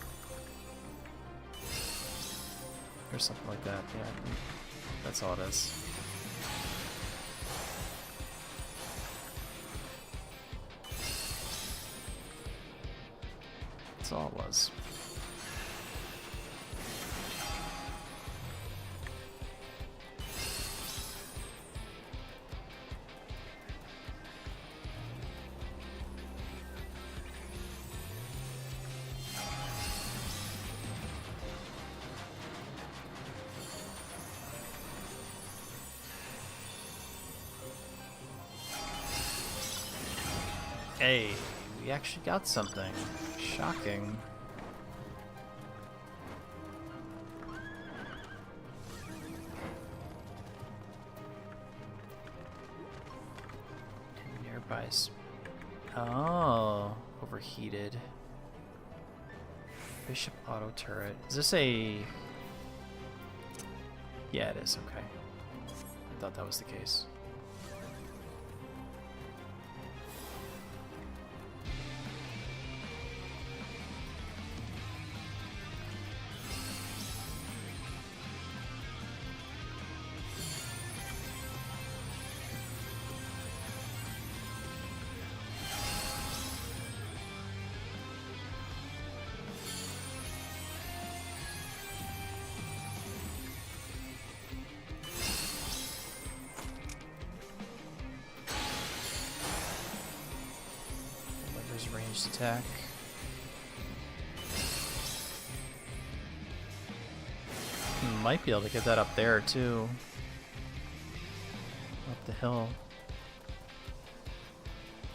A: Or something like that. Yeah, that's all it is. That's all it was. Hey, we actually got something. Shocking. Nearby. Oh, overheated. Bishop auto turret. Is this a... Yeah, it is. Okay. I thought that was the case. Ranged attack. Might be able to get that up there too. Up the hill.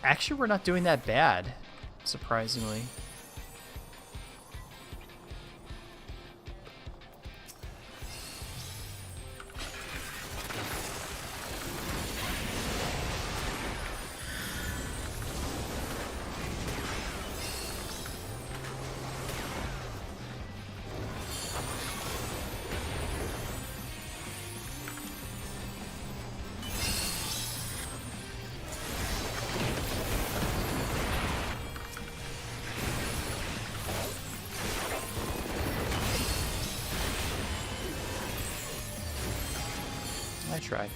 A: Actually, we're not doing that bad, surprisingly. I tried.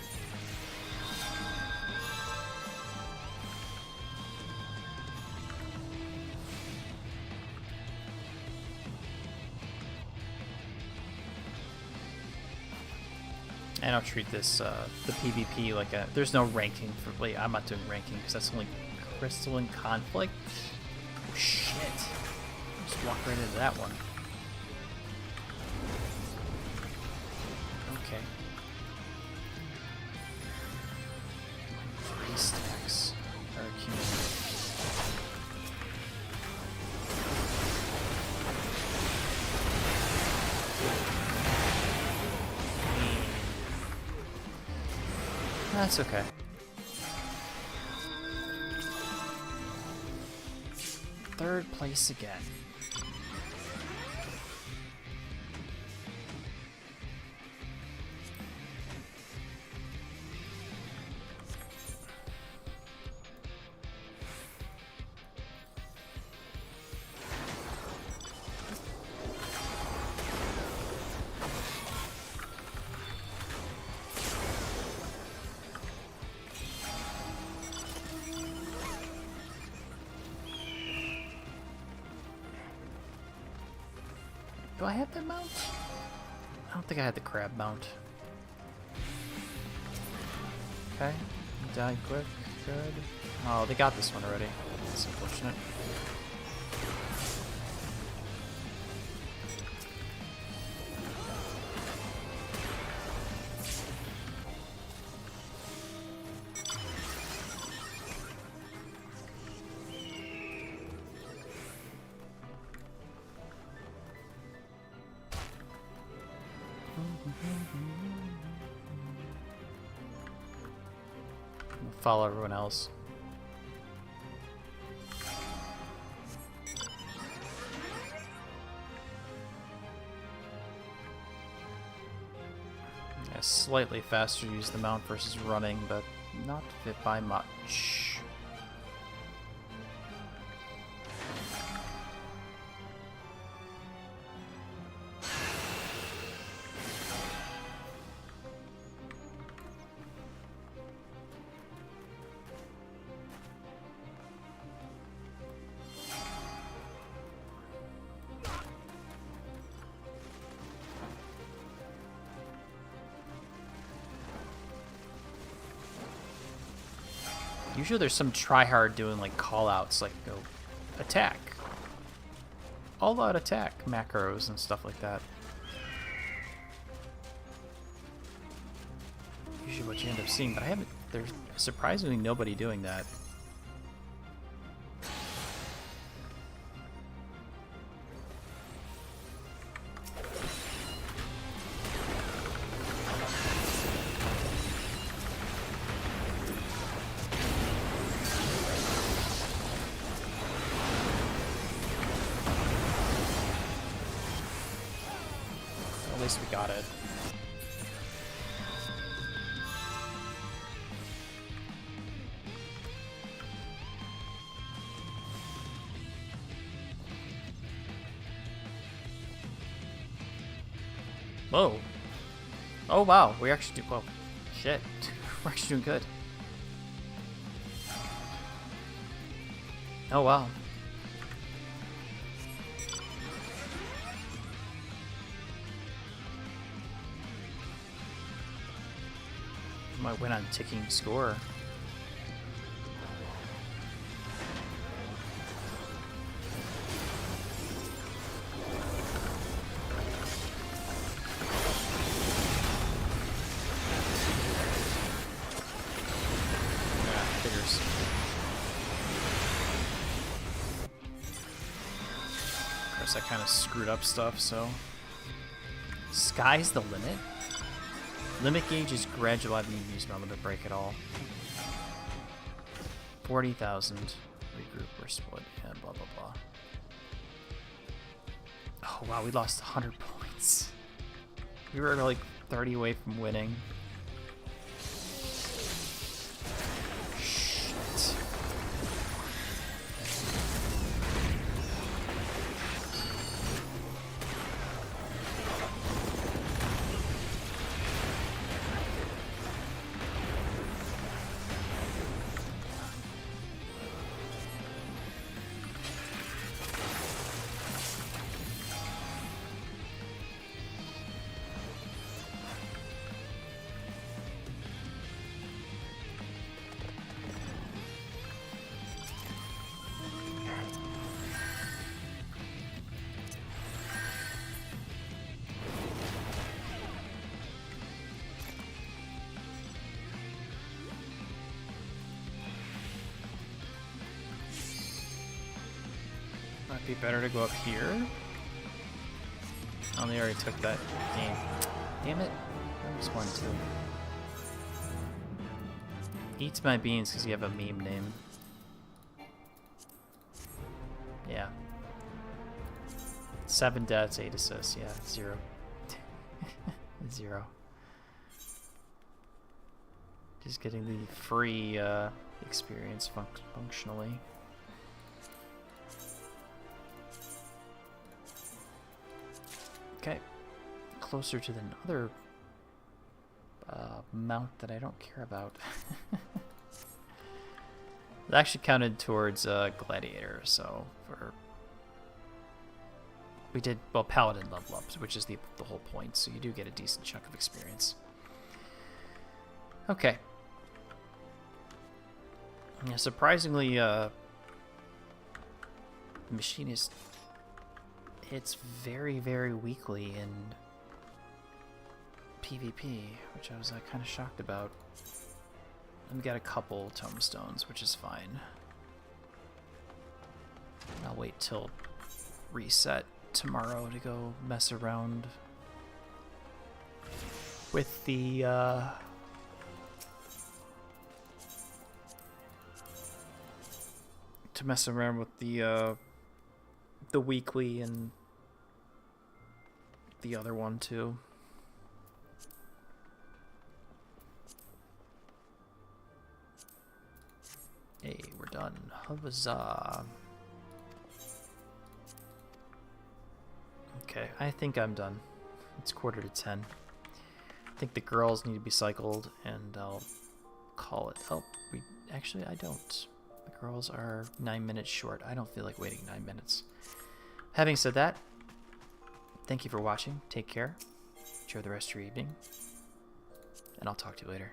A: And I'll treat this, the PvP like a... There's no ranking for... Wait, I'm not doing ranking because that's only Crystalline Conflict. Oh, shit. Just walk right into that one. Okay. 3 stacks are accumulated. That's okay. Third place again. Do I have that mount? I don't think I had the crab mount. Okay, die quick, good. Oh, they got this one already. That's unfortunate. Follow everyone else. Yeah, slightly faster to use the mount versus running, but not fit by much. Usually there's some tryhard doing like callouts, like go attack, all out attack macros and stuff like that. Usually what you end up seeing, but I haven't, there's surprisingly nobody doing that. At least we got it. Whoa. Oh wow, we actually do, well, shit. We're actually doing good. Oh wow. Might win on ticking score. course, I kind of screwed up stuff, so... Sky's the limit? Limit gauge is gradual. I've been using on limit break at all. 40,000. Regroup or split. Yeah, blah, blah, blah. Oh, wow, we lost 100 points. We were like 30 away from winning. Shit. Might be better to go up here. Oh, they already took that game. Damn it. I just wanted to. Eats my beans because you have a meme name. Yeah. 7 deaths, 8 assists. Yeah, 0. 0. Just getting the free experience functionally. Okay, closer to the other mount that I don't care about. It actually counted towards Gladiator, so we did, well, Paladin level ups, which is the whole point, so you do get a decent chunk of experience. Okay. Yeah, surprisingly, Machinist hits very, very weakly in PvP, which I was kind of shocked about. And we got a couple tombstones, which is fine. I'll wait till reset tomorrow to go mess around with the the weekly and the other one too. Hey, we're done. Huzzah. Okay, I think I'm done. It's 9:45. I think the girls need to be cycled, and I'll call it. Oh, actually, I don't. The girls are 9 minutes short. I don't feel like waiting 9 minutes. Having said that, thank you for watching. Take care. Enjoy the rest of your evening. And I'll talk to you later.